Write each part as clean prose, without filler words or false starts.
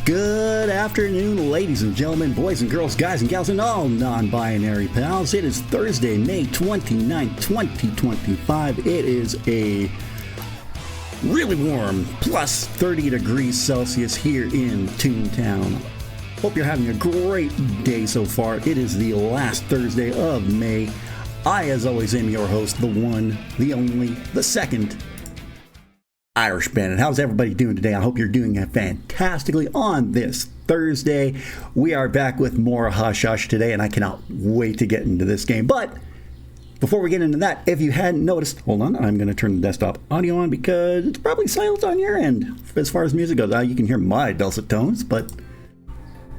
Good afternoon, ladies and gentlemen, boys and girls, guys and gals, and all non-binary pals. It is Thursday, May 29th, 2025. It is a really warm, plus 30 degrees Celsius here in Toontown. Hope you're having a great day so far. It is the last Thursday of May. I, as always, am your host, the one, the only, the second Irish Bandit. How's everybody doing today? I hope you're doing fantastically on this Thursday. We are back with more Hush Hush today, and I cannot wait to get into this game. But before we get into that, if you hadn't noticed, hold on, I'm going to turn the desktop audio on because it's probably silent on your end as far as music goes. You can hear my dulcet tones, but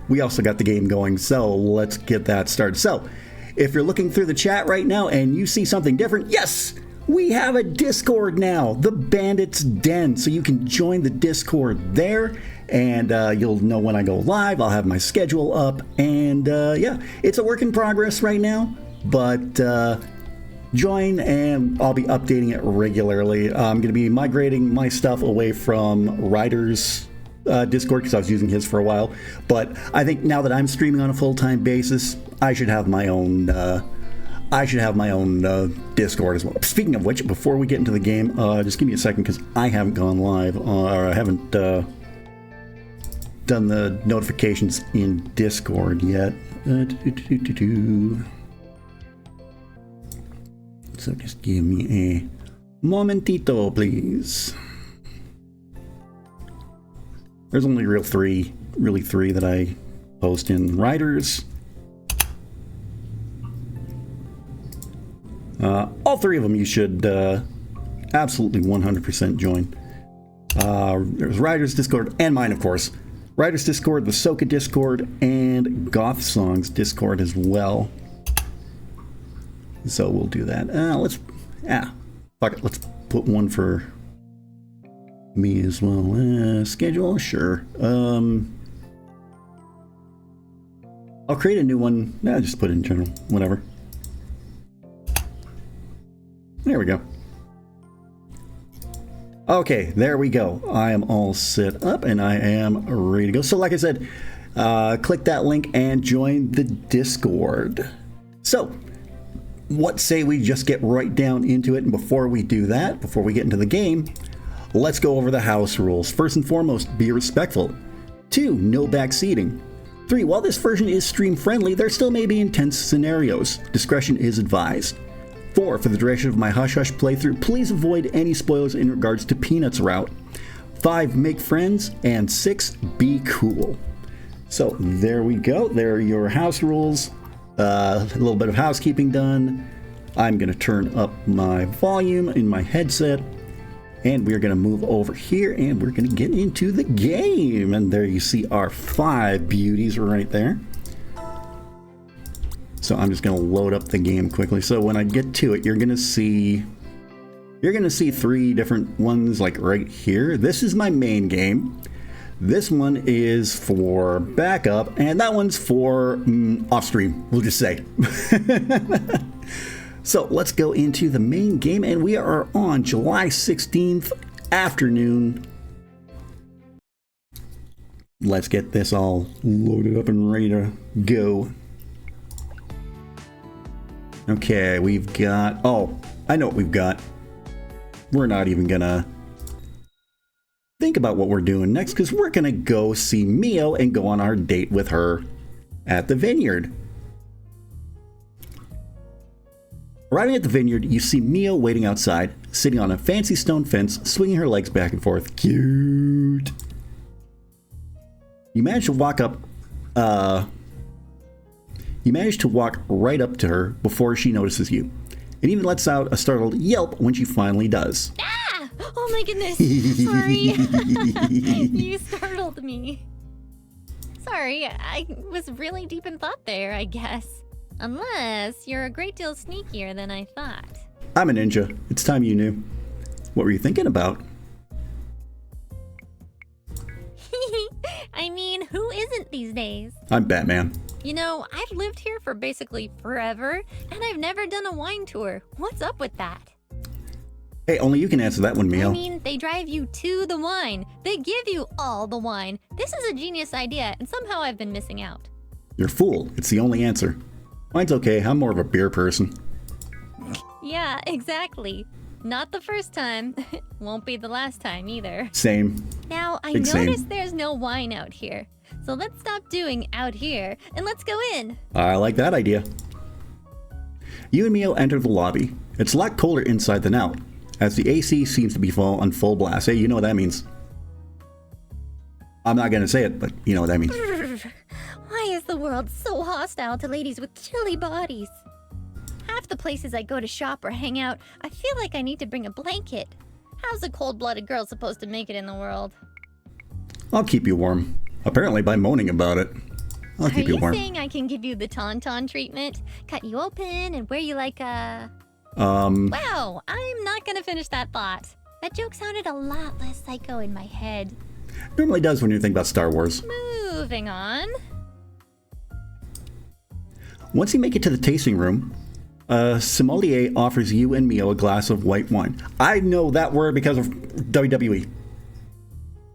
we also got the game going, so let's get that started. So, if you're looking through the chat right now and you see something different, yes! We have a Discord now, the Bandits Den, so you can join the Discord there, and you'll know when I go live. I'll have my schedule up, and yeah, it's a work in progress right now, but join, and I'll be updating it regularly. I'm going to be migrating my stuff away from Ryder's Discord, because I was using his for a while, but I think now that I'm streaming on a full-time basis, I should have my own Discord as well. Speaking of which, before we get into the game, just give me a second because I haven't gone live, or I haven't done the notifications in Discord yet. So just give me a momentito, please. There's only really three that I post in Riders. All three of them you should absolutely 100% join. There's Ryder's Discord and mine, of course. Ryder's Discord, the Soka Discord, and Goth Songs Discord as well. So we'll do that. Fuck it. Let's put one for me as well. Schedule, sure. I'll create a new one. Just put it in general. Whatever. There we go. Okay, there we go. I am all set up and I am ready to go. So like I said, click that link and join the Discord. So, what say we just get right down into it? And before we do that, before we get into the game, let's go over the house rules. First and foremost, be respectful. 2, no backseating. 3, while this version is stream friendly, there still may be intense scenarios. Discretion is advised. 4, for the duration of my Hush Hush playthrough, please avoid any spoilers in regards to Peanut's route. 5, make friends. And 6, be cool. So there we go. There are your house rules. A little bit of housekeeping done. I'm going to turn up my volume in my headset. And we're going to move over here and we're going to get into the game. And there you see our 5 beauties right there. So I'm just going to load up the game quickly. So when I get to it, you're going to see 3 different ones like right here. This is my main game. This one is for backup, and that one's for off stream, we'll just say. So let's go into the main game, and we are on July 16th afternoon. Let's get this all loaded up and ready to go. Okay, we've got... Oh, I know what we've got. We're not even gonna think about what we're doing next, because we're gonna go see Mio and go on our date with her at the vineyard. Arriving at the vineyard, you see Mio waiting outside, sitting on a fancy stone fence, swinging her legs back and forth. Cute! You manage to walk right up to her before she notices you. It even lets out a startled yelp when she finally does. Ah! Oh my goodness. Sorry. You startled me. Sorry, I was really deep in thought there, I guess. Unless you're a great deal sneakier than I thought. I'm a ninja. It's time you knew. What were you thinking about? I mean, who isn't these days? I'm Batman. You know, I've lived here for basically forever, and I've never done a wine tour. What's up with that? Hey, only you can answer that one, Mio. I mean, they drive you to the wine. They give you all the wine. This is a genius idea, and somehow I've been missing out. You're fooled. It's the only answer. Mine's okay. I'm more of a beer person. Yeah, exactly. Not the first time. Won't be the last time either. Same. Now, I Same. noticed there's no wine out here. So let's stop doing out here, and let's go in. I like that idea. You and Mio enter the lobby. It's a lot colder inside than out, as the AC seems to be on full blast. Hey, you know what that means. I'm not gonna say it, but you know what that means. Why is the world so hostile to ladies with chilly bodies? Half the places I go to shop or hang out, I feel like I need to bring a blanket. How's a cold-blooded girl supposed to make it in the world? I'll keep you warm. Apparently by moaning about it. I'll keep you warm. Are you saying I can give you the tauntaun treatment? Cut you open and wear you like a... Wow, I'm not gonna finish that thought. That joke sounded a lot less psycho in my head. Normally does when you think about Star Wars. Moving on. Once you make it to the tasting room, a sommelier offers you and Mio a glass of white wine. I know that word because of WWE.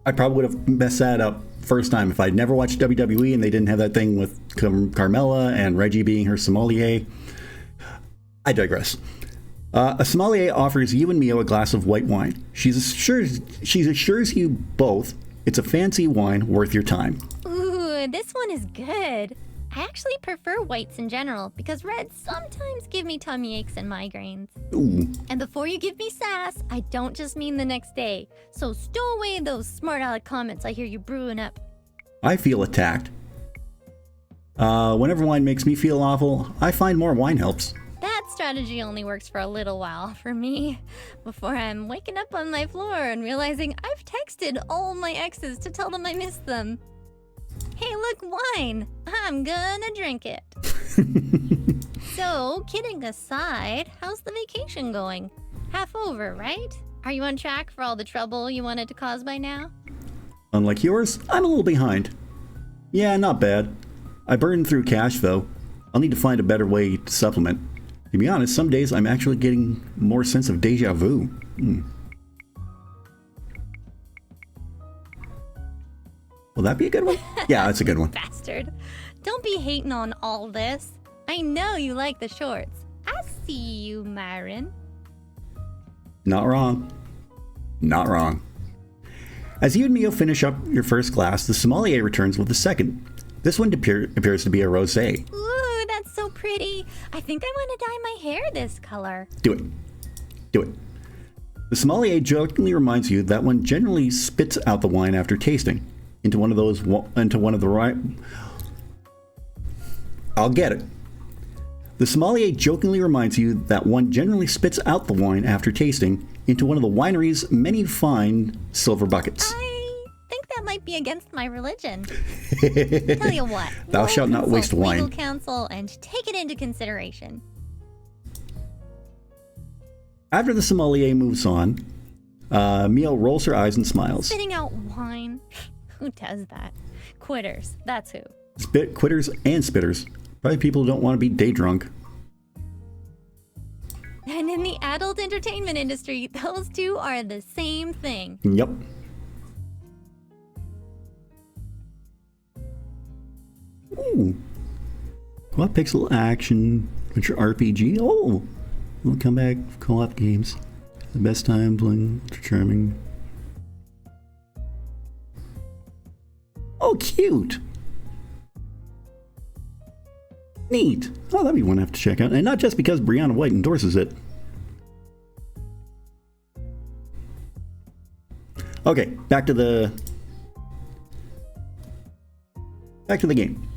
I probably would have messed that up first time if I'd never watched WWE and they didn't have that thing with Carmella and Reggie being her sommelier. I digress. A sommelier offers you and Mio a glass of white wine. She assures you both it's a fancy wine worth your time. Ooh, this one is good. I actually prefer whites in general because reds sometimes give me tummy aches and migraines. Ooh. And before you give me sass, I don't just mean the next day. So stow away those smart aleck comments I hear you brewing up. I feel attacked. Whenever wine makes me feel awful, I find more wine helps. That strategy only works for a little while for me. Before I'm waking up on my floor and realizing I've texted all my exes to tell them I miss them. Hey, look, wine. I'm gonna drink it. So, kidding aside, how's the vacation going? Half over, right? Are you on track for all the trouble you wanted to cause by now? Unlike yours, I'm a little behind. Yeah, not bad. I burned through cash, though. I'll need to find a better way to supplement. To be honest, some days I'm actually getting more sense of deja vu. Will that be a good one? Yeah, that's a good one. Bastard. Don't be hating on all this. I know you like the shorts. I see you, Myron. Not wrong. Not wrong. As you and Mio finish up your first glass, the sommelier returns with the second. This one appears to be a rosé. Ooh, that's so pretty. I think I want to dye my hair this color. Do it. Do it. The sommelier jokingly reminds you that one generally spits out the wine after tasting into one of the right. I'll get it. The sommelier jokingly reminds you that one generally spits out the wine after tasting into one of the winery's many fine silver buckets. I think that might be against my religion. Tell you what, Thou shalt not waste wine. Legal counsel and take it into consideration. After the sommelier moves on, Mio rolls her eyes and smiles. Spitting out wine? Who does that? Quitters, that's who. Quitters and spitters. Probably people who don't want to be day drunk. And in the adult entertainment industry, those two are the same thing. Yep. Ooh. What pixel action? Adventure RPG? Oh! We'll come back, co-op games. The best time playing charming. Oh, cute! Neat. Oh, that'd be one I have to check out. And not just because Brianna White endorses it. Okay, back to the game.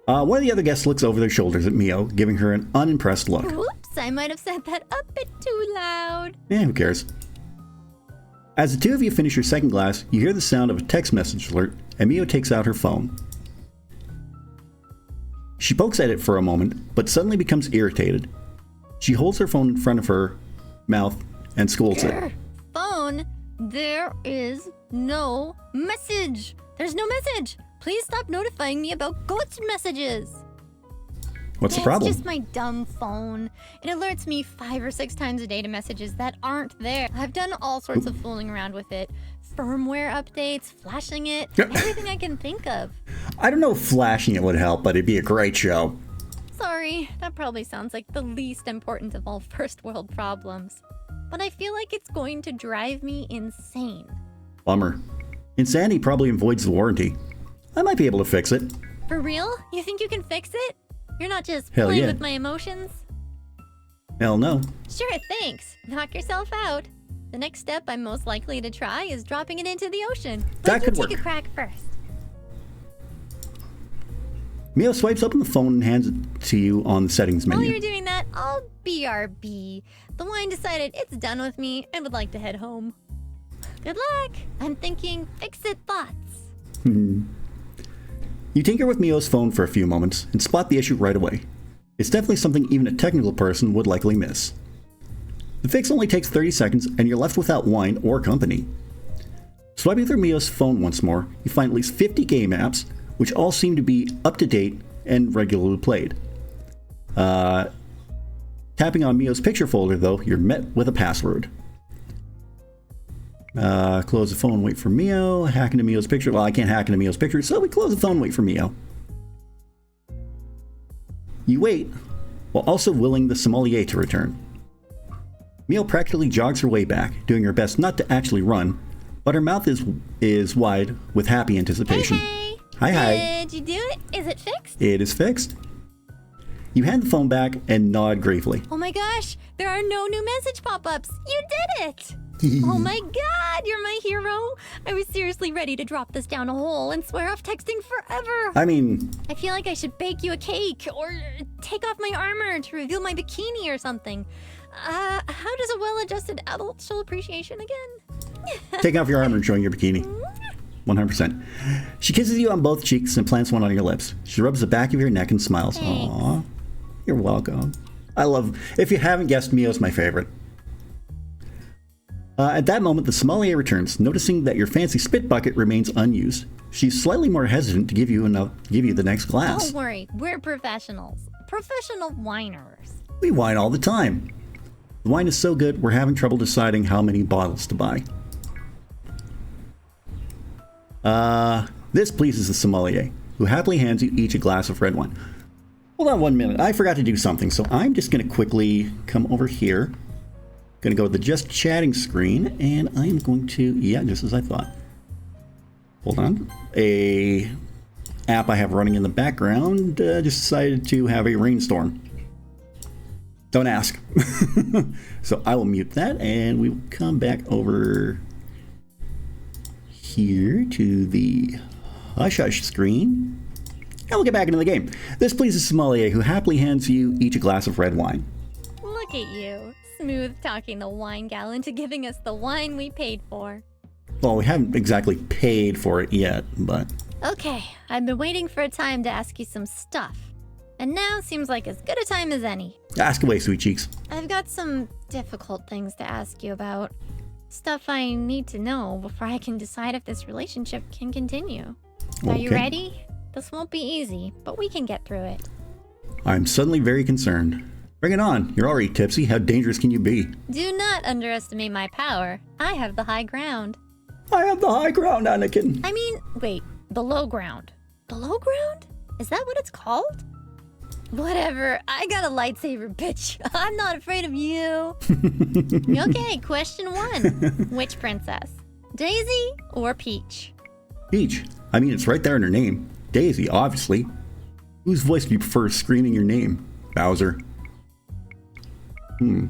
One of the other guests looks over their shoulders at Mio, giving her an unimpressed look. Whoops, I might have said that a bit too loud. Who cares? As the two of you finish your second glass, you hear the sound of a text message alert, and Mio takes out her phone. She pokes at it for a moment, but suddenly becomes irritated. She holds her phone in front of her mouth and scolds it. Phone? There is no message. There's no message. Please stop notifying me about ghost messages. What's the problem? It's just my dumb phone. It alerts me 5 or 6 times a day to messages that aren't there. I've done all sorts of fooling around with it. Firmware updates, flashing it, everything I can think of. I don't know if flashing it would help, but it'd be a great show. Sorry, that probably sounds like the least important of all first world problems. But I feel like it's going to drive me insane. Bummer. Insanity probably avoids the warranty. I might be able to fix it. For real? You think you can fix it? You're not just Hell playing yeah. with my emotions? Hell no. Sure, thanks. Knock yourself out. The next step I'm most likely to try is dropping it into the ocean. But That you could take work. a crack first. Mio swipes up on the phone and hands it to you on the settings While menu. you're doing that, I'll BRB. The wine decided it's done with me and would like to head home. Good luck. I'm thinking fix-it thoughts. You tinker with Mio's phone for a few moments and spot the issue right away. It's definitely something even a technical person would likely miss. The fix only takes 30 seconds and you're left without wine or company. Swiping through Mio's phone once more, you find at least 50 game apps, which all seem to be up to date and regularly played. Tapping on Mio's picture folder, though, you're met with a password. Close the phone, wait for Mio. Hack into Mio's picture. Well, I can't hack into Mio's picture, so we close the phone, wait for Mio. You wait, while also willing the sommelier to return. Mio practically jogs her way back, doing her best not to actually run, but her mouth is wide with happy anticipation. Hey! Hi. Did you do it? Is it fixed? It is fixed. You hand the phone back and nod gratefully. Oh my gosh, there are no new message pop-ups. You did it! Oh my god, you're my hero. I was seriously ready to drop this down a hole and swear off texting forever. I mean, I feel like I should bake you a cake or take off my armor to reveal my bikini or something. How does a well-adjusted adult show appreciation again? taking off your armor and showing your bikini. 100%. She kisses you on both cheeks and plants one on your lips. She rubs the back of your neck and smiles. Thanks. Aww. You're welcome. If you haven't guessed, Mio's my favorite. At that moment, the sommelier returns, noticing that your fancy spit bucket remains unused. She's slightly more hesitant to give you the next glass. Don't worry, we're professionals. Professional whiners. We wine all the time. The wine is so good, we're having trouble deciding how many bottles to buy. This pleases the sommelier, who happily hands you each a glass of red wine. Hold on 1 minute, I forgot to do something, so I'm just going to quickly come over here. Going to go to the just chatting screen, and I'm going to, yeah, just as I thought. Hold on. A app I have running in the background just decided to have a rainstorm. Don't ask. So I will mute that, and we will come back over here to the hush hush screen, and we'll get back into the game. This pleases sommelier, who happily hands you each a glass of red wine. Look at you. Smooth talking the wine gal into giving us the wine we paid for. Well, we haven't exactly paid for it yet, but... Okay, I've been waiting for a time to ask you some stuff. And now seems like as good a time as any. Ask away, sweet cheeks. I've got some difficult things to ask you about. Stuff I need to know before I can decide if this relationship can continue. Are you Okay. ready? This won't be easy, but we can get through it. I'm suddenly very concerned. Bring it on. You're already tipsy. How dangerous can you be? Do not underestimate my power. I have the high ground. I have the high ground, Anakin. I mean, wait, the low ground. The low ground? Is that what it's called? Whatever, I got a lightsaber, bitch. I'm not afraid of you. Okay, question 1. Which princess? Daisy or Peach? Peach. I mean, it's right there in her name. Daisy, obviously. Whose voice do you prefer screaming your name? Bowser. I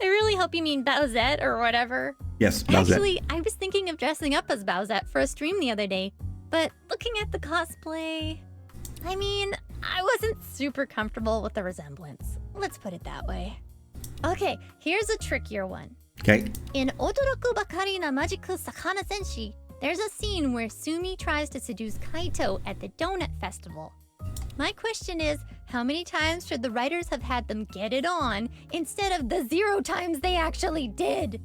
really hope you mean Bowsette or whatever. Yes, Bowser. Actually, I was thinking of dressing up as Bowsette for a stream the other day, but looking at the cosplay, I mean, I wasn't super comfortable with the resemblance. Let's put it that way. Okay, here's a trickier one. Okay. In Odoroku Bakari na Majiku Sakana Senshi, there's a scene where Sumi tries to seduce Kaito at the Donut Festival. My question is, how many times should the writers have had them get it on instead of the 0 times they actually did?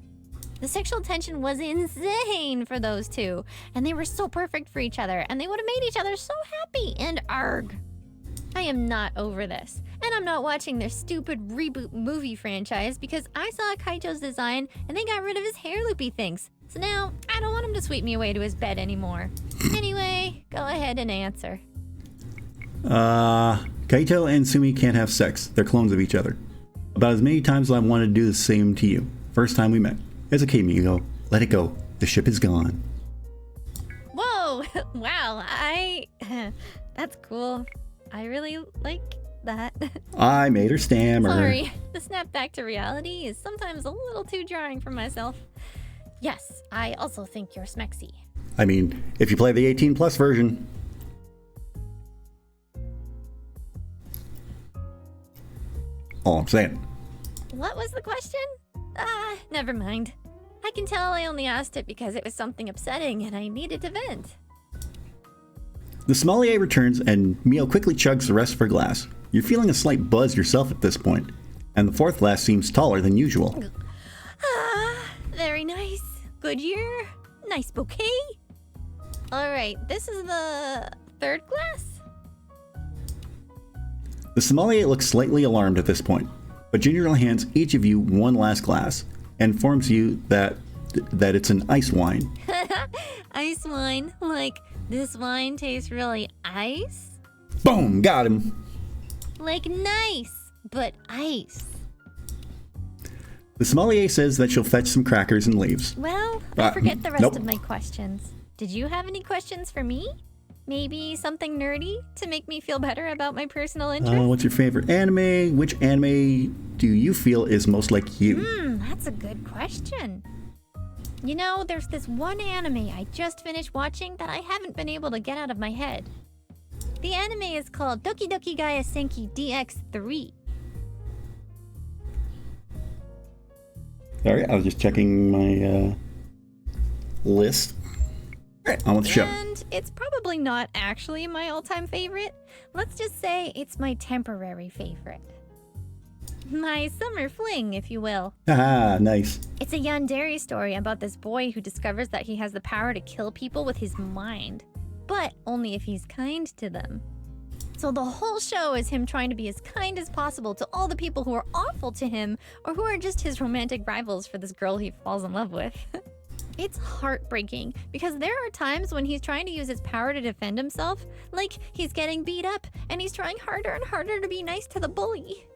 The sexual tension was insane for those two, and they were so perfect for each other, and they would have made each other so happy, and arg. I am not over this. And I'm not watching their stupid reboot movie franchise because I saw Kaito's design and they got rid of his hair loopy things. So now, I don't want him to sweep me away to his bed anymore. Anyway, go ahead and answer. Kaito and Sumi can't have sex. They're clones of each other. About as many times as I wanted to do the same to you. First time we met. It's okay, Migo. Let it go. The ship is gone. Whoa! Wow, that's cool. I really like that. I made her stammer. Sorry, the snap back to reality is sometimes a little too jarring for myself. Yes, I also think you're smexy. I mean, if you play the 18 plus version. All I'm saying. What was the question? Never mind. I can tell I only asked it because it was something upsetting and I needed to vent. The sommelier returns and Mio quickly chugs the rest of her glass. You're feeling a slight buzz yourself at this point, and the fourth glass seems taller than usual. Very nice. Good year. Nice bouquet. Alright, this is the third glass? The sommelier looks slightly alarmed at this point, but gingerly hands each of you one last glass and informs you that it's an ice wine. Ice wine? Like, this wine tastes really ice? Boom! Got him! Like nice, but ice. The sommelier says that she'll fetch some crackers and leaves. Well, I forget the rest nope. of my questions. Did you have any questions for me? Maybe something nerdy to make me feel better about my personal interests? What's your favorite anime? Which anime do you feel is most like you? That's a good question. You know, there's this one anime I just finished watching that I haven't been able to get out of my head. The anime is called Doki Doki Gaia Senki DX3. Sorry, I was just checking my list. Alright, on with the show. And it's probably not actually my all-time favorite. Let's just say it's my temporary favorite. My summer fling, if you will. Haha, nice. It's a yandere story about this boy who discovers that he has the power to kill people with his mind, but only if he's kind to them. So the whole show is him trying to be as kind as possible to all the people who are awful to him or who are just his romantic rivals for this girl he falls in love with. It's heartbreaking because there are times when he's trying to use his power to defend himself, like he's getting beat up and he's trying harder and harder to be nice to the bully.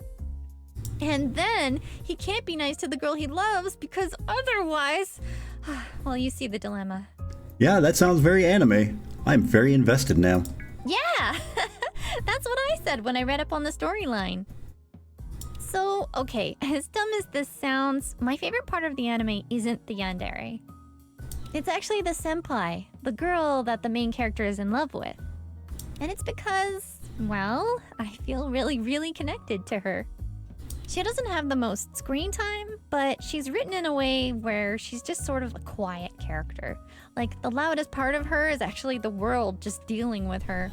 And then he can't be nice to the girl he loves because otherwise, well, you see the dilemma. Yeah, that sounds very anime. I'm very invested now. Yeah, that's what I said when I read up on the storyline. So, okay, as dumb as this sounds, my favorite part of the anime isn't the yandere. It's actually the senpai, the girl that the main character is in love with. And it's because, well, I feel really, really connected to her. She doesn't have the most screen time, but she's written in a way where she's just sort of a quiet character. Like, the loudest part of her is actually the world just dealing with her.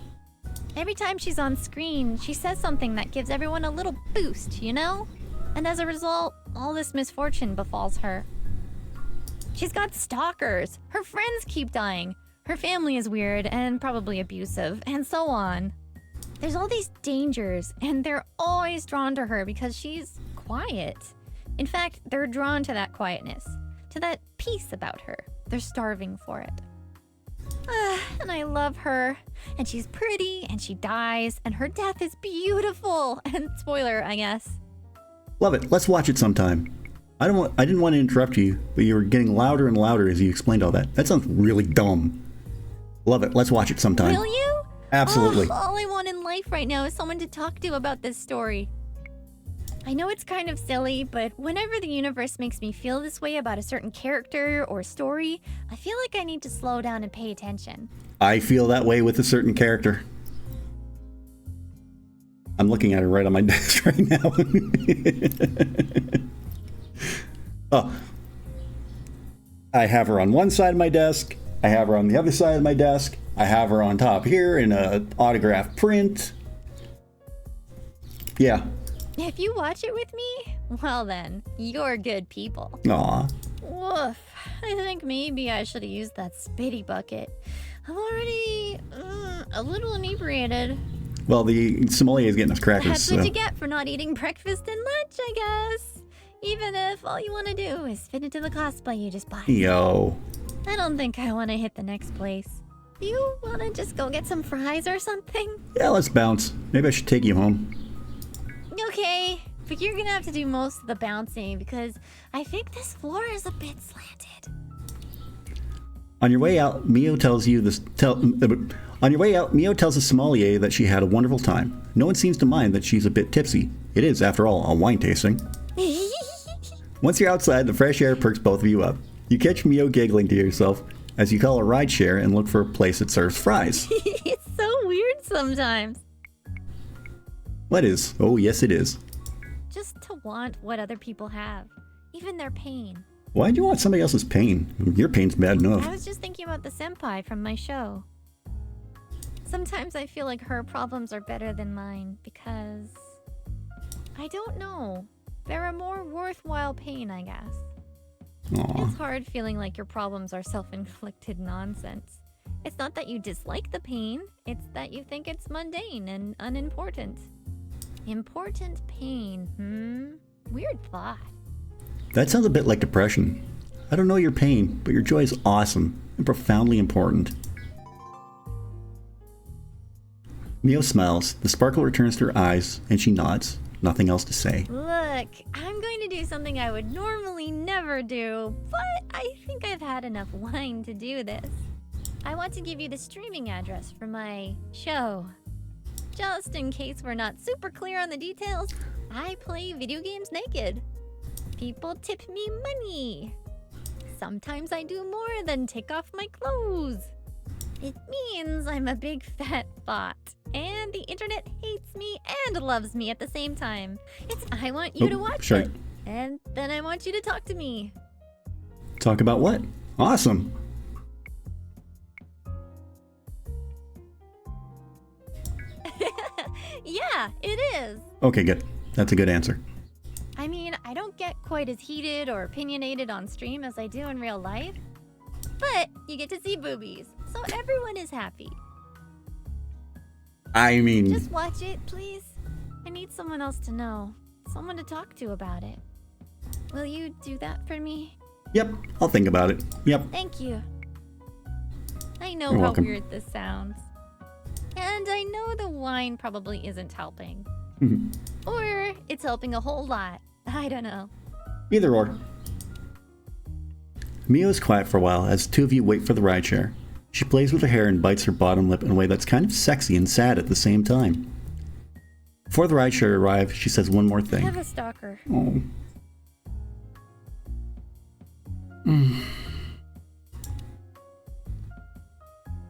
Every time she's on screen, she says something that gives everyone a little boost, you know? And as a result, all this misfortune befalls her. She's got stalkers, her friends keep dying, her family is weird and probably abusive, and so on. There's all these dangers, and they're always drawn to her because she's quiet. In fact, they're drawn to that quietness, to that peace about her. They're starving for it. And I love her, and she's pretty, and she dies, and her death is beautiful. And spoiler, I guess. Love it. Let's watch it sometime. I didn't want to interrupt you, but you were getting louder and louder as you explained all that. That sounds really dumb. Love it. Let's watch it sometime. Will you? Absolutely. All I want in life right now is someone to talk to about this story. I know it's kind of silly, but whenever the universe makes me feel this way about a certain character or story, I feel like I need to slow down and pay attention. I feel that way with a certain character. I'm looking at her right on my desk right now. Oh. I have her on one side of my desk. I have her on the other side of my desk. I have her on top here in an autographed print. Yeah. If you watch it with me, well then, you're good people. Aw. Woof. I think maybe I should have used that spitty bucket. I'm already a little inebriated. Well, the sommelier is getting us crackers. That's what you get for not eating breakfast and lunch, I guess. Even if all you want to do is fit into the cosplay you just bought. Yo. I don't think I want to hit the next place. Do you want to just go get some fries or something? Yeah, let's bounce. Maybe I should take you home. Okay, but you're gonna have to do most of the bouncing because I think this floor is a bit slanted. On your way out, Mio tells you this. On your way out, Mio tells the sommelier that she had a wonderful time. No one seems to mind that she's a bit tipsy. It is, after all, a wine tasting. Once you're outside, the fresh air perks both of you up. You catch Mio giggling to yourself as you call a rideshare and look for a place that serves fries. It's so weird sometimes. What is? Oh, yes, it is. Just to want what other people have, even their pain. Why'd you want somebody else's pain? Your pain's bad enough. I was just thinking about the senpai from my show. Sometimes I feel like her problems are better than mine because... I don't know. They're a more worthwhile pain, I guess. Aww. It's hard feeling like your problems are self-inflicted nonsense. It's not that you dislike the pain, it's that you think it's mundane and unimportant. Important pain, Weird thought. That sounds a bit like depression. I don't know your pain, but your joy is awesome and profoundly important. Mio smiles, the sparkle returns to her eyes, and she nods. Nothing else to say. Look, I'm going to do something I would normally never do, but I think I've had enough wine to do this. I want to give you the streaming address for my show. Just in case we're not super clear on the details, I play video games naked. People tip me money. Sometimes I do more than take off my clothes. It means I'm a big fat bot, and the internet hates me and loves me at the same time. I want you to watch it, and then I want you to talk to me. Talk about what? Awesome. Yeah, it is. Okay, good. That's a good answer. I mean, I don't get quite as heated or opinionated on stream as I do in real life, but you get to see boobies, so everyone is happy. I mean... Just watch it, please. I need someone else to know. Someone to talk to about it. Will you do that for me? Yep, I'll think about it. Yep. Thank you. I know You're how welcome. weird this sounds. And I know the wine probably isn't helping. Or it's helping a whole lot. I don't know. Either or. Mio is quiet for a while as the two of you wait for the rideshare. She plays with her hair and bites her bottom lip in a way that's kind of sexy and sad at the same time. Before the rideshare arrives, she says one more I thing. have a stalker. Oh.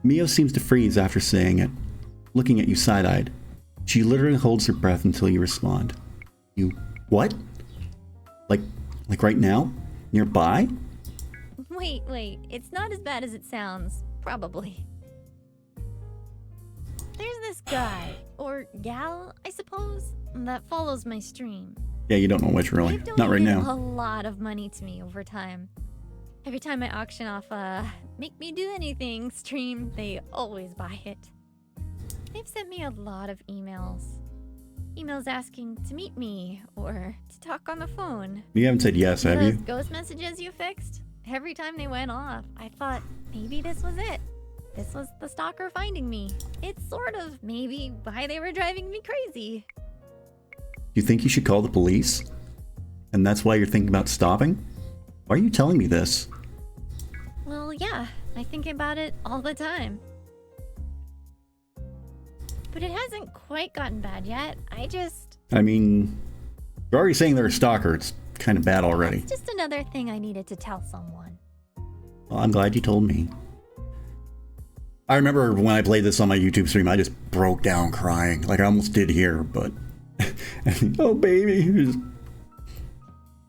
Mio seems to freeze after saying it, looking at you side-eyed. She literally holds her breath until you respond. You... what? Like right now? Nearby? Wait. It's not as bad as it sounds. Probably. There's this guy, or gal, I suppose, that follows my stream. Yeah, you don't know which really. They've Not right donated now. a lot of money to me over time. Every time I auction off a make me do anything stream, they always buy it. They've sent me a lot of emails. Emails asking to meet me or to talk on the phone. You haven't said yes, have Those you? ghost messages you fixed? Every time they went off, I thought maybe this was it. This was the stalker finding me. It's sort of maybe why they were driving me crazy. You think you should call the police? And that's why you're thinking about stopping? Why are you telling me this? Well, yeah, I think about it all the time. But it hasn't quite gotten bad yet. I mean, you're already saying they're a stalker. It's kind of bad already. It's just another thing I needed to tell someone. Well, I'm glad you told me. I remember when I played this on my YouTube stream, I just broke down crying. Like I almost did here, but... oh, baby.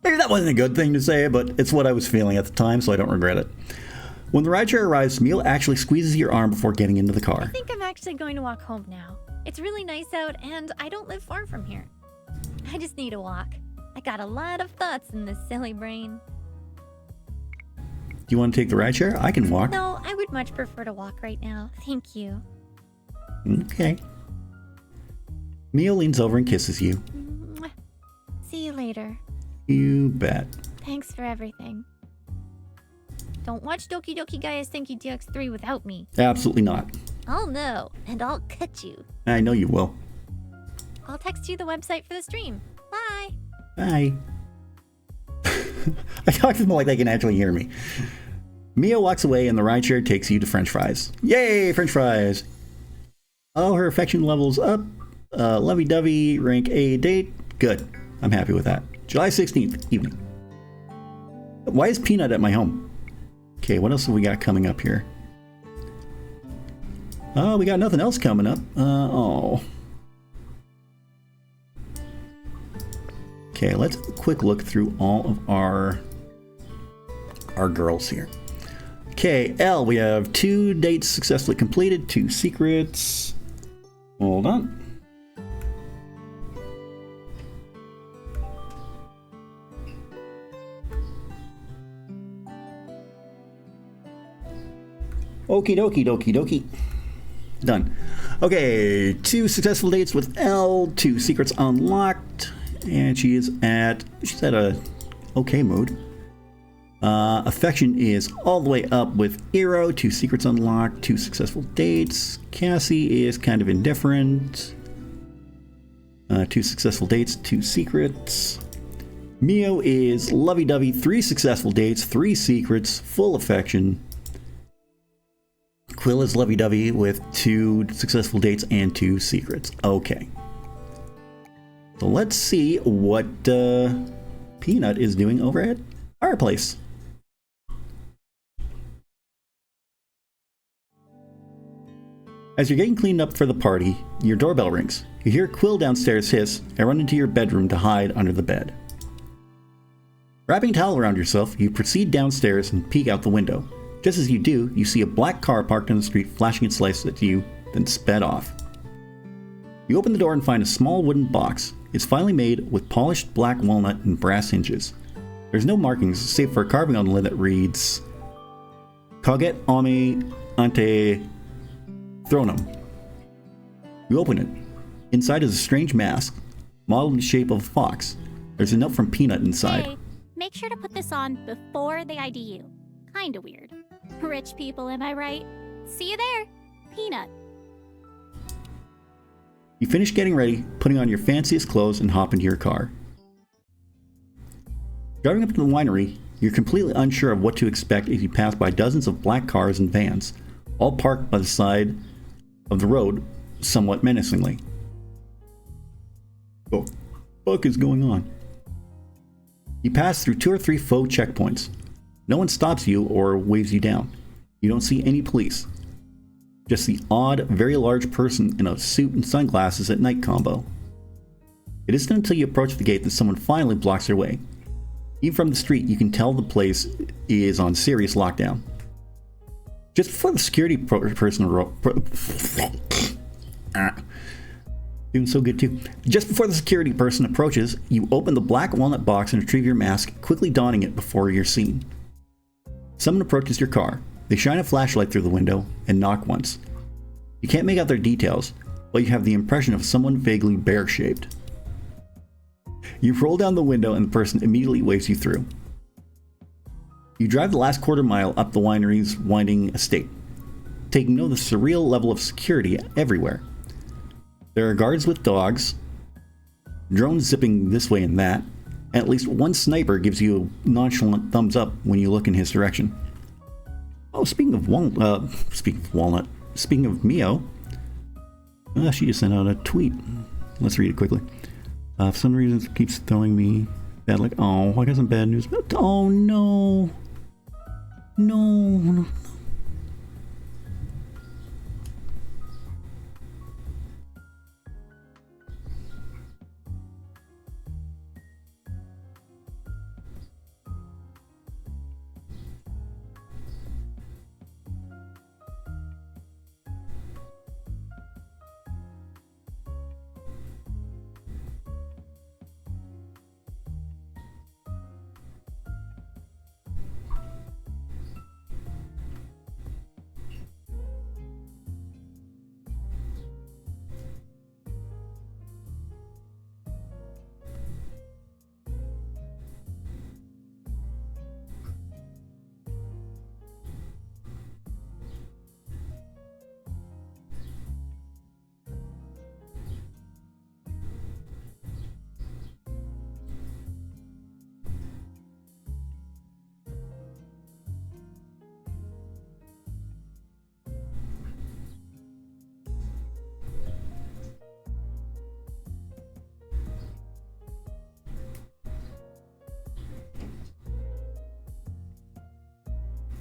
Maybe that wasn't a good thing to say, but it's what I was feeling at the time, so I don't regret it. When the rideshare arrives, Mio actually squeezes your arm before getting into the car. I think I'm actually going to walk home now. It's really nice out, and I don't live far from here. I just need a walk. I got a lot of thoughts in this silly brain. Do you want to take the rideshare? I can walk. No, I would much prefer to walk right now. Thank you. Okay. Mio leans over and kisses you. Mwah. See you later. You bet. Thanks for everything. Don't watch Doki Doki Gaia's Thank You DX3 without me. Absolutely not. I'll know, and I'll cut you. I know you will. I'll text you the website for the stream. Bye. Bye. I talk to them like they can actually hear me. Mia walks away and the rideshare takes you to French fries. Yay, French fries! Oh, her affection level's up. Lovey-dovey, rank A date. Good. I'm happy with that. July 16th, evening. Why is Peanut at my home? Okay, what else have we got coming up here? Oh, we got nothing else coming up. Oh. Okay, let's have a quick look through all of our girls here. Okay, L, we have 2 dates successfully completed, 2 secrets. Hold on. Okie dokie dokie dokie. Done. Okay, 2 successful dates with L, 2 secrets unlocked, and she's at a okay mood. Affection is all the way up with Eero, 2 secrets unlocked, 2 successful dates. Cassie is kind of indifferent. 2 successful dates, 2 secrets. Mio is lovey-dovey, 3 successful dates, 3 secrets, full affection. Quill is lovey-dovey with 2 successful dates and 2 secrets. Okay. So let's see what Peanut is doing over at our place. As you're getting cleaned up for the party, your doorbell rings. You hear Quill downstairs hiss and run into your bedroom to hide under the bed. Wrapping a towel around yourself, you proceed downstairs and peek out the window. Just as you do, you see a black car parked on the street flashing its lights at you, then sped off. You open the door and find a small wooden box. It's finely made with polished black walnut and brass hinges. There's no markings save for a carving on the lid that reads Coget Ame Ante Thronum. You open it. Inside is a strange mask, modeled in the shape of a fox. There's a note from Peanut inside. Hey, make sure to put this on before they ID you. Kinda weird. Rich people, am I right? See you there, Peanut. You finish getting ready, putting on your fanciest clothes, and hop into your car. Driving up to the winery, you're completely unsure of what to expect as you pass by dozens of black cars and vans, all parked by the side of the road, somewhat menacingly. What the fuck is going on? You pass through 2 or 3 faux checkpoints. No one stops you or waves you down. You don't see any police. Just the odd, very large person in a suit and sunglasses at night combo. It isn't until you approach the gate that someone finally blocks their way. Even from the street, you can tell the place is on serious lockdown. Just before the security person doing so good too. Just before the security person approaches, you open the black walnut box and retrieve your mask, quickly donning it before you're seen. Someone approaches your car. They shine a flashlight through the window and knock once. You can't make out their details, but you have the impression of someone vaguely bear-shaped. You roll down the window and the person immediately waves you through. You drive the last quarter mile up the winery's winding estate, taking note of the surreal level of security everywhere. There are guards with dogs, drones zipping this way and that, and at least one sniper gives you a nonchalant thumbs up when you look in his direction. Oh, speaking of Mio, she just sent out a tweet. Let's read it quickly. For some reason, it keeps throwing me bad, like, oh, I got some bad news. Oh, no. No.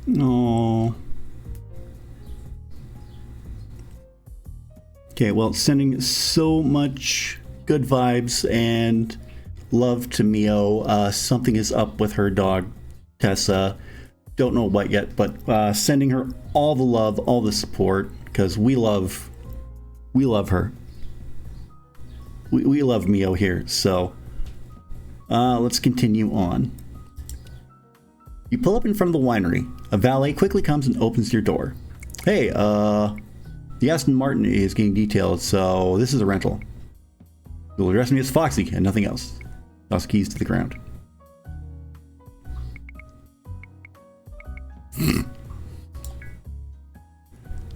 Oh. Okay, well, sending so much good vibes and love to Mio. Something is up with her dog, Tessa. Don't know what yet, but sending her all the love, all the support, because we love her. We love Mio here, so let's continue on. You pull up in front of the winery. A valet quickly comes and opens your door. Hey, the Aston Martin is getting detailed, so this is a rental. You'll address me as Foxy and nothing else. Toss keys to the ground.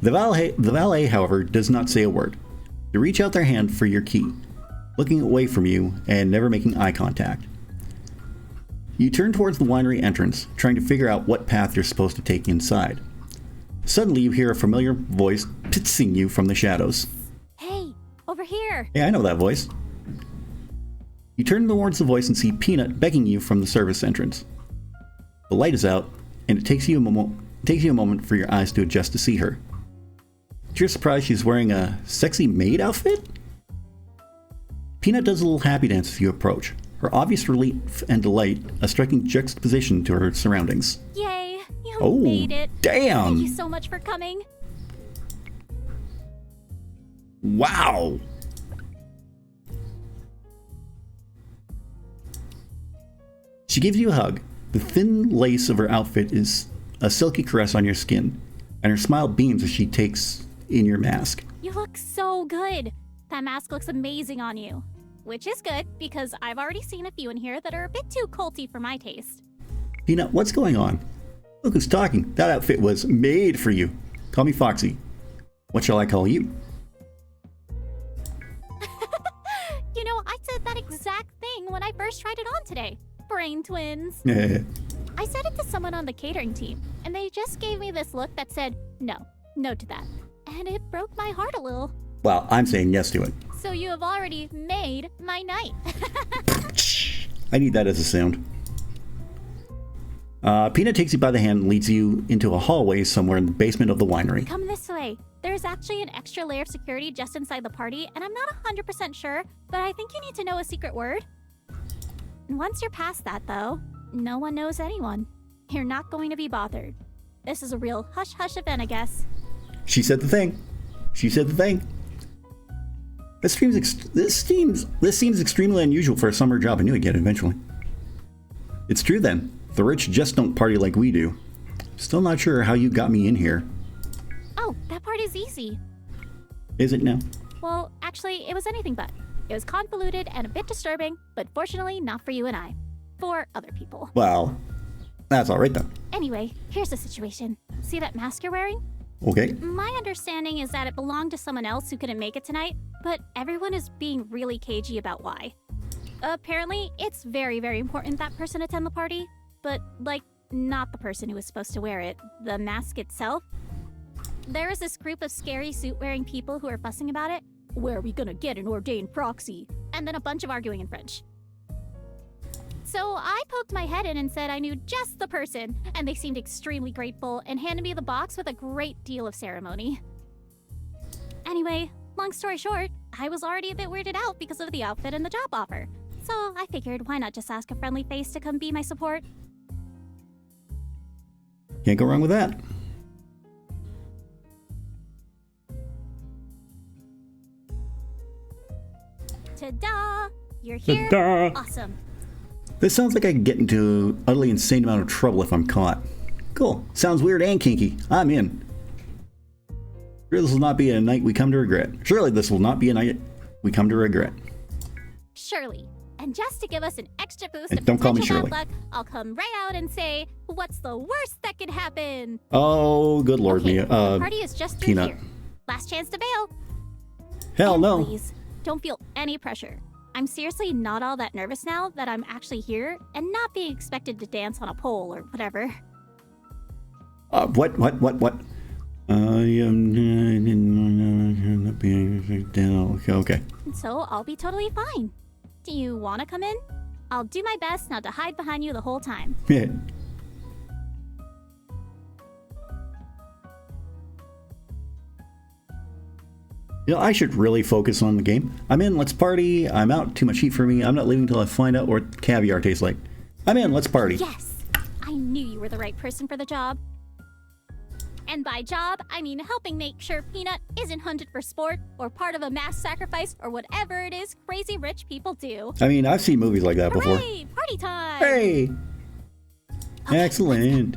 The valet, however, does not say a word. They reach out their hand for your key, looking away from you and never making eye contact. You turn towards the winery entrance, trying to figure out what path you're supposed to take inside. Suddenly you hear a familiar voice pitsing you from the shadows. Hey, over here! Hey, I know that voice. You turn towards the voice and see Peanut begging you from the service entrance. The light is out, and it takes you a moment for your eyes to adjust to see her. To your surprise, she's wearing a sexy maid outfit? Peanut does a little happy dance as you approach, her obvious relief and delight a striking juxtaposition to her surroundings. Yay! You made it! Damn! Thank you so much for coming. Wow! She gives you a hug. The thin lace of her outfit is a silky caress on your skin, and her smile beams as she takes in your mask. You look so good. That mask looks amazing on you. Which is good, because I've already seen a few in here that are a bit too culty for my taste. Peanut, what's going on? Look who's talking. That outfit was made for you. Call me Foxy. What shall I call you? You know, I said that exact thing when I first tried it on today. Brain twins. I said it to someone on the catering team, and they just gave me this look that said, no to that. And it broke my heart a little. Well, I'm saying yes to it. So you have already made my night. I need that as a sound. Peanut takes you by the hand and leads you into a hallway somewhere in the basement of the winery. Come this way. There's actually an extra layer of security just inside the party, and I'm not 100% sure, but I think you need to know a secret word. Once you're past that, though, no one knows anyone. You're not going to be bothered. This is a real hush-hush event, I guess. She said the thing. She said the thing. This seems extremely unusual for a summer job. I knew I'd get it eventually. It's true then. The rich just don't party like we do. Still not sure how you got me in here. Oh, that part is easy. Is it now? Well, actually, it was anything but. It was convoluted and a bit disturbing, but fortunately not for you and I. For other people. Well, that's alright then. Anyway, here's the situation. See that mask you're wearing? Okay. My understanding is that it belonged to someone else who couldn't make it tonight, but everyone is being really cagey about why. Apparently, it's very, very important that person attend the party, but, like, not the person who was supposed to wear it. The mask itself. There is this group of scary suit-wearing people who are fussing about it. Where are we gonna get an ordained proxy? And then a bunch of arguing in French. So I poked my head in and said I knew just the person, and they seemed extremely grateful and handed me the box with a great deal of ceremony. Anyway, long story short, I was already a bit weirded out because of the outfit and the job offer. So I figured why not just ask a friendly face to come be my support? Can't go wrong with that. Ta-da! You're here. Ta-da! Awesome. This sounds like I could get into an utterly insane amount of trouble if I'm caught. Cool. Sounds weird and kinky. I'm in. Surely this will not be a night we come to regret. Surely this will not be a night we come to regret. Surely. And just to give us an extra boost And of don't call me potential Shirley. bad luck, I'll come right out and say, what's the worst that could happen? Oh, good lord, Okay, Mia. the party is just through Peanut. here. Last chance to bail. Hell And no. Please, don't feel any pressure. I'm seriously not all that nervous now that I'm actually here and not being expected to dance on a pole or whatever. What? Okay. So I'll be totally fine. Do you want to come in? I'll do my best not to hide behind you the whole time. You know, I should really focus on the game. I'm in, let's party. I'm out, too much heat for me. I'm not leaving until I find out what caviar tastes like. I'm in, let's party. Yes! I knew you were the right person for the job. And by job, I mean helping make sure Peanut isn't hunted for sport or part of a mass sacrifice or whatever it is crazy rich people do. I mean, I've seen movies like that before. Hooray! Party time! Hey! Okay, Excellent.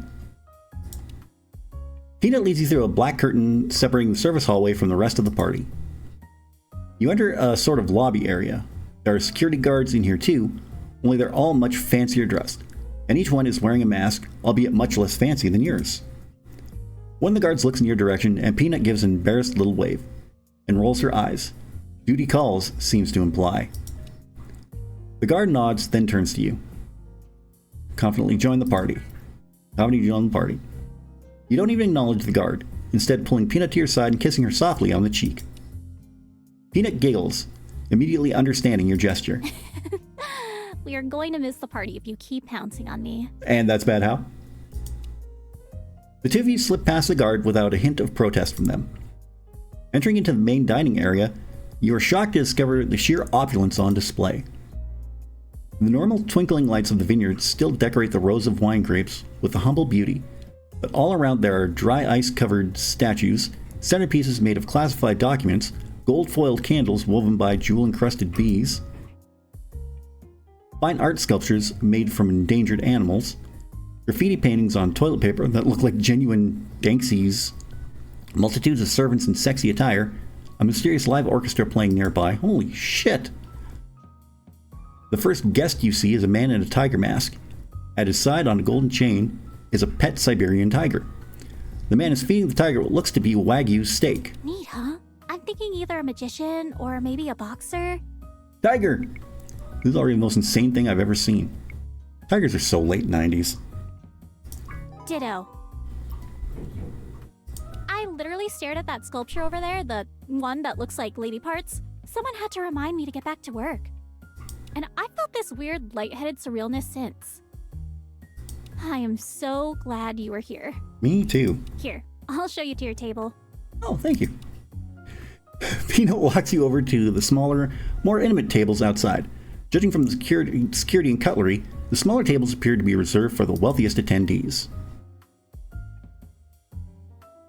Peanut leads you through a black curtain separating the service hallway from the rest of the party. You enter a sort of lobby area. There are security guards in here too, only they're all much fancier dressed, and each one is wearing a mask, albeit much less fancy than yours. One of the guards looks in your direction, and Peanut gives an embarrassed little wave and rolls her eyes. Duty calls, seems to imply. The guard nods, then turns to you. Confidently join the party. You don't even acknowledge the guard, instead pulling Peanut to your side and kissing her softly on the cheek. Peanut giggles, immediately understanding your gesture. We are going to miss the party if you keep pouncing on me. And that's bad how? The two of you slip past the guard without a hint of protest from them. Entering into the main dining area, you are shocked to discover the sheer opulence on display. The normal twinkling lights of the vineyard still decorate the rows of wine grapes with a humble beauty, but all around there are dry ice-covered statues, centerpieces made of classified documents, gold-foiled candles woven by jewel-encrusted bees, fine art sculptures made from endangered animals, graffiti paintings on toilet paper that look like genuine Banksies, multitudes of servants in sexy attire, a mysterious live orchestra playing nearby. Holy shit! The first guest you see is a man in a tiger mask. At his side on a golden chain is a pet Siberian tiger. The man is feeding the tiger what looks to be Wagyu steak. Neat, huh? I'm thinking either a magician or maybe a boxer. Tiger! This is already the most insane thing I've ever seen. Tigers are so late 90s. Ditto. I literally stared at that sculpture over there, the one that looks like lady parts. Someone had to remind me to get back to work. And I felt this weird lightheaded surrealness since. I am so glad you were here. Me too. Here, I'll show you to your table. Oh, thank you. Peanut walks you over to the smaller, more intimate tables outside. Judging from the security and cutlery, the smaller tables appear to be reserved for the wealthiest attendees.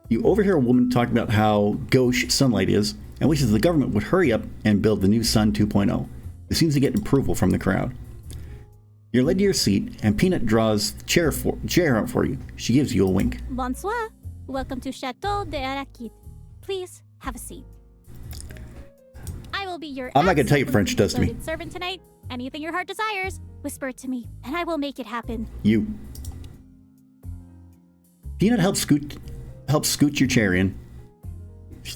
You overhear a woman talking about how gauche sunlight is and wishes the government would hurry up and build the new Sun 2.0. It seems to get approval from the crowd. You're led to your seat, and Peanut draws the chair out for you. She gives you a wink. Bonsoir. Welcome to Chateau de Arakit. Please have a seat. I will be your I'm not going to tell you French does to me. servant tonight. Anything your heart desires, whisper it to me, and I will make it happen. You. Peanut helps scoot your chair in.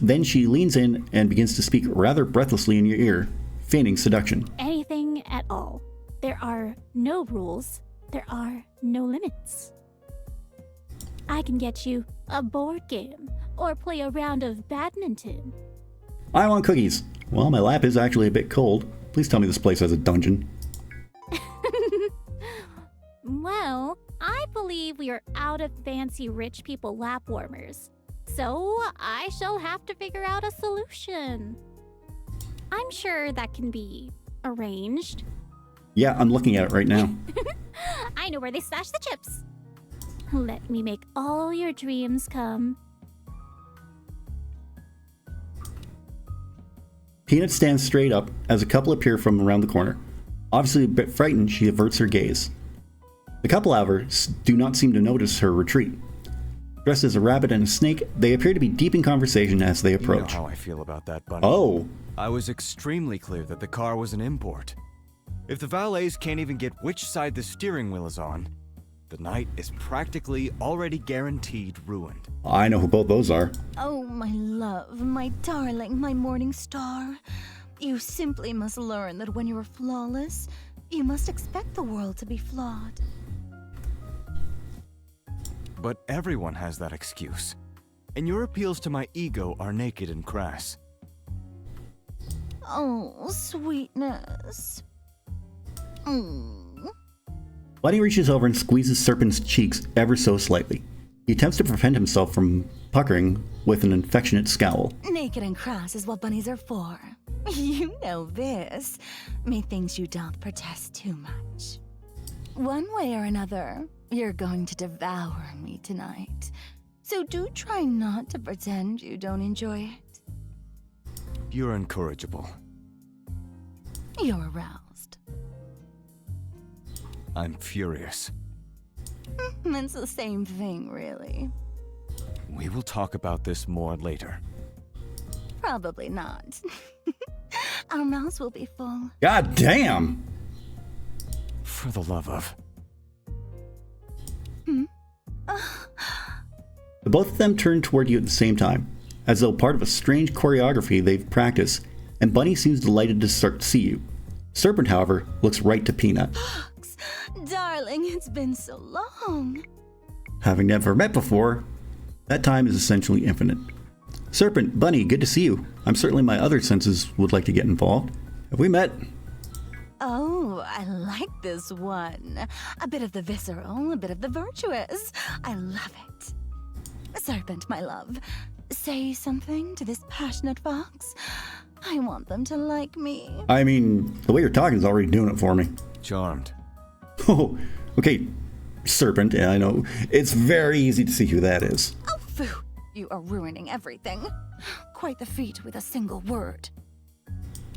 Then she leans in and begins to speak rather breathlessly in your ear, feigning seduction. Anything at all. There are no rules. There are no limits. I can get you a board game or play a round of badminton. I want cookies. Well, my lap is actually a bit cold. Please tell me this place has a dungeon. Well, I believe we are out of fancy rich people lap warmers. So I shall have to figure out a solution. I'm sure that can be arranged. Yeah, I'm looking at it right now. I know where they stash the chips. Let me make all your dreams come. Peanut stands straight up as a couple appear from around the corner. Obviously a bit frightened, she averts her gaze. The couple, however, do not seem to notice her retreat. Dressed as a rabbit and a snake, they appear to be deep in conversation as they approach. You know how I feel about that, Bunny. Oh! I was extremely clear that the car was an import. If the valets can't even get which side the steering wheel is on, the night is practically already guaranteed ruined. I know who both those are. Oh, my love, my darling, my morning star. You simply must learn that when you are flawless, you must expect the world to be flawed. But everyone has that excuse. And your appeals to my ego are naked and crass. Oh, sweetness. Bunny reaches over and squeezes Serpent's cheeks ever so slightly. He attempts to prevent himself from puckering with an affectionate scowl. Naked and crass is what bunnies are for. You know this. Methinks you doth protest too much. One way or another, you're going to devour me tonight. So do try not to pretend you don't enjoy it. You're incorrigible. You're aroused. I'm furious. It's the same thing, really. We will talk about this more later. Probably not. Our mouths will be full. God damn! For the love of... The both of them turn toward you at the same time, as though part of a strange choreography they've practiced, and Bunny seems delighted to start to see you. Serpent, however, looks right to Peanut. Fox, darling, it's been so long. Having never met before, that time is essentially infinite. Serpent, Bunny, good to see you. I'm certainly my other senses would like to get involved. Have we met? Oh, I like this one. A bit of the visceral, a bit of the virtuous. I love it. Serpent, my love, say something to this passionate fox. I want them to like me. I mean, the way you're talking is already doing it for me. Charmed. Oh, okay, Serpent, yeah, I know. It's very easy to see who that is. Oh, phoo. You are ruining everything. Quite the feat with a single word.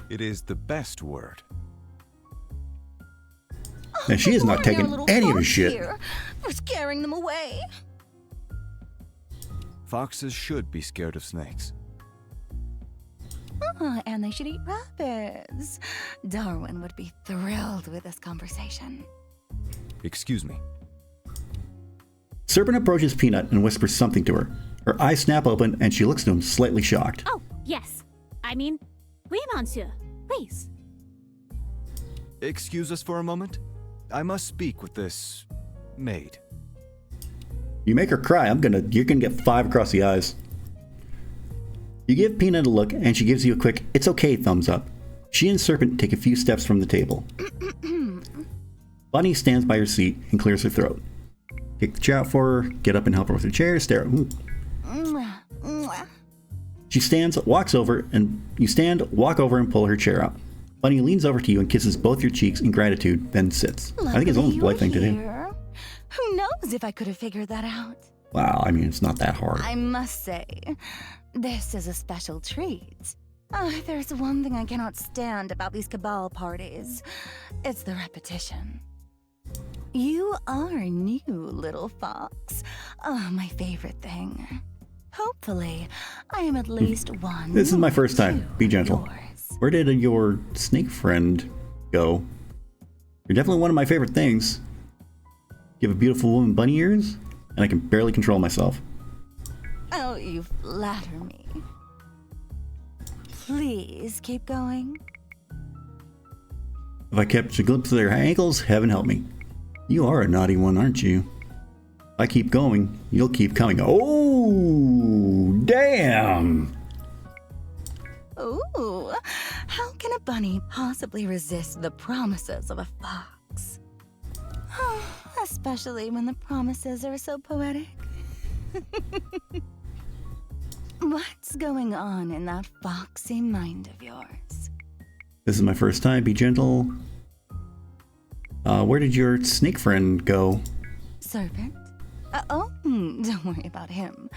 It is the best word. Now, she is not Poor taking little any of fox his shit. here. You're scaring them away. Foxes should be scared of snakes. And they should eat rabbits. Darwin would be thrilled with this conversation. Excuse me. Serpent approaches Peanut and whispers something to her. Her eyes snap open and she looks to him slightly shocked. Oh, yes. I mean, oui, monsieur. Please. Excuse us for a moment. I must speak with this... maid. You make her cry, you're gonna get 5 across the eyes. You give Peanut a look and she gives you a quick, it's okay thumbs up. She and Serpent take a few steps from the table. Bunny stands by her seat and clears her throat. Kick the chair out for her, get up and help her with her chair, stare at She stands, walk over and pull her chair out. Bunny leans over to you and kisses both your cheeks in gratitude, then sits. I think it's almost a polite thing to do. Who knows if I could have figured that out? Wow, I mean, it's not that hard. I must say, this is a special treat. There's one thing I cannot stand about these cabal parties. It's the repetition. You are new, little fox. Oh, my favorite thing. Hopefully, I am at least one. This is my first time. Be gentle. Yours. Where did your snake friend go? You're definitely one of my favorite things. You have a beautiful woman bunny ears, and I can barely control myself. Oh, you flatter me. Please keep going. If I kept a glimpse of their ankles, heaven help me. You are a naughty one, aren't you? If I keep going, you'll keep coming. Oh, damn! Ooh, how can a bunny possibly resist the promises of a fox? Especially when the promises are so poetic. What's going on in that foxy mind of yours? This is my first time. Be gentle. Where did your snake friend go? Serpent? Don't worry about him.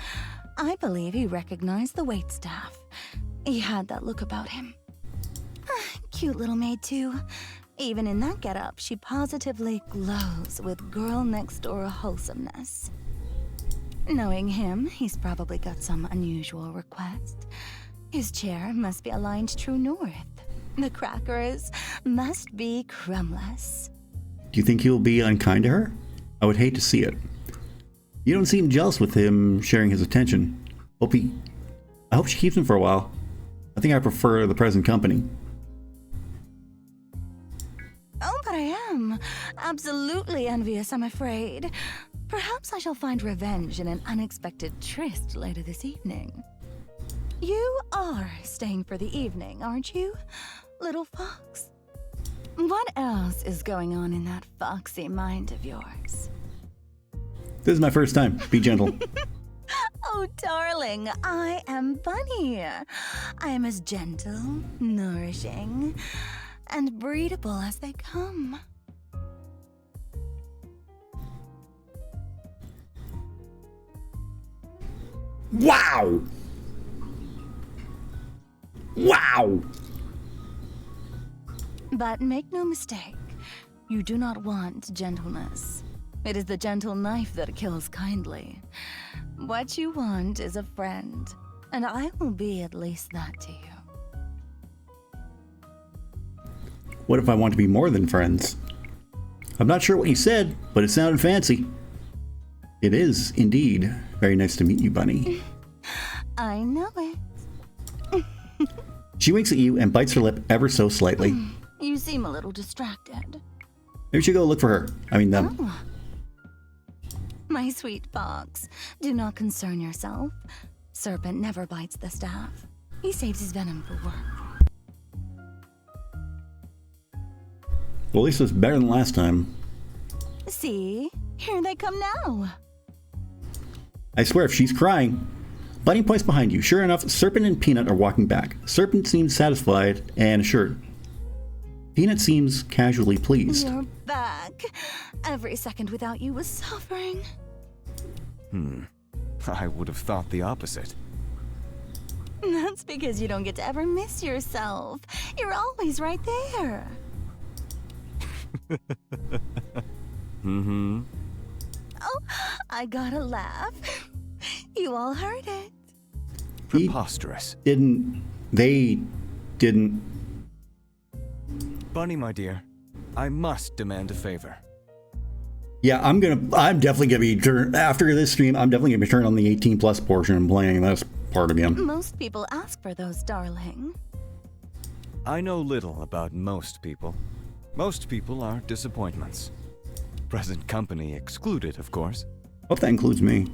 I believe he recognized the waitstaff. He had that look about him. Cute little maid, too. Even in that getup, she positively glows with girl-next-door wholesomeness. Knowing him, he's probably got some unusual request. His chair must be aligned true north. The crackers must be crumbless. Do you think he'll be unkind to her? I would hate to see it. You don't seem jealous with him sharing his attention. I hope she keeps him for a while. I think I prefer the present company. Oh, but I am absolutely envious, I'm afraid. Perhaps I shall find revenge in an unexpected tryst later this evening. You are staying for the evening, aren't you, little fox? What else is going on in that foxy mind of yours? This is my first time. Be gentle. Oh, darling, I am Bunny. I am as gentle, nourishing, and breedable as they come. Wow! Wow! But make no mistake, you do not want gentleness. It is the gentle knife that kills kindly. What you want is a friend, and I will be at least that to you. What if I want to be more than friends? I'm not sure what he said, but it sounded fancy. It is, indeed. Very nice to meet you, Bunny. I know it. She winks at you and bites her lip ever so slightly. You seem a little distracted. Maybe we should go look for her. I mean, them. Oh. My sweet fox, do not concern yourself. Serpent never bites the staff. He saves his venom for work. Well, at least it's better than last time. See? Here they come now. I swear, if she's crying. Bunny points behind you. Sure enough, Serpent and Peanut are walking back. Serpent seems satisfied and assured. Peanut seems casually pleased. You're back. Every second without you was suffering. I would have thought the opposite. That's because you don't get to ever miss yourself. You're always right there. Oh, I gotta laugh. You all heard it. Preposterous. They didn't. Bunny, my dear, I must demand a favor. Yeah, I'm definitely gonna be after this stream. I'm definitely gonna be turning on the 18+ portion and playing this part again. Most people ask for those, darling. I know little about most people. Most people are disappointments. Present company excluded, of course. Hope that includes me.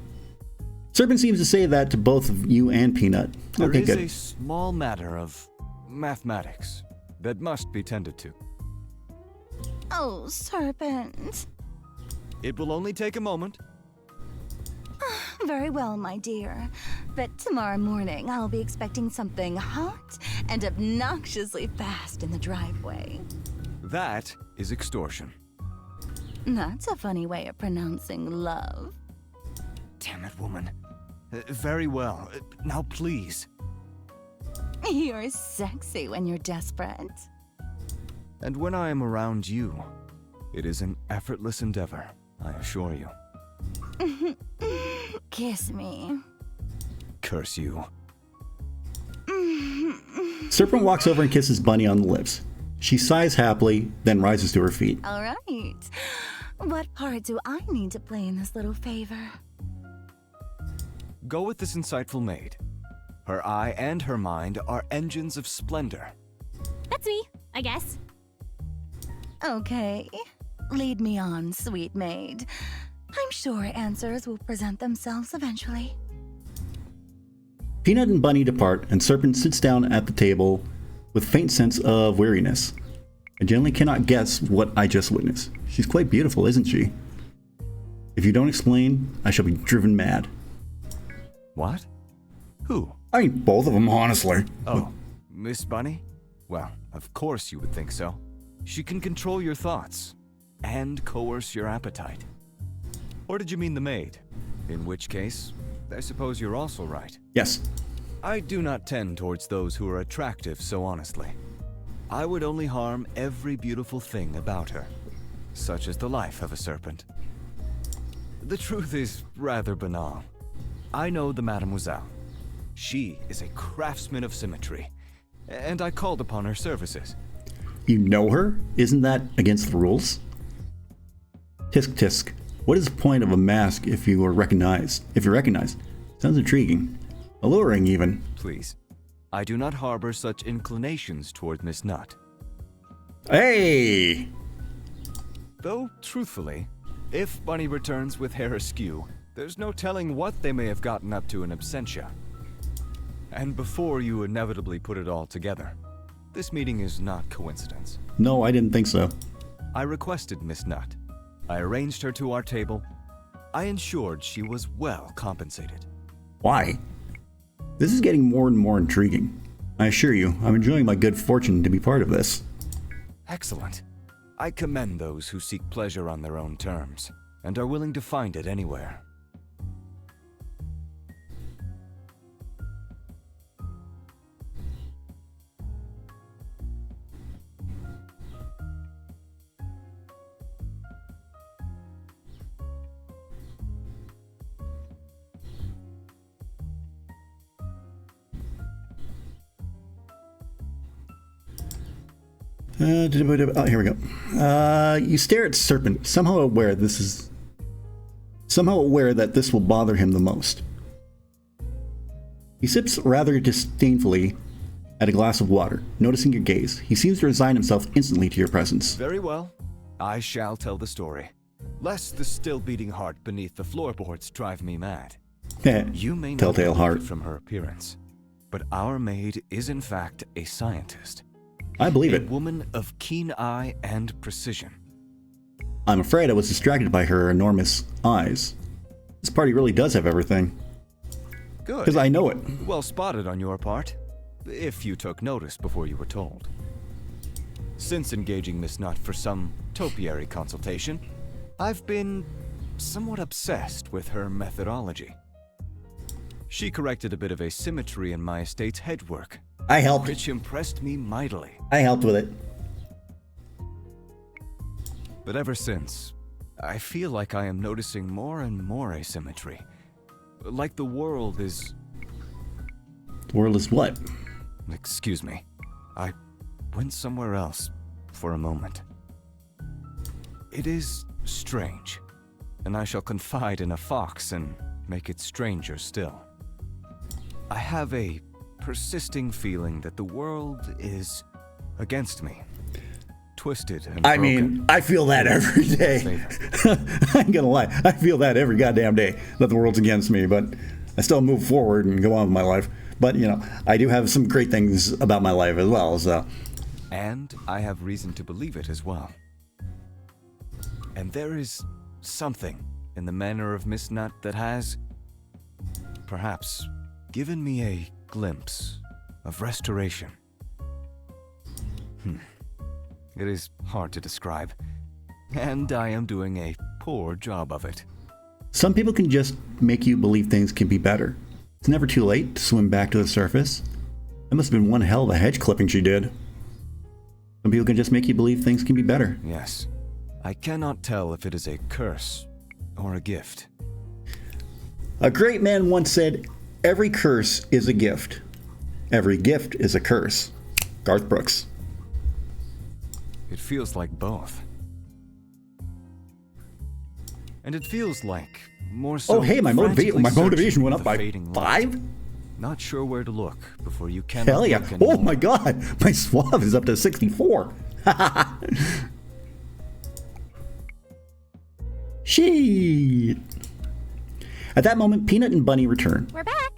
Serpent seems to say that to both of you and Peanut. There Okay, is good. a small matter of mathematics that must be tended to. Oh, Serpent. It will only take a moment. Very well, my dear. But tomorrow morning, I'll be expecting something hot and obnoxiously fast in the driveway. That is extortion. That's a funny way of pronouncing love. Damn it, woman. Very well. Now, please. You're sexy when you're desperate. And when I am around you, it is an effortless endeavor, I assure you. Kiss me. Curse you. Serpent walks over and kisses Bunny on the lips. She sighs happily, then rises to her feet. All right. What part do I need to play in this little favor? Go with this insightful maid. Her eye and her mind are engines of splendor. That's me, I guess. Okay. Lead me on, sweet maid. I'm sure answers will present themselves eventually. Peanut and Bunny depart, and Serpent sits down at the table with faint sense of weariness. I generally cannot guess what I just witnessed. She's quite beautiful, isn't she? If you don't explain, I shall be driven mad. What? Who? I mean, both of them, honestly. Oh, Miss Bunny? Well, of course you would think so. She can control your thoughts and coerce your appetite. Or did you mean the maid? In which case, I suppose you're also right. Yes. I do not tend towards those who are attractive so honestly. I would only harm every beautiful thing about her, such as the life of a serpent. The truth is rather banal. I know the Mademoiselle. She is a craftsman of symmetry, and I called upon her services. You know her? Isn't that against the rules? Tisk tisk. What is the point of a mask if you are recognized? If you're recognized? Sounds intriguing. Alluring, even. Please. I do not harbor such inclinations toward Miss Nutt. Hey! Though, truthfully, if Bunny returns with hair askew, there's no telling what they may have gotten up to in absentia. And before you inevitably put it all together, this meeting is not coincidence. No, I didn't think so. I requested Miss Nutt. I arranged her to our table. I ensured she was well compensated. Why? This is getting more and more intriguing. I assure you, I'm enjoying my good fortune to be part of this. Excellent. I commend those who seek pleasure on their own terms, and are willing to find it anywhere. Oh, here we go. You stare at Serpent, somehow aware that this will bother him the most. He sips rather disdainfully at a glass of water, noticing your gaze. He seems to resign himself instantly to your presence. Very well. I shall tell the story, lest the still beating heart beneath the floorboards drive me mad. You may not Telltale believe heart. it from her appearance, but our maid is in fact a scientist. I believe A it. woman of keen eye and precision. I'm afraid I was distracted by her enormous eyes. This party really does have everything. Good. Because I know it. Well spotted on your part, if you took notice before you were told. Since engaging Miss Nutt for some topiary consultation, I've been somewhat obsessed with her methodology. She corrected a bit of asymmetry in my estate's headwork, I helped. which impressed me mightily. I helped with it. But ever since, I feel like I am noticing more and more asymmetry. Like the world is... The world is what? Excuse me. I went somewhere else for a moment. It is strange, and I shall confide in a fox and make it stranger still. I have a persisting feeling that the world is against me. Twisted and I broken. mean, I feel that every day. I ain't gonna lie. I feel that every goddamn day that the world's against me, but I still move forward and go on with my life. But, you know, I do have some great things about my life as well, so. And I have reason to believe it as well. And there is something in the manner of Miss Nutt that has, perhaps, given me a glimpse of restoration. It is hard to describe, and I am doing a poor job of it. Some people can just make you believe things can be better. It's never too late to swim back to the surface. That must have been one hell of a hedge clipping she did. Some people can just make you believe things can be better. Yes, I cannot tell if it is a curse or a gift. A great man once said, "Every curse is a gift. Every gift is a curse." Garth Brooks. It feels like both. And it feels like more so. Oh, hey, my frantically motivation searching went for up the by fading light. 5? Not sure where to look before you cannot Hell yeah. look Oh anymore. my god, my suave is up to 64. Shit. At that moment, Peanut and Bunny return. We're back.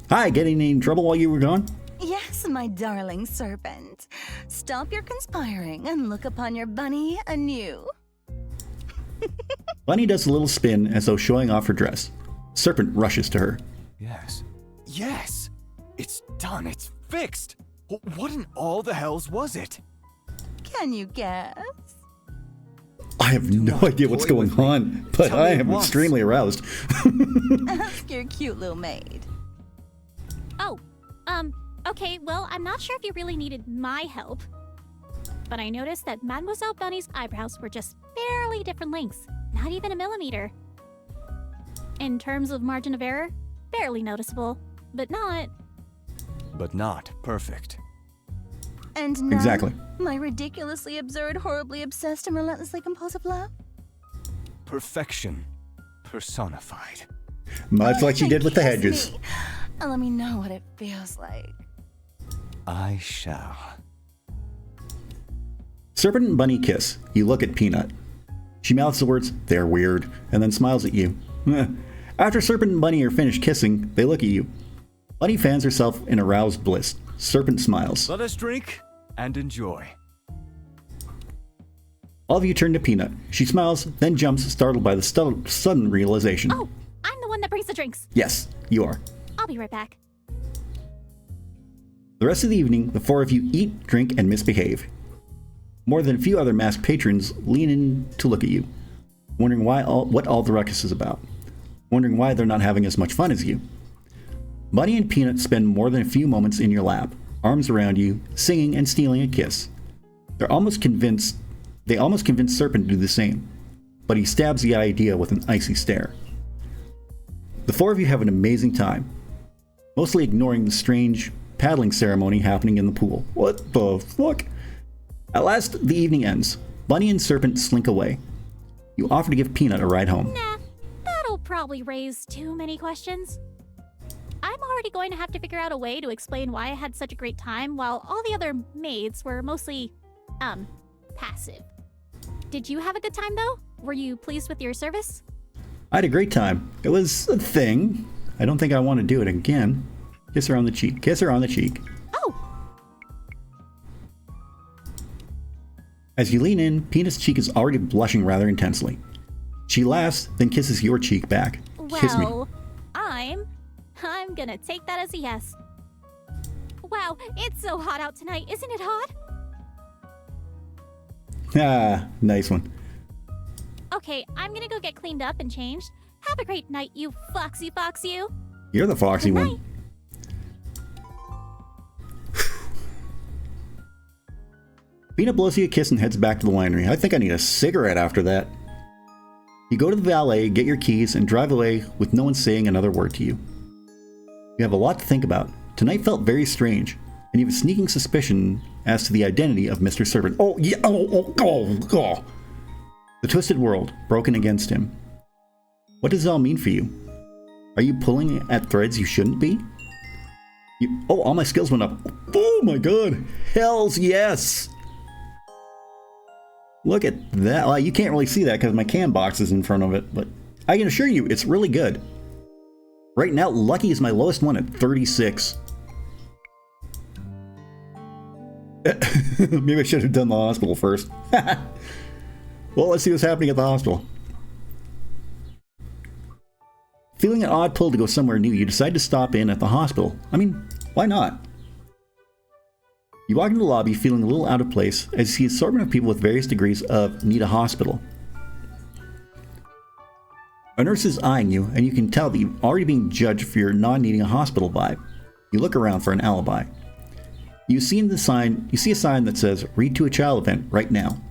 Hi, getting in trouble while you were gone? Yes, my darling serpent. Stop your conspiring and look upon your bunny anew. Bunny does a little spin as though showing off her dress. Serpent rushes to her. Yes. Yes! It's done. It's fixed. What in all the hells was it? Can you guess? I have no not idea what's toy going with me. on, but Tell me I at am once. extremely aroused. Ask your cute little maid. Oh, okay, well, I'm not sure if you really needed my help. But I noticed that Mademoiselle Bunny's eyebrows were just barely different lengths, not even a millimeter. In terms of margin of error, barely noticeable, but not... But not perfect. And now, Exactly. my ridiculously absurd, horribly obsessed, and relentlessly compulsive love? Perfection personified. Much like she did with the Kiss hedges. me. And let me know what it feels like. I shall. Serpent and Bunny kiss. You look at Peanut. She mouths the words, "They're weird," and then smiles at you. After Serpent and Bunny are finished kissing, they look at you. Bunny fans herself in aroused bliss. Serpent smiles. Let us drink and enjoy. All of you turn to Peanut. She smiles, then jumps, startled by the sudden realization. Oh, I'm the one that brings the drinks. Yes, you are. I'll be right back. The rest of the evening, the four of you eat, drink, and misbehave. More than a few other masked patrons lean in to look at you, wondering what all the ruckus is about, wondering why they're not having as much fun as you. Bunny and Peanut spend more than a few moments in your lap, arms around you, singing and stealing a kiss. They almost convince Serpent to do the same, but he stabs the idea with an icy stare. The four of you have an amazing time, mostly ignoring the strange paddling ceremony happening in the pool. What the fuck? At last, the evening ends. Bunny and Serpent slink away. You offer to give Peanut a ride home. Nah, that'll probably raise too many questions. I'm already going to have to figure out a way to explain why I had such a great time while all the other maids were mostly, passive. Did you have a good time though? Were you pleased with your service? I had a great time. It was a thing. I don't think I want to do it again. Kiss her on the cheek. Kiss her on the cheek. Oh! As you lean in, Peanut's cheek is already blushing rather intensely. She laughs, then kisses your cheek back. Kiss me. Well, I'm gonna take that as a yes. Wow, it's so hot out tonight, isn't it hot? Ah, nice one. Okay, I'm gonna go get cleaned up and changed. Have a great night, you foxy fox you. You're the foxy Good one. night. Peanut blows you a kiss and heads back to the winery. I think I need a cigarette after that. You go to the valet, get your keys, and drive away with no one saying another word to you. You have a lot to think about. Tonight felt very strange, and you have a sneaking suspicion as to the identity of Mr. Serpent. Oh, yeah, oh. The twisted world, broken against him. What does it all mean for you? Are you pulling at threads you shouldn't be? Oh, all my skills went up. Oh my god. Hells yes. Look at that. Well, you can't really see that because my can box is in front of it, but I can assure you it's really good. Right now, Lucky is my lowest one at 36. Maybe I should have done the hospital first. Well, let's see what's happening at the hospital. Feeling an odd pull to go somewhere new, you decide to stop in at the hospital. I mean, why not? You walk into the lobby feeling a little out of place as you see an assortment of people with various degrees of need a hospital. A nurse is eyeing you, and you can tell that you're already being judged for your non-needing a hospital vibe. You look around for an alibi. You see a sign that says, "Read to a child event right now."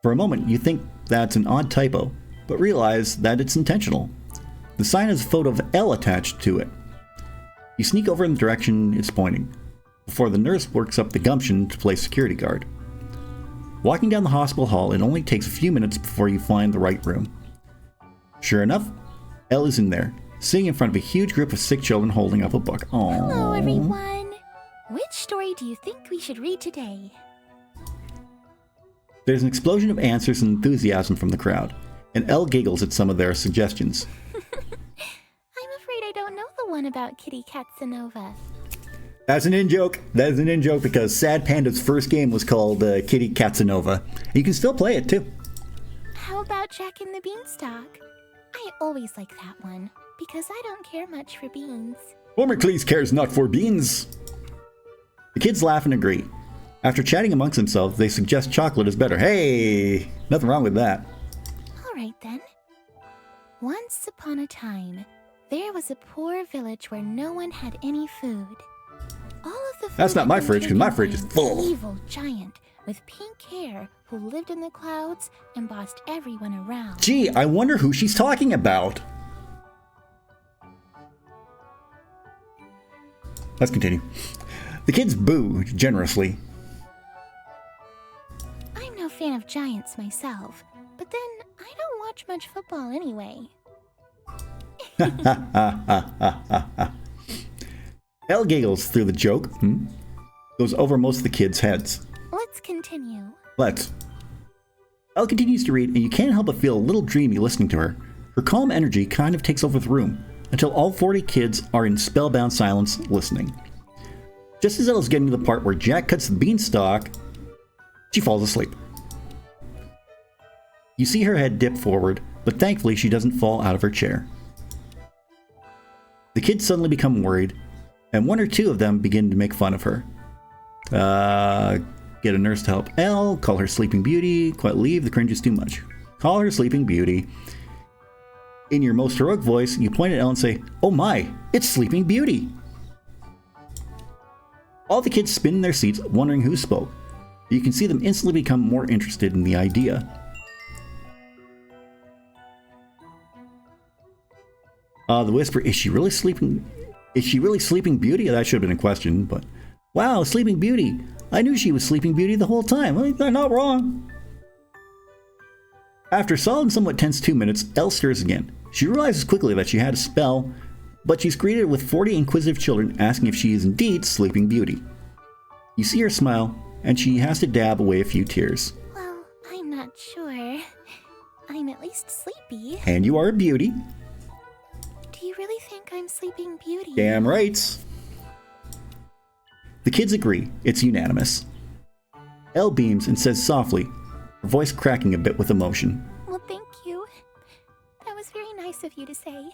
For a moment, you think that's an odd typo, but realize that it's intentional. The sign has a photo of Elle attached to it. You sneak over in the direction it's pointing, before the nurse works up the gumption to play security guard. Walking down the hospital hall, it only takes a few minutes before you find the right room. Sure enough, Elle is in there, sitting in front of a huge group of sick children holding up a book. Aww. Hello, everyone. Which story do you think we should read today? There's an explosion of answers and enthusiasm from the crowd, and Elle giggles at some of their suggestions. I'm afraid I don't know the one about Kitty Katsanova. That's an in-joke. That is an in-joke because Sad Panda's first game was called Kitty Katsanova. You can still play it, too. How about Jack and the Beanstalk? I always like that one, because I don't care much for beans. Hormocles cares not for beans. The kids laugh and agree. After chatting amongst themselves, they suggest chocolate is better. Hey, nothing wrong with that. All right, then. Once upon a time, there was a poor village where no one had any food. All of the food That's not had my been fridge, 'cause my taken fridge by is an full. Evil giant with pink hair who lived in the clouds and bossed everyone around. Gee, I wonder who she's talking about. Let's continue. The kids boo generously. I'm no fan of giants myself, but then I don't watch much football anyway. Elle giggles through the joke. Goes over most of the kids' heads. Let's continue. Let's. Elle continues to read, and you can't help but feel a little dreamy listening to her. Her calm energy kind of takes over the room, until all 40 kids are in spellbound silence listening. Just as Elle's getting to the part where Jack cuts the beanstalk, she falls asleep. You see her head dip forward, but thankfully she doesn't fall out of her chair. The kids suddenly become worried, and one or two of them begin to make fun of her. Get a nurse to help Elle, call her Sleeping Beauty, quite leave, the cringe is too much. Call her Sleeping Beauty. In your most heroic voice, you point at Elle and say, "Oh my, it's Sleeping Beauty!" All the kids spin in their seats, wondering who spoke. You can see them instantly become more interested in the idea. The whisper, is she really Sleeping Beauty? That should have been a question, but... Wow, Sleeping Beauty! I knew she was Sleeping Beauty the whole time. Well, they're not wrong. After a solid and somewhat tense 2 minutes, Elle stirs again. She realizes quickly that she had a spell, but she's greeted with 40 inquisitive children asking if she is indeed Sleeping Beauty. You see her smile, and she has to dab away a few tears. Well, I'm not sure. I'm at least sleepy. And you are a beauty. Do you really think I'm Sleeping Beauty? Damn rights. The kids agree. It's unanimous. Elle beams and says softly, her voice cracking a bit with emotion. Well, thank you. That was very nice of you to say.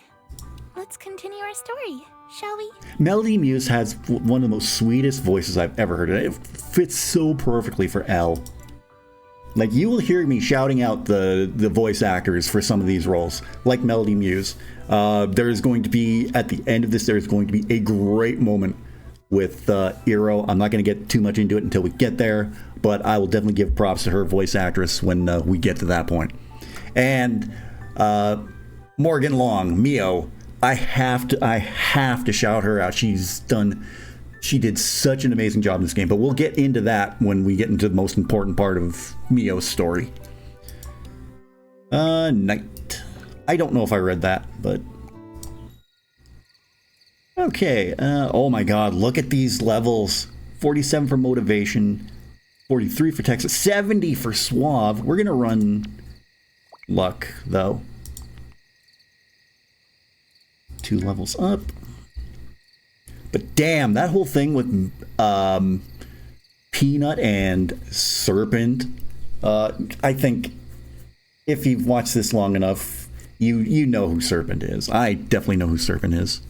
Let's continue our story, shall we? Melody Muse has one of the most sweetest voices I've ever heard. It fits so perfectly for Elle. Like, you will hear me shouting out the voice actors for some of these roles, like Melody Muse. There's going to be, at the end of this, there's going to be a great moment with Eero. I'm not going to get too much into it until we get there, but I will definitely give props to her voice actress when we get to that point. And Morgan Long, Mio, I have to shout her out. She did such an amazing job in this game, but we'll get into that when we get into the most important part of Mio's story. Night. I don't know if I read that, but... Okay, oh my god, look at these levels. 47 for motivation, 43 for Texas, 70 for suave. We're gonna run luck, though. 2 levels up. But damn, that whole thing with Peanut and Serpent, I think if you've watched this long enough, you know who Serpent is. I definitely know who Serpent is.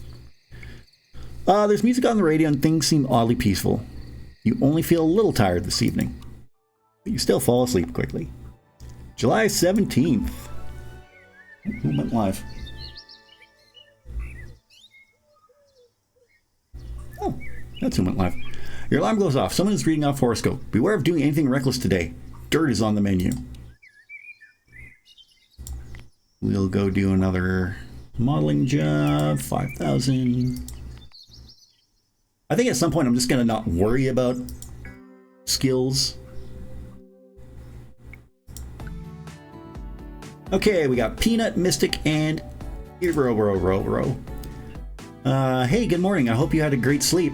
There's music on the radio and things seem oddly peaceful. You only feel a little tired this evening, but you still fall asleep quickly. July 17th. Who went live? Oh, that's who went live. Your alarm goes off. Someone is reading off horoscope. Beware of doing anything reckless today. Dirt is on the menu. We'll go do another modeling job. 5,000. I think at some point I'm just going to not worry about skills. Okay, we got Peanut, Mystic, and Eero. Hey, good morning. I hope you had a great sleep.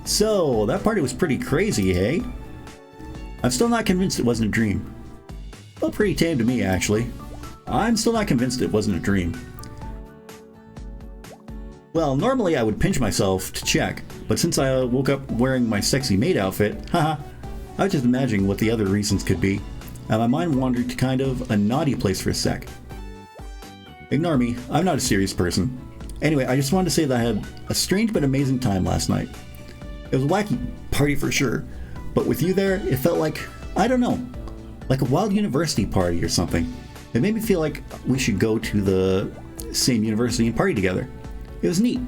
So, that party was pretty crazy, hey? I'm still not convinced it wasn't a dream. Felt pretty tame to me, actually. I'm still not convinced it wasn't a dream. Well, normally I would pinch myself to check, but since I woke up wearing my sexy maid outfit, haha, I was just imagining what the other reasons could be, and my mind wandered to kind of a naughty place for a sec. Ignore me, I'm not a serious person. Anyway, I just wanted to say that I had a strange but amazing time last night. It was a wacky party for sure, but with you there, it felt like, I don't know, like a wild university party or something. It made me feel like we should go to the same university and party together. It was neat.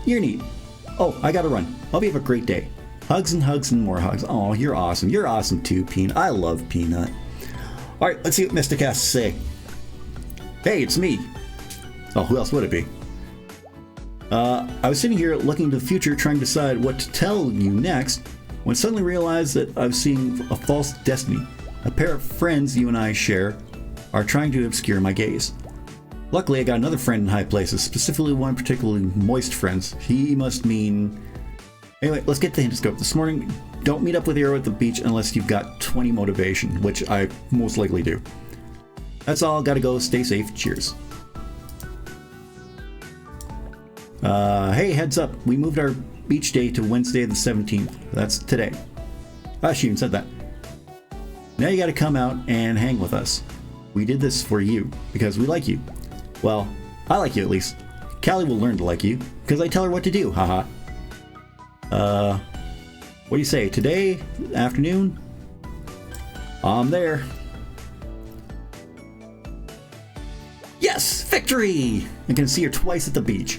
You're neat. Oh, I gotta run. Hope you have a great day. Hugs and more hugs. Oh, you're awesome. You're awesome too, Peanut. I love Peanut. Alright, let's see what Mystic has to say. Hey, it's me. Oh, who else would it be? I was sitting here looking to the future trying to decide what to tell you next when I suddenly realized that I was seeing a false destiny. A pair of friends you and I share are trying to obscure my gaze. Luckily, I got another friend in high places, specifically one particularly moist friend. He must mean... Anyway, let's get to the Hintoscope. This morning, don't meet up with Eero at the beach unless you've got 20 motivation, which I most likely do. That's all. Gotta go. Stay safe. Cheers. Hey, heads up. We moved our beach day to Wednesday the 17th. That's today. She even said that. Now you gotta come out and hang with us. We did this for you because we like you. Well, I like you at least. Callie will learn to like you because I tell her what to do. Haha. What do you say? Today, afternoon? I'm there. Yes! Victory! I can see her twice at the beach.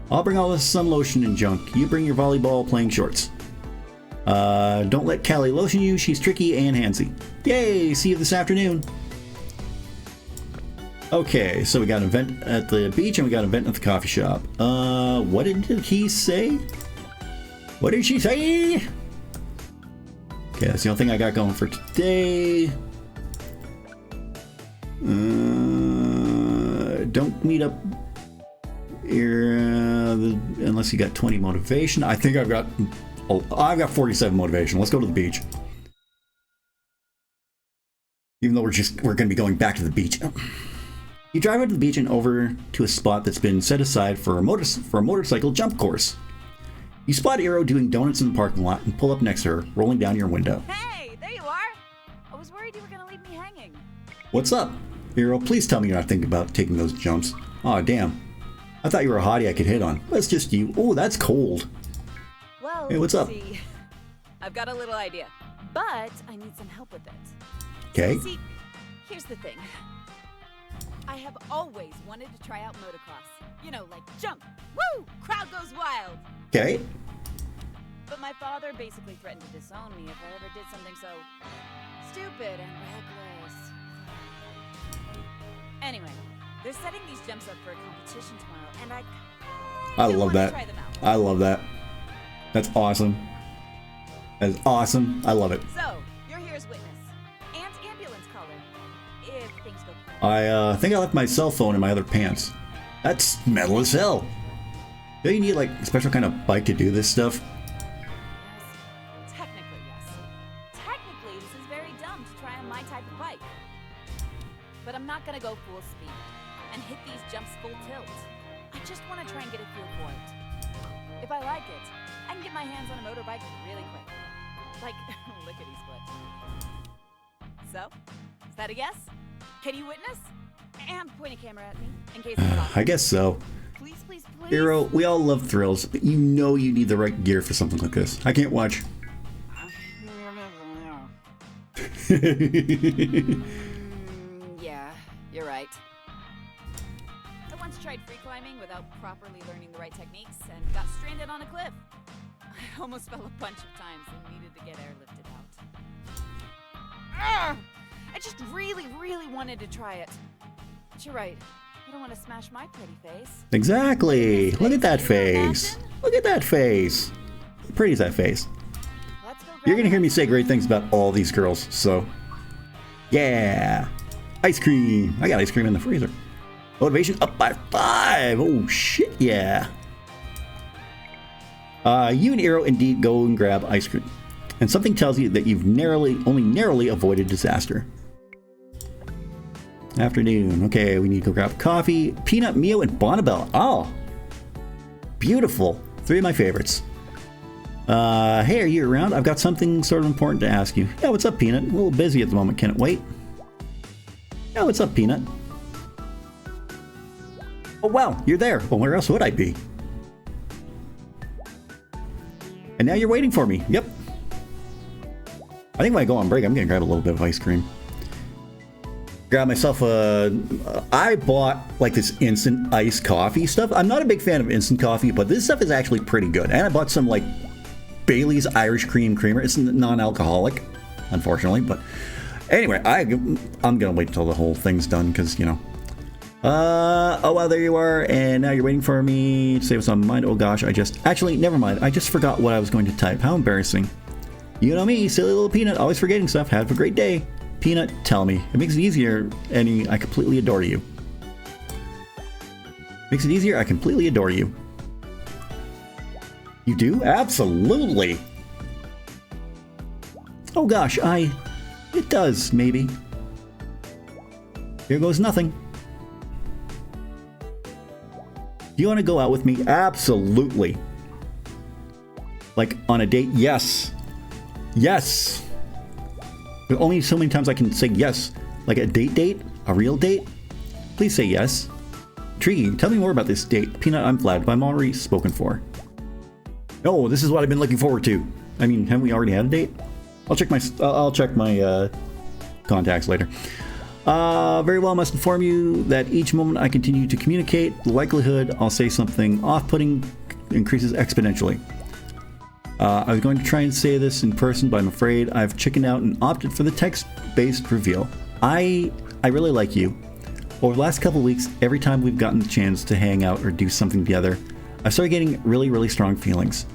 I'll bring all this sun lotion and junk. You bring your volleyball playing shorts. Don't let Callie lotion you. She's tricky and handsy. Yay! See you this afternoon. Okay, so we got an event at the beach and we got an event at the coffee shop. What did he say? What did she say? Okay, that's the only thing I got going for today. Don't meet up here unless you got 20 motivation. I think I've got 47 motivation. Let's go to the beach. Even though we're going to be going back to the beach. You drive out to the beach and over to a spot that's been set aside for a motorcycle jump course. You spot Eero doing donuts in the parking lot and pull up next to her, rolling down your window. Hey, there you are! I was worried you were gonna leave me hanging. What's up? Eero, please tell me you're not thinking about taking those jumps. Aw, damn. I thought you were a hottie I could hit on. That's just you. Oh, that's cold. Well, hey, what's up? See, I've got a little idea, but I need some help with it. Okay. See, here's the thing. I have always wanted to try out motocross. You know, like jump, woo, crowd goes wild. Okay. But my father basically threatened to disown me if I ever did something so stupid and reckless. Anyway, they're setting these jumps up for a competition tomorrow, and I love that. try them out. I love that. That's awesome. That's awesome. I love it. So, you're here as witness. And ambulance caller. If things go I think I left my cell phone in my other pants. That's metal as hell. Don't you need like a special kind of bike to do this stuff? Yes. Technically, yes. Technically, this is very dumb to try on my type of bike. But I'm not gonna go full speed and hit these jumps full tilt. I just want to try and get a feel for it. If I like it, I can get my hands on a motorbike really quick. Like, lickety-split. So, is that a yes? Can you witness? And point a camera at me, in case it's off. I guess so. Please, please, please. Eero, we all love thrills, but you know you need the right gear for something like this. I can't watch. Yeah, you're right. I once tried free climbing without properly learning the right techniques and got stranded on a cliff. I almost fell a bunch of times and needed to get airlifted out. Arrgh! I just really, really wanted to try it. But you're right. I don't want to smash my pretty face. Exactly. Look at that face. Look at that face. How pretty is that face? Let's go. You're gonna hear me say great things about all these girls, so yeah. Ice cream. I got ice cream in the freezer. Motivation up by 5. Oh shit, yeah. You and Eero indeed go and grab ice cream, and something tells you that you've only narrowly avoided disaster. Afternoon. Okay, we need to go grab coffee. Peanut, Mio, and Bonnabelle. Oh, beautiful. 3 of my favorites. Hey, are you around? I've got something sort of important to ask you. Yeah, what's up, Peanut? A little busy at the moment. Can it wait? Yeah, what's up, Peanut? Oh, wow, you're there. Well, where else would I be? And now you're waiting for me. Yep. I think when I go on break, I'm gonna grab a little bit of ice cream. Grab myself I bought like this instant iced coffee stuff. I'm not a big fan of instant coffee, but this stuff is actually pretty good. And I bought some like Bailey's Irish Cream Creamer. It's non-alcoholic, unfortunately, but anyway, I'm gonna wait until the whole thing's done because, you know. Oh well, there you are, and now you're waiting for me to say what's on my mind. Oh gosh, actually, never mind. I just forgot what I was going to type. How embarrassing. You know me, silly little Peanut, always forgetting stuff. Have a great day. Peanut, tell me. It makes it easier, and I completely adore you. Makes it easier, I completely adore you. You do? Absolutely. Oh gosh, it does, maybe. Here goes nothing. Do you want to go out with me? Absolutely. Like on a date? Yes. Yes. There's only so many times I can say yes. Like a date? A real date? Please say yes. Intriguing. Tell me more about this date. Peanut, I'm flattered, but I'm already spoken for. No, this is what I've been looking forward to. I mean, haven't we already had a date? I'll check my contacts later. Very well, must inform you that each moment I continue to communicate, the likelihood I'll say something off-putting increases exponentially. I was going to try and say this in person, but I'm afraid I've chickened out and opted for the text-based reveal. I really like you. Over the last couple of weeks, every time we've gotten the chance to hang out or do something together, I've started getting really, really strong feelings.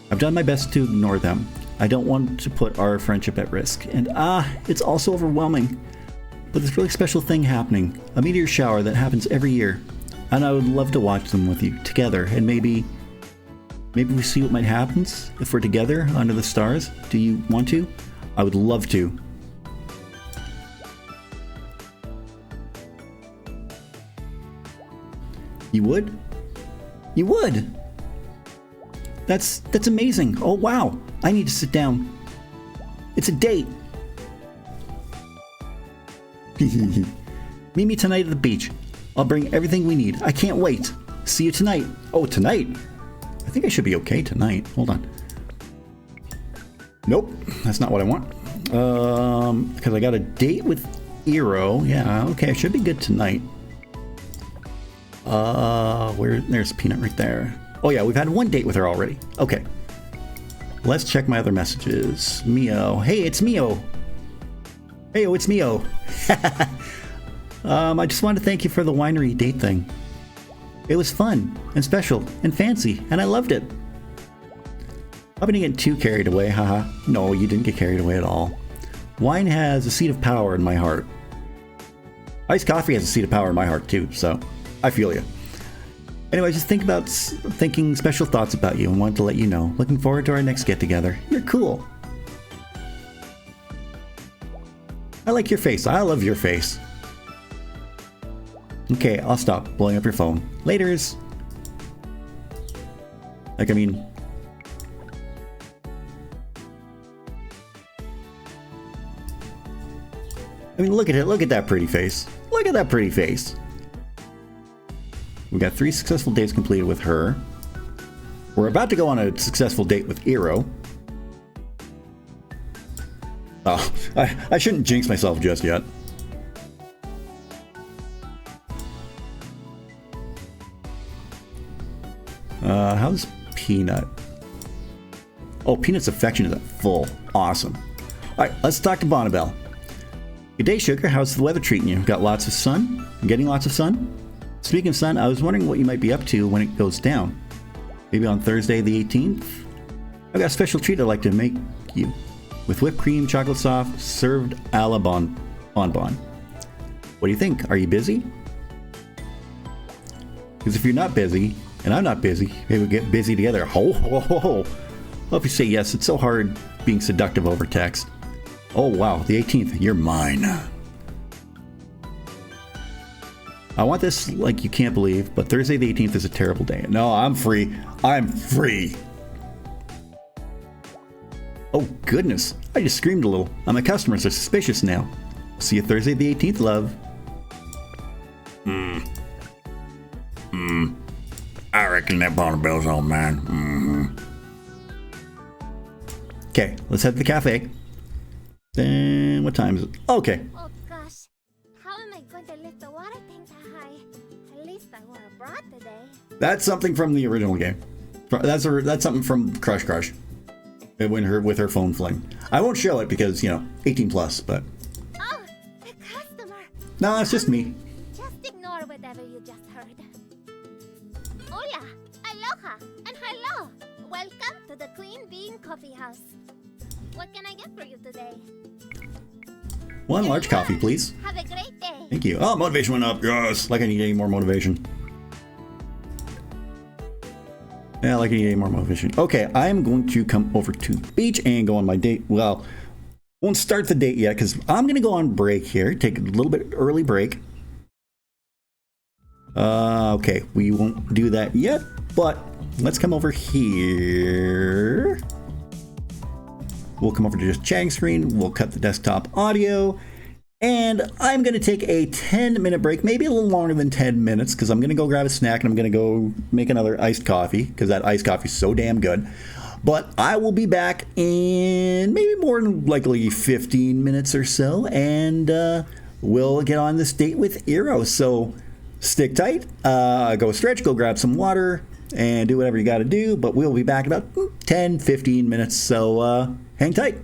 I've done my best to ignore them. I don't want to put our friendship at risk. And it's also overwhelming. But this really special thing happening, a meteor shower that happens every year. And I would love to watch them with you, together, and maybe we see what might happen if we're together under the stars. Do you want to? I would love to. You would? You would! That's amazing. Oh wow, I need to sit down. It's a date. Meet me tonight at the beach. I'll bring everything we need. I can't wait. See you tonight. Oh, tonight? I think I should be okay tonight. Hold on. Nope, that's not what I want. Because I got a date with Eero. Yeah, okay, I should be good tonight. There's Peanut right there. Oh yeah, we've had one date with her already. Okay. Let's check my other messages. Mio. Hey, it's Mio. Hey, it's Mio. I just wanted to thank you for the winery date thing. It was fun and special and fancy, and I loved it. I didn't get too carried away, haha. No, you didn't get carried away at all. Wine has a seat of power in my heart. Iced coffee has a seat of power in my heart too, so I feel you. Anyway, just thinking special thoughts about you and wanted to let you know. Looking forward to our next get-together. You're cool. I like your face. I love your face. Okay, I'll stop blowing up your phone. Laters. Like, I mean... look at it. Look at that pretty face. Look at that pretty face. We got 3 successful dates completed with her. We're about to go on a successful date with Eero. Oh, I shouldn't jinx myself just yet. How's Peanut? Oh, Peanut's affection is at full. Awesome. Alright, let's talk to Bonnabelle. Good day, Sugar. How's the weather treating you? Got lots of sun? Getting lots of sun? Speaking of sun, I was wondering what you might be up to when it goes down. Maybe on Thursday the 18th? I've got a special treat I'd like to make you. With whipped cream, chocolate soft, served a la bonbon. What do you think? Are you busy? Because if you're not busy, and I'm not busy, maybe we'll get busy together. Ho, ho, ho, ho. Hope you say yes. It's so hard being seductive over text. Oh wow, the 18th, you're mine. I want this like you can't believe, but Thursday the 18th is a terrible day. No, I'm free. I'm free. Oh goodness, I just screamed a little. My customers are suspicious now. See you Thursday the 18th, love. I reckon that Bonnabelle's on mine. Okay, let's head to the cafe. Then what time is it? Okay. Oh gosh, how am I going to lift the water tank that high? At least I wore a bra today. That's something from the original game. That's something from Crush Crush. With her phone fling. I won't show it because, 18 plus, but... Oh, a customer! No, it's just me. Just ignore whatever you just heard. Hola, aloha, and hello! Welcome to the Clean Bean Coffee House. What can I get for you today? One large coffee, please. Have a great day. Thank you. Oh, motivation went up. Yes. Like I need any more motivation. Yeah, like I need any more motivation. Okay, I'm going to come over to the beach and go on my date. Well, won't start the date yet because I'm going to go on break here. Take a little bit early break. Okay, we won't do that yet, but let's come over here. we'll come over to just chatting screen, we'll cut the desktop audio, and I'm going to take a 10-minute break, maybe a little longer than 10 minutes, because I'm going to go grab a snack and I'm going to go make another iced coffee, because that iced coffee is so damn good. But I will be back in maybe more than likely 15 minutes or so, and we'll get on this date with Eero. So stick tight, go stretch, go grab some water, and do whatever you got to do. But we'll be back in about 10, 15 minutes, so hang tight.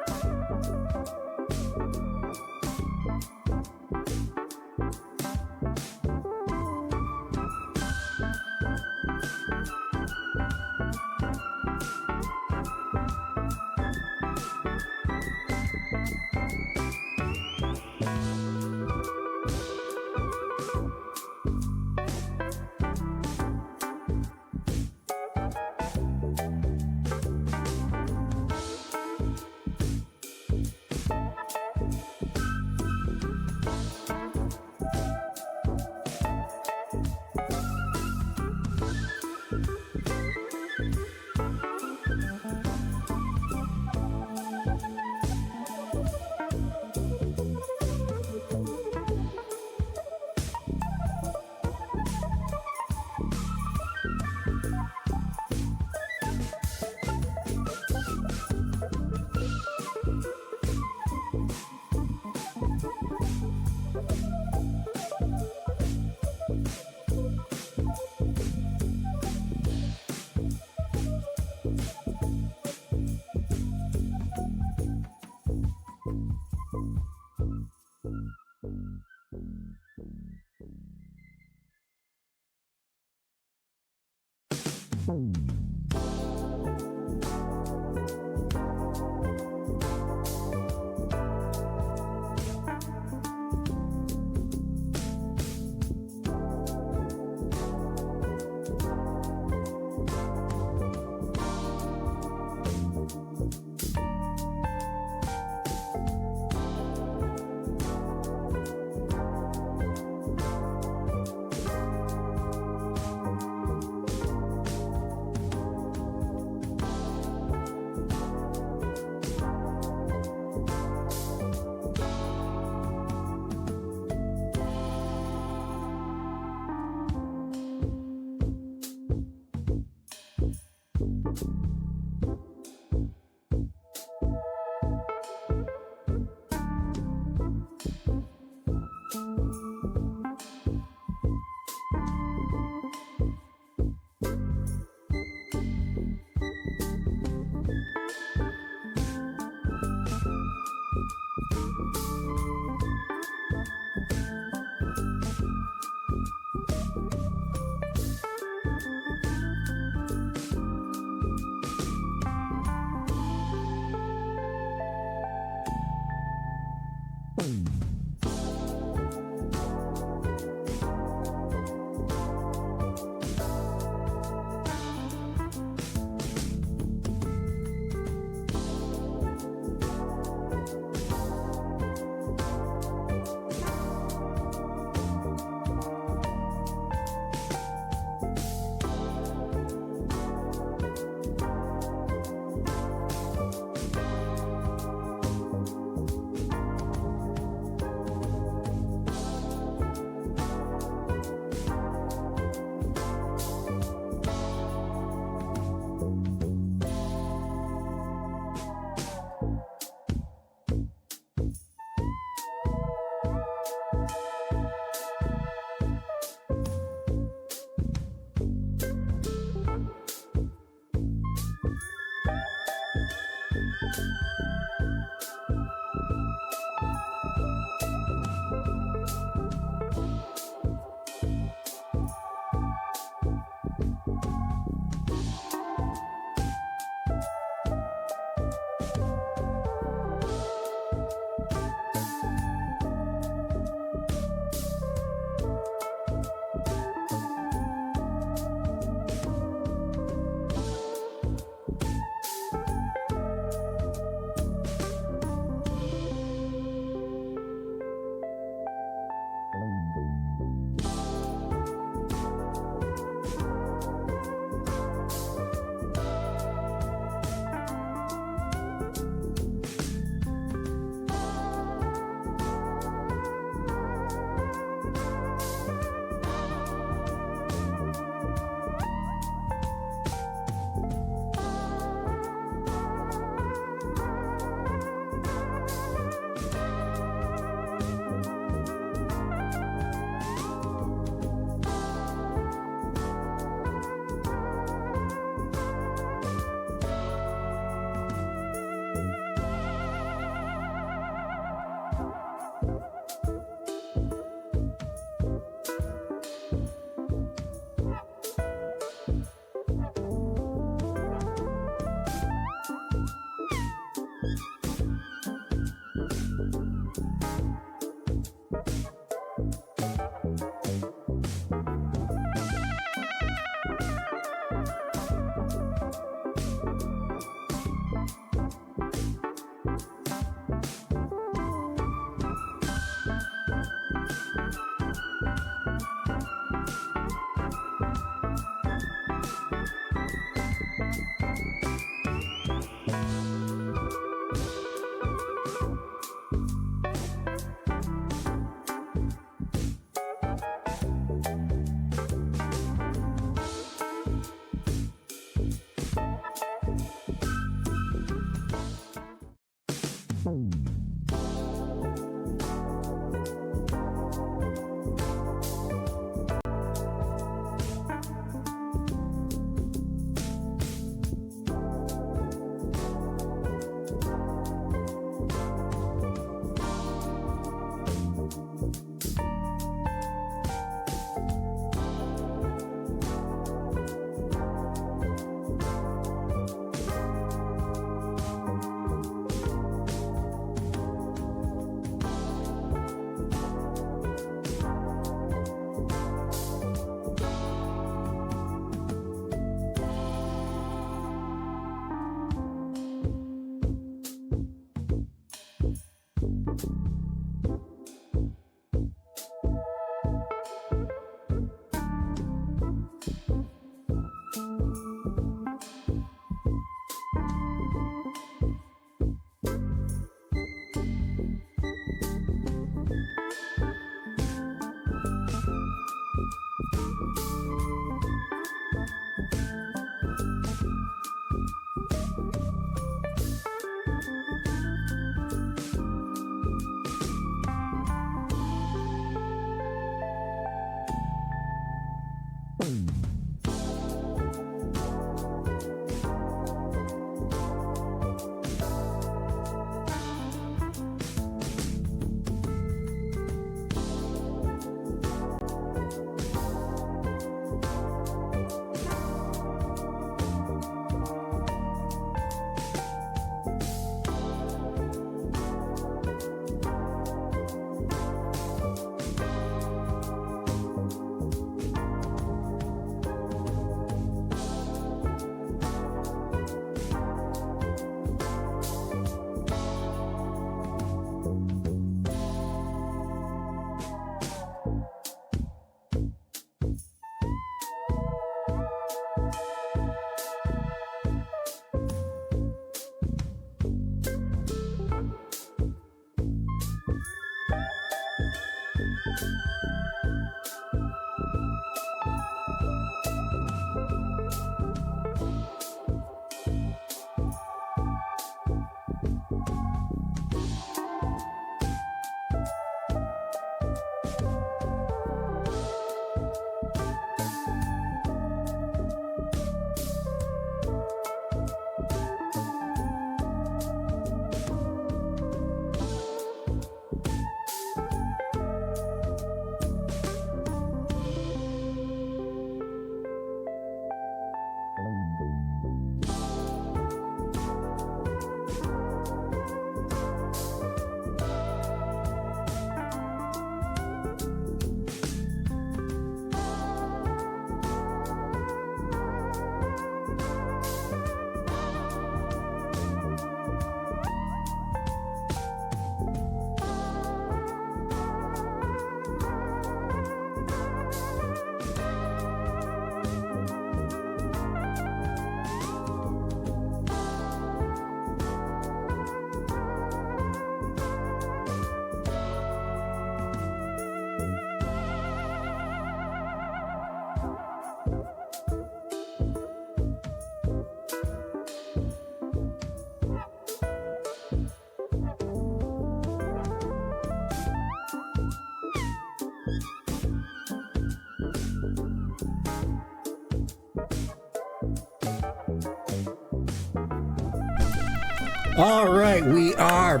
All right, we are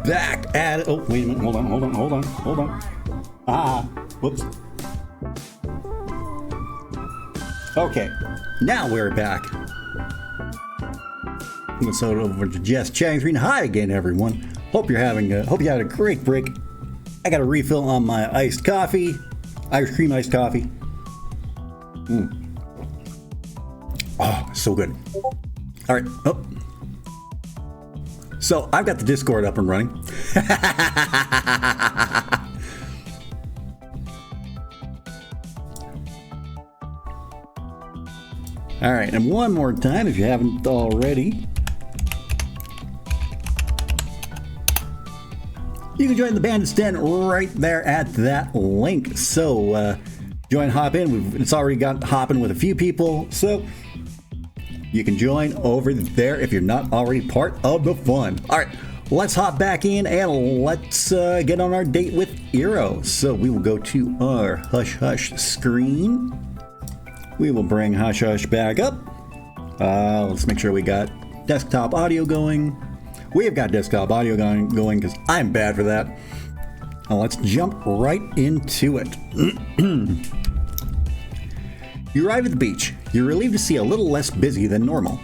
back at it. Oh, wait a minute. Hold on. Whoops. Okay, now we're back. Let's go over to Jess chatting screen. Hi again, everyone. Hope you had a great break. I got a refill on my iced coffee, Irish cream iced coffee. Oh, so good. All right. Oh. So I've got the Discord up and running. All right, and one more time, if you haven't already, you can join the Bandits Den right there at that link. So join, hop in. It's already got hopping with a few people, so you can join over there if you're not already part of the fun. All right, let's hop back in and let's get on our date with Eero. So we will go to our Hush Hush screen. We will bring Hush Hush back up. Let's make sure we got desktop audio going. We have got desktop audio going because I'm bad for that. Now let's jump right into it. You arrive at the beach. You're relieved to see a little less busy than normal.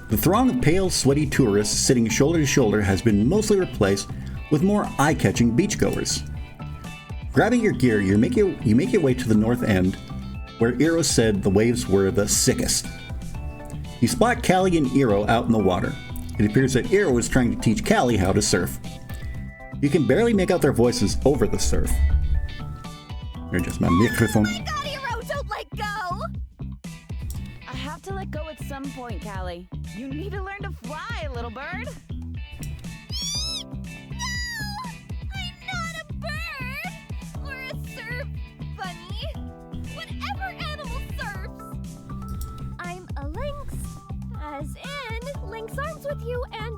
The throng of pale, sweaty tourists sitting shoulder to shoulder has been mostly replaced with more eye-catching beachgoers. Grabbing your gear, you make your way to the north end, where Eero said the waves were the sickest. You spot Callie and Eero out in the water. It appears that Eero is trying to teach Callie how to surf. You can barely make out their voices over the surf. You're just my microphone. To let go at some point, Callie. You need to learn to fly, little bird. No! I'm not a bird! Or a surf bunny! Whatever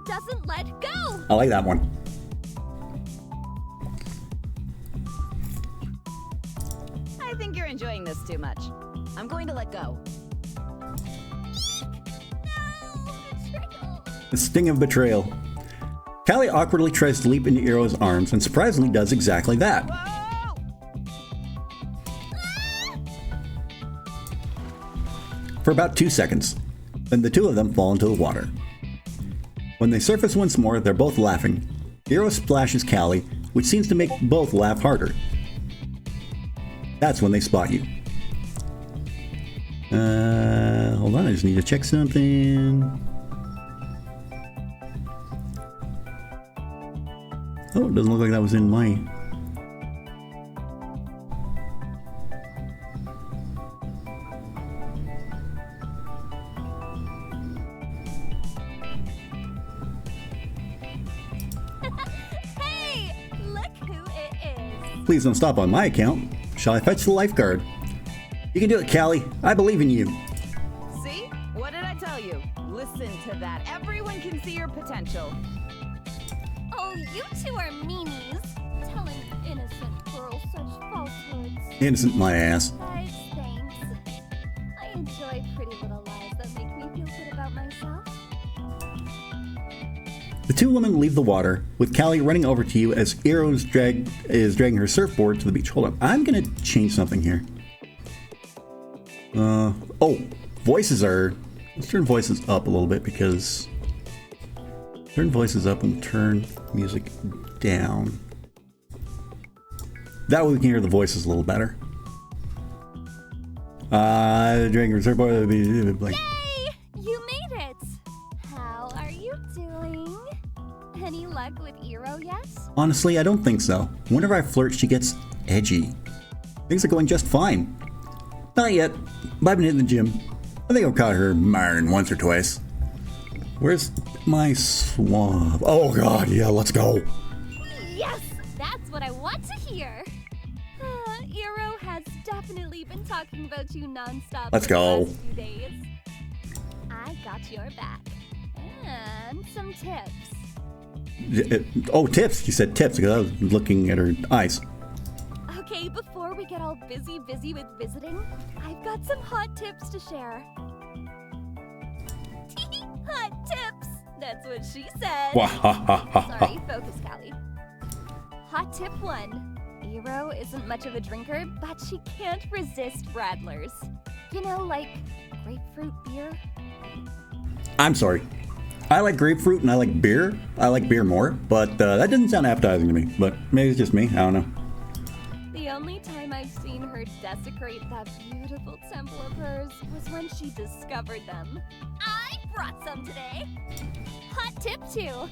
doesn't let go. I like that one. I think you're enjoying this too much. I'm going to let go. The sting of betrayal. Callie awkwardly tries to leap into Eero's arms and surprisingly does exactly that. Whoa! For about 2 seconds. Then the two of them fall into the water. When they surface once more, they're both laughing. Eero splashes Callie, which seems to make both laugh harder. That's when they spot you. Hold on, I just need to check something. Oh, it doesn't look like that was in my... Hey, look who it is. Please don't stop on my account. Shall I fetch the lifeguard? You can do it, Callie. I believe in you. See? What did I tell you? Listen to that. Everyone can see your potential. Oh, you two are meanies. Telling innocent girls such falsehoods. Innocent my ass. Guys, thanks. I enjoy pretty little lies that make me feel good about myself. The two women leave the water, with Callie running over to you as Eero is dragging her surfboard to the beach. Hold on, I'm gonna change something here. Oh, voices are... Let's turn voices up a little bit because... Turn voices up and turn music down. That way we can hear the voices a little better. Dragging her surfboard would be like... Yay! You made it! How are you doing? Any luck with Eero yet? Honestly, I don't think so. Whenever I flirt, she gets edgy. Things are going just fine. Not yet, but I've been hitting the gym. I think I've caught her marring once or twice. Where's my swab? Oh god, yeah, let's go. Yes! That's what I want to hear! Eero has definitely been talking about you nonstop Let's for the go. last few days. I got your back. And some tips. Oh, tips. You said tips because I was looking at her eyes. Okay, before we get all busy with visiting, I've got some hot tips to share. Hot tips! That's what she said. Sorry, focus, Callie. Hot tip 1. Eero isn't much of a drinker, but she can't resist Radlers. You know, like grapefruit beer? I'm sorry. I like grapefruit and I like beer. I like beer more, but that doesn't sound appetizing to me. But maybe it's just me. I don't know. The only time I've seen her desecrate that beautiful temple of hers was when she discovered them. I brought some today! Hot tip 2.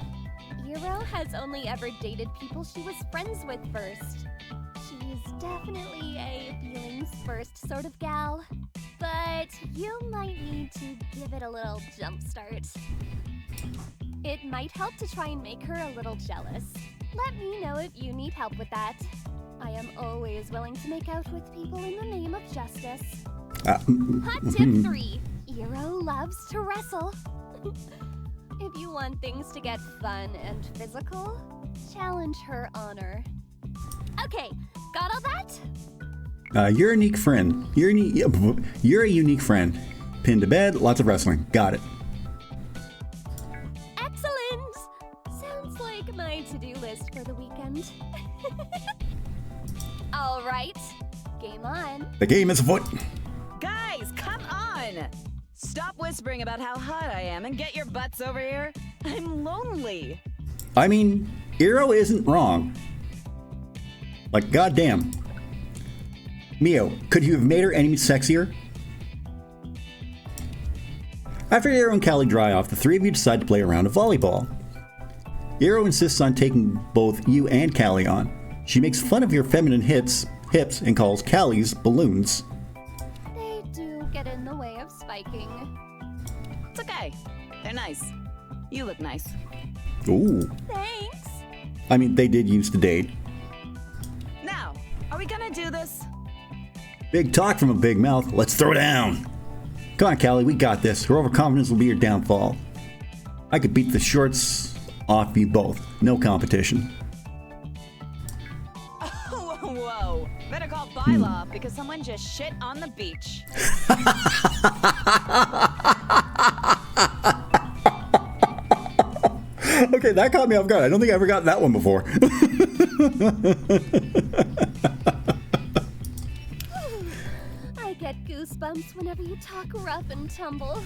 Eero has only ever dated people she was friends with first. She's definitely a feelings first sort of gal, but you might need to give it a little jump start. It might help to try and make her a little jealous. Let me know if you need help with that. I am always willing to make out with people in the name of justice. Hot tip 3. Eero loves to wrestle. If you want things to get fun and physical, challenge her honor. Okay, got all that? You're a unique friend. You're a unique friend. Pinned to bed, lots of wrestling. Got it. Excellent! Sounds like my to-do list for the weekend. All right, game on. The game is afoot. Guys, come on! Stop whispering about how hot I am and get your butts over here. I'm lonely. I mean, Eero isn't wrong. Like, goddamn. Mio, could you have made her any sexier? After Eero and Callie dry off, the three of you decide to play a round of volleyball. Eero insists on taking both you and Callie on. She makes fun of your feminine hips and calls Callie's balloons. They do get in the way of spiking. It's okay. They're nice. You look nice. Ooh. Thanks. I mean, they did used to date. Now, are we gonna do this? Big talk from a big mouth. Let's throw down. Come on, Callie, we got this. Her overconfidence will be your downfall. I could beat the shorts off you both. No competition. Oh, whoa. Better call bylaw because someone just shit on the beach. Okay, that caught me off guard. I don't think I ever got that one before. I get goosebumps whenever you talk rough and tumble.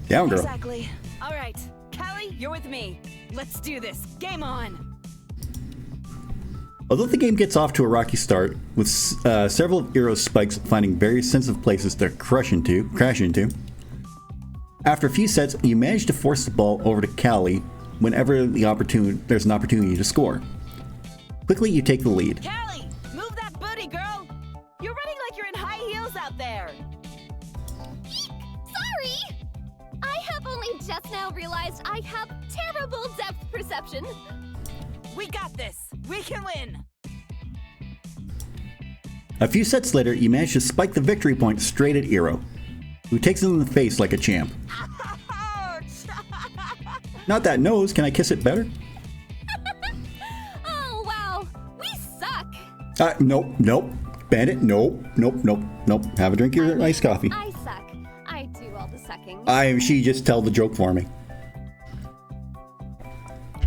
Down, girl. Exactly. All right. Callie, you're with me. Let's do this. Game on. Although the game gets off to a rocky start, with several of Eero's spikes finding very sensitive places to crash into, after a few sets, you manage to force the ball over to Callie whenever there's an opportunity to score. Quickly, you take the lead. Callie, move that booty, girl. You're running like you're in high heels out there. Sorry! I have only just now realized I have terrible depth perception. We got this. We can win. A few sets later, you manage to spike the victory point straight at Eero, who takes it in the face like a champ. Not that nose, can I kiss it better? Oh, wow. We suck. Nope. Bandit, nope. Have a drink of your iced coffee. I suck. I do all the sucking. She just tell the joke for me.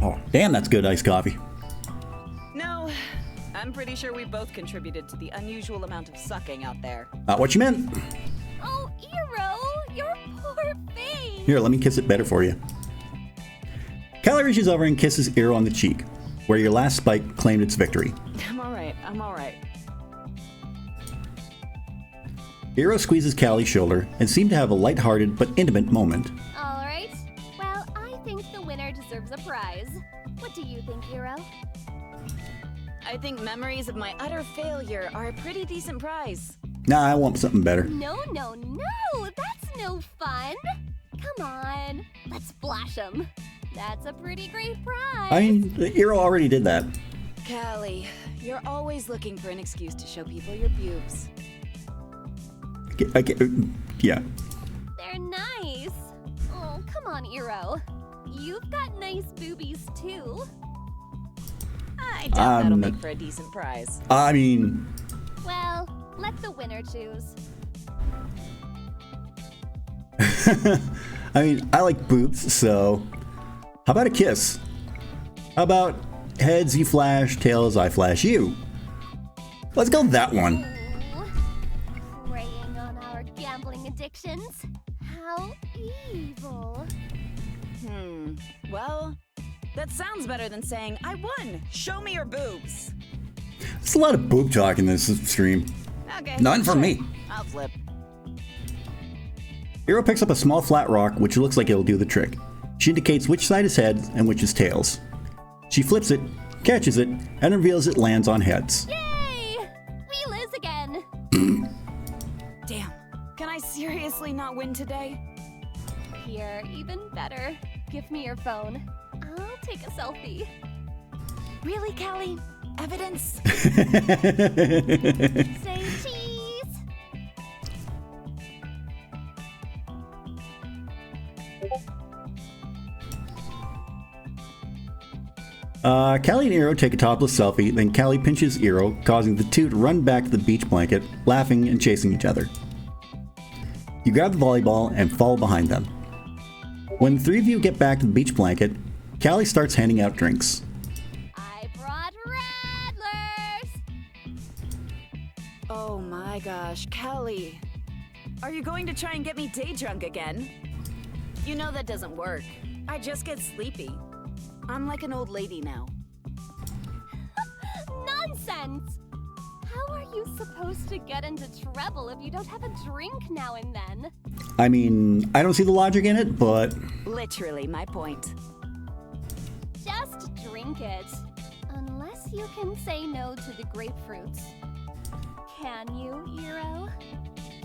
Oh, damn, that's good iced coffee. No, I'm pretty sure we both contributed to the unusual amount of sucking out there. Not what you meant. Oh, Eero, your poor face. Here, let me kiss it better for you. Callie reaches over and kisses Eero on the cheek, where your last spike claimed its victory. I'm all right. Eero squeezes Callie's shoulder and seemed to have a lighthearted but intimate moment. All right. Well, I think the winner deserves a prize. What do you think, Eero? I think memories of my utter failure are a pretty decent prize. Nah, I want something better. No. That's no fun. Come on. Let's splash them. That's a pretty great prize. I mean, Eero already did that. Callie, you're always looking for an excuse to show people your pubes. Yeah. They're nice. Oh, come on, Eero. You've got nice boobies, too. I doubt that'll make for a decent prize. I mean... Well, let the winner choose. I mean, I like boobs, so... How about a kiss? How about heads you flash, tails I flash you? Let's go that one. Ooh, preying on our gambling addictions. How evil. Well, that sounds better than saying, I won! Show me your boobs! There's a lot of boob talk in this stream. Okay. None for sure. me. I'll flip. Eero picks up a small flat rock, which looks like it'll do the trick. She indicates which side is heads and which is tails. She flips it, catches it, and reveals it lands on heads. Yay! We lose again. Damn. Can I seriously not win today? Here, even better. Give me your phone. I'll take a selfie. Really, Callie? Evidence? Say cheese. Callie and Eero take a topless selfie, then Callie pinches Eero, causing the two to run back to the beach blanket, laughing and chasing each other. You grab the volleyball and follow behind them. When the three of you get back to the beach blanket, Callie starts handing out drinks. I brought Rattlers. Oh my gosh, Callie. Are you going to try and get me day drunk again? You know that doesn't work. I just get sleepy. I'm like an old lady now. Nonsense! How are you supposed to get into trouble if you don't have a drink now and then? I mean, I don't see the logic in it, but... Literally my point. Just drink it. Unless you can say no to the grapefruits. Can you, Eero?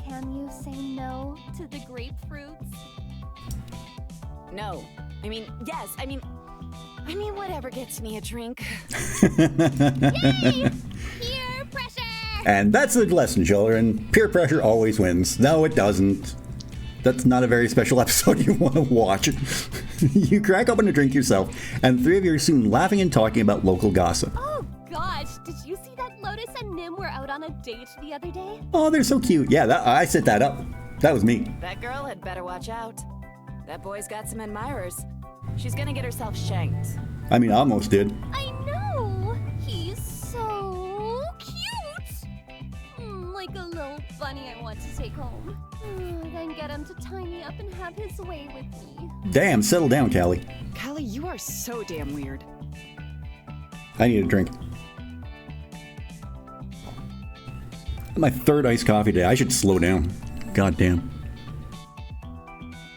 Can you say no to the grapefruits? No. I mean, yes. I mean, whatever gets me a drink. Yay! Peer pressure! And that's the lesson, children. Peer pressure always wins. No, it doesn't. That's not a very special episode you want to watch. You crack open a drink yourself, and the three of you are soon laughing and talking about local gossip. Oh gosh, did you see that Lotus and Nim were out on a date the other day? Oh, they're so cute. Yeah, I set that up. That was me. That girl had better watch out. That boy's got some admirers. She's gonna get herself shanked. I mean, I almost did. I know! He's so cute! Like a little bunny I want to take home. Then get him to tie me up and have his way with me. Damn, settle down, Callie. Callie, you are so damn weird. I need a drink. My third iced coffee day. I should slow down. God damn.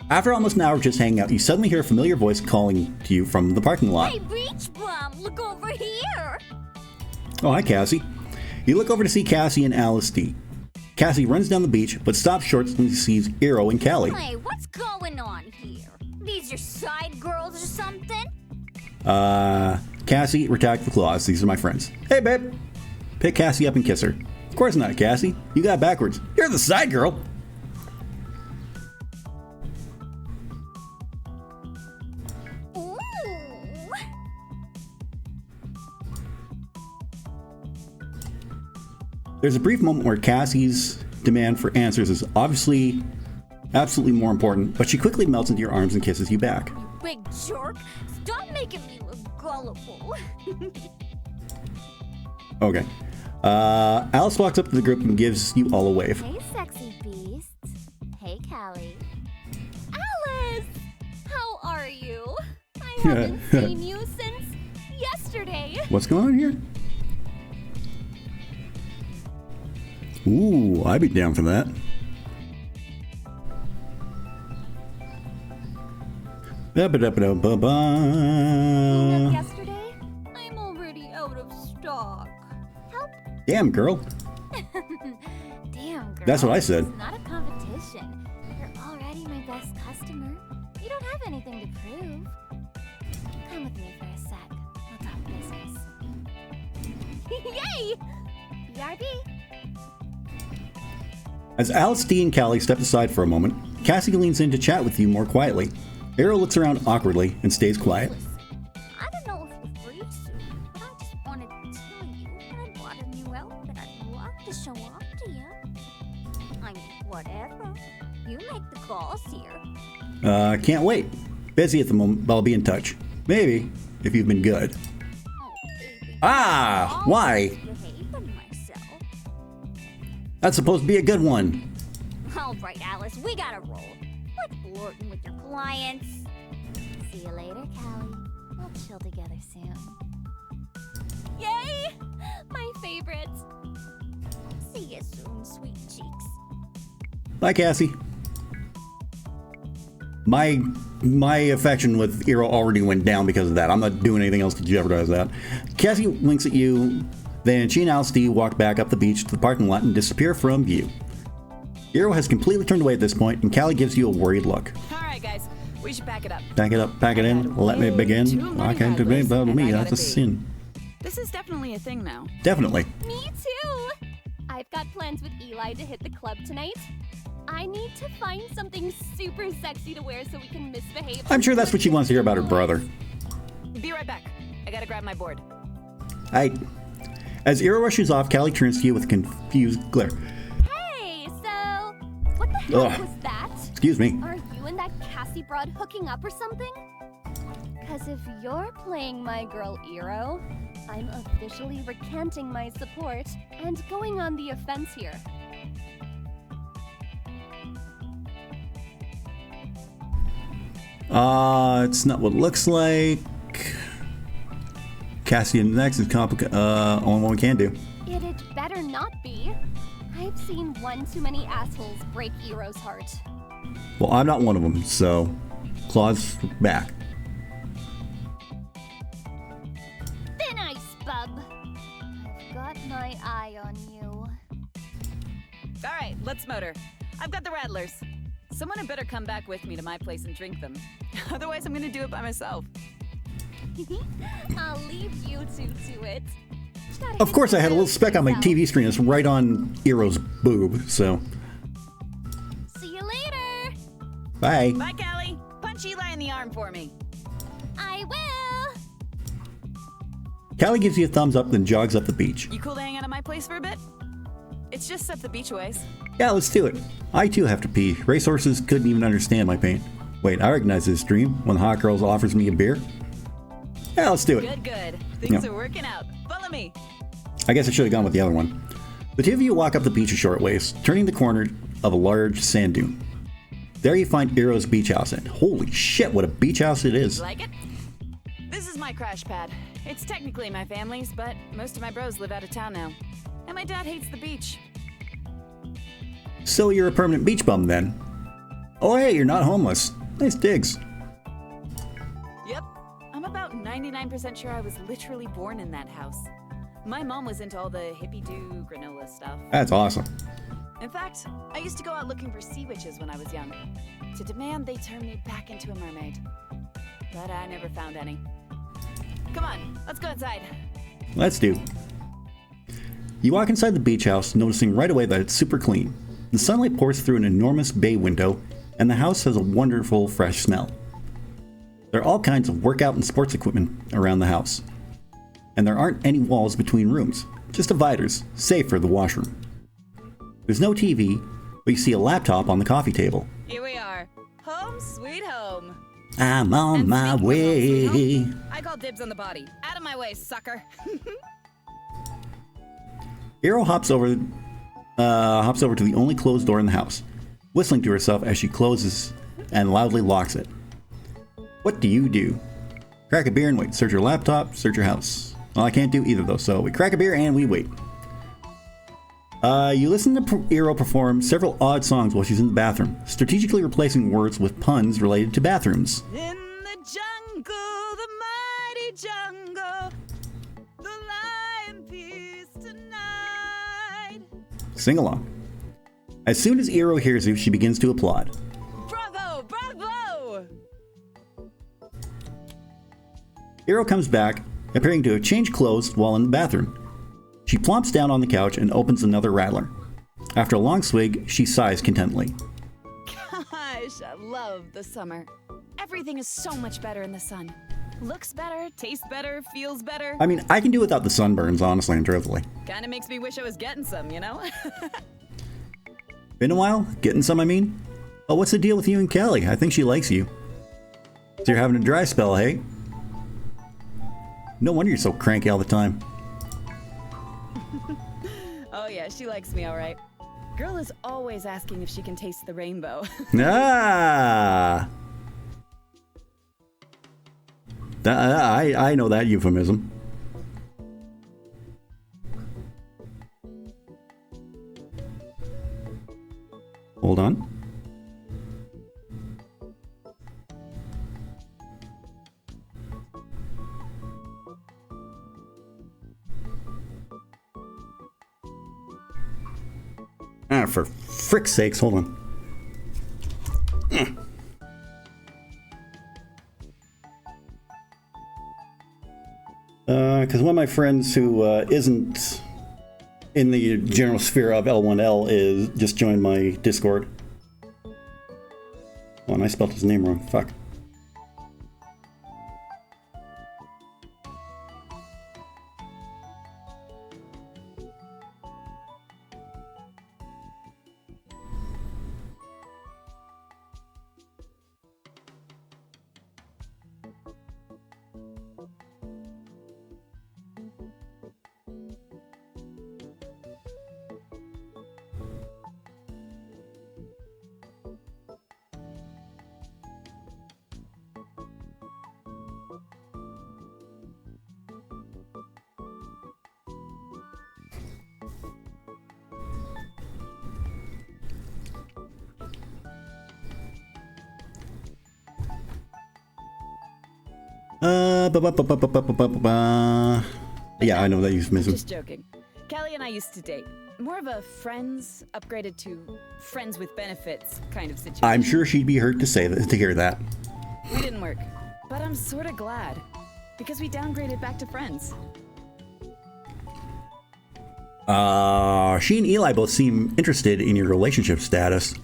After almost an hour of just hanging out, you suddenly hear a familiar voice calling to you from the parking lot. Hey, Beach Bum, look over here! Oh, hi, Cassie. You look over to see Cassie and Alice D. Cassie runs down the beach, but stops short when she sees Eero and Callie. Hey, what's going on here? These your side girls or something? Cassie, retract the claws. These are my friends. Hey, babe. Pick Cassie up and kiss her. Of course not, Cassie. You got it backwards. You're the side girl. Ooh. There's a brief moment where Cassie's demand for answers is obviously absolutely more important, but she quickly melts into your arms and kisses you back. You big jerk! Stop making me look gullible! Okay. Alice walks up to the group and gives you all a wave. Hey, sexy beast. Hey, Callie. Alice! How are you? I haven't seen you since yesterday. What's going on here? Ooh, I'd be down for that. Clean up yesterday? I'm already out of stock. Help? Damn, girl. Damn, girl. That's what I said. It's not a competition. You're already my best customer. You don't have anything to prove. Come with me for a sec. I'll talk business. Yay! BRB. As Alice, D, and Callie step aside for a moment, Cassie leans in to chat with you more quietly. Eero looks around awkwardly and stays quiet. I don't know if you're free soon, but I just wanted to tell you that I bought a new outfit I'd love to show off to you. I mean, whatever. You make the calls here. Can't wait. Busy at the moment, but I'll be in touch. Maybe, if you've been good. Oh, baby. Ah, why? Behaving myself. That's supposed to be a good one. All right, Alice, we gotta roll. Quit flirting with your clients. See you later, Callie. We'll chill together soon. Yay! My favorite. See you soon, sweet cheeks. Bye, Cassie. My affection with Eero already went down because of that. I'm not doing anything else to jeopardize that. Cassie winks at you, then she and Alice D walk back up the beach to the parking lot and disappear from view. Eero has completely turned away at this point, and Callie gives you a worried look. All right, guys, we should pack it up. Pack it up, pack it in, let me begin. I can't do anything about me, that's a sin. This is definitely a thing now. Definitely. Me too! I've got plans with Eli to hit the club tonight. I need to find something super sexy to wear so we can misbehave. I'm sure that's what she wants to hear about her brother. Be right back. I gotta grab my board. As Eero rushes off, Callie turns to you with a confused glare. Hey, so what the heck Ugh. was that? Excuse me. Are you and that Cassie broad hooking up or something? Cause if you're playing my girl Eero, I'm officially recanting my support and going on the offense here. It's not what it looks like. Cassie and next is complicated. Only one we can do. It'd better not be. I've seen one too many assholes break Eero's heart. Well, I'm not one of them, so claws back. Thin ice, bub. I've got my eye on you. All right, let's motor. I've got the rattlers. Someone had better come back with me to my place and drink them. Otherwise, I'm gonna do it by myself. I'll leave you two to it. Of course, I had a little speck on my TV screen. It's right on Eero's boob, so. See you later. Bye. Bye, Callie. Punch punch Eli in the arm for me. I will! Callie gives you a thumbs up, then jogs up the beach. You cool to hang out at my place for a bit? It's just up the beach ways. Yeah, let's do it. I too have to pee. Racehorses couldn't even understand my pain. Wait, I recognize this dream when Hot Girls offers me a beer. Yeah, let's do it. Good, good. Things are working out. Follow me. I guess I should have gone with the other one. The two of you walk up the beach a short ways, turning the corner of a large sand dune. There you find Eero's beach house, and holy shit, what a beach house it is. Like it? This is my crash pad. It's technically my family's, but most of my bros live out of town now. And my dad hates the beach. So you're a permanent beach bum then? Oh hey, you're not homeless. Nice digs. Yep. I'm about 99% sure I was literally born in that house. My mom was into all the hippie-doo granola stuff. That's awesome. In fact, I used to go out looking for sea witches when I was young, to demand they turn me back into a mermaid. But I never found any. Come on, let's go outside. Let's do. You walk inside the beach house, noticing right away that it's super clean. The sunlight pours through an enormous bay window, and the house has a wonderful fresh smell. There are all kinds of workout and sports equipment around the house. And there aren't any walls between rooms, just dividers, save for the washroom. There's no TV, but you see a laptop on the coffee table. Here we are. Home sweet home. I'm on my way. I call dibs on the body. Out of my way, sucker. Eero hops over to the only closed door in the house, whistling to herself as she closes and loudly locks it. What do you do? Crack a beer and wait. Search your laptop, search your house. Well, I can't do either though, so we crack a beer and we wait. You listen to Eero perform several odd songs while she's in the bathroom, strategically replacing words with puns related to bathrooms. In the jungle, the mighty jungle, the lion peace tonight. Sing along. As soon as Eero hears you, she begins to applaud. Bravo, bravo! Eero comes back, appearing to have changed clothes while in the bathroom. She plumps down on the couch and opens another rattler. After a long swig, she sighs contentedly. Gosh, I love the summer. Everything is so much better in the sun. Looks better, tastes better, feels better. I mean, I can do without the sunburns, honestly and truthfully. Kinda makes me wish I was getting some, you know? Been a while? Getting some, I mean? Oh, what's the deal with you and Callie? I think she likes you. So you're having a dry spell, hey? No wonder you're so cranky all the time. Oh yeah, she likes me all right. Girl is always asking if she can taste the rainbow. Ah! I know that euphemism. Hold on. Ah, for frick's sakes, hold on. Because one of my friends who isn't in the general sphere of L1L is just joined my Discord. Oh, and I spelled his name wrong. Fuck. Yeah, I know that euphemism. Just joking. Callie and I used to date. More of a friends upgraded to friends with benefits kind of situation. I'm sure she'd be hurt to hear that. We didn't work, but I'm sort of glad because we downgraded back to friends. She and Eli both seem interested in your relationship status.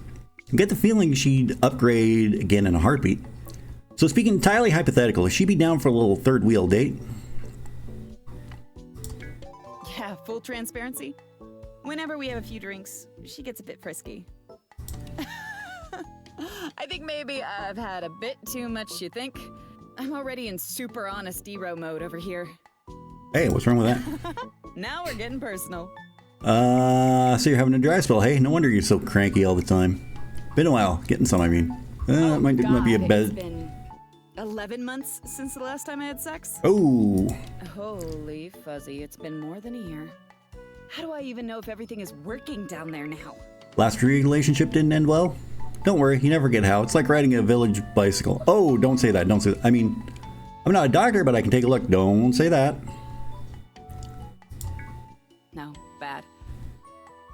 You get the feeling she'd upgrade again in a heartbeat. So speaking entirely hypothetical, is she be down for a little third wheel date? Yeah, full transparency. Whenever we have a few drinks, she gets a bit frisky. I think maybe I've had a bit too much, you think? I'm already in super honest hero mode over here. Hey, what's wrong with that? Now we're getting personal. So you're having a dry spell, hey? No wonder you're so cranky all the time. Been a while. Getting some, I mean. Might be a It's bed. been 11 months since the last time I had sex. Oh. Holy fuzzy, it's been more than a year. How do I even know if everything is working down there now? Last relationship didn't end well? Don't worry, you never get how. It's like riding a village bicycle. Oh, don't say that. Don't say that. I mean, I'm not a doctor, but I can take a look. Don't say that. No, bad.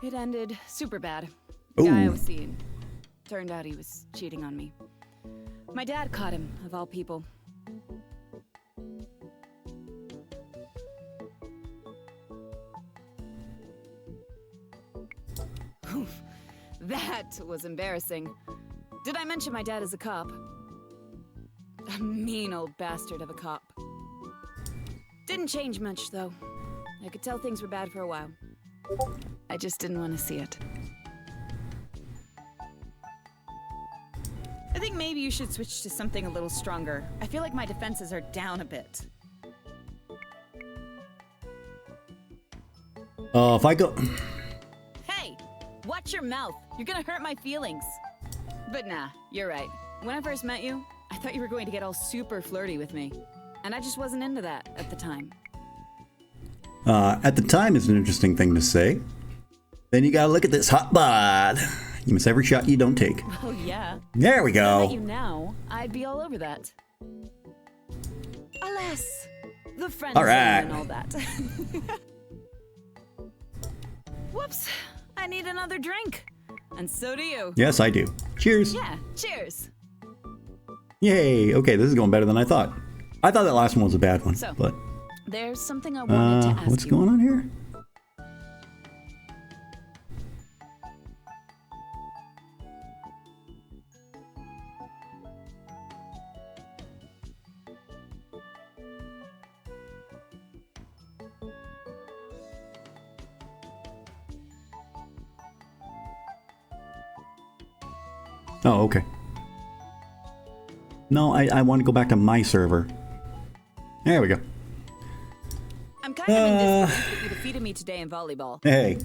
It ended super bad. Ooh. The guy I was seeing. Turned out he was cheating on me. My dad caught him, of all people. Oof, that was embarrassing. Did I mention my dad is a cop? A mean old bastard of a cop. Didn't change much, though. I could tell things were bad for a while. I just didn't want to see it. I think maybe you should switch to something a little stronger. I feel like my defenses are down a bit. If I go... Hey! Watch your mouth! You're gonna hurt my feelings! But nah, you're right. When I first met you, I thought you were going to get all super flirty with me. And I just wasn't into that at the time. At the time is an interesting thing to say. Then you gotta look at this hot bod. You miss every shot you don't take. Oh yeah. There we If I met go. you now, I'd be all over that. Alas, the friend All zone right. and all that. Whoops! I need another drink, and so do you. Yes, I do. Cheers. Yeah. Cheers. Yay. Okay, this is going better than I thought. I thought that last one was a bad one, So, but There's something I wanted to ask what's you. going on here? Oh, okay. No, I want to go back to my server. There we go. I'm kind of in disbelief that you defeated me today in volleyball. Hey.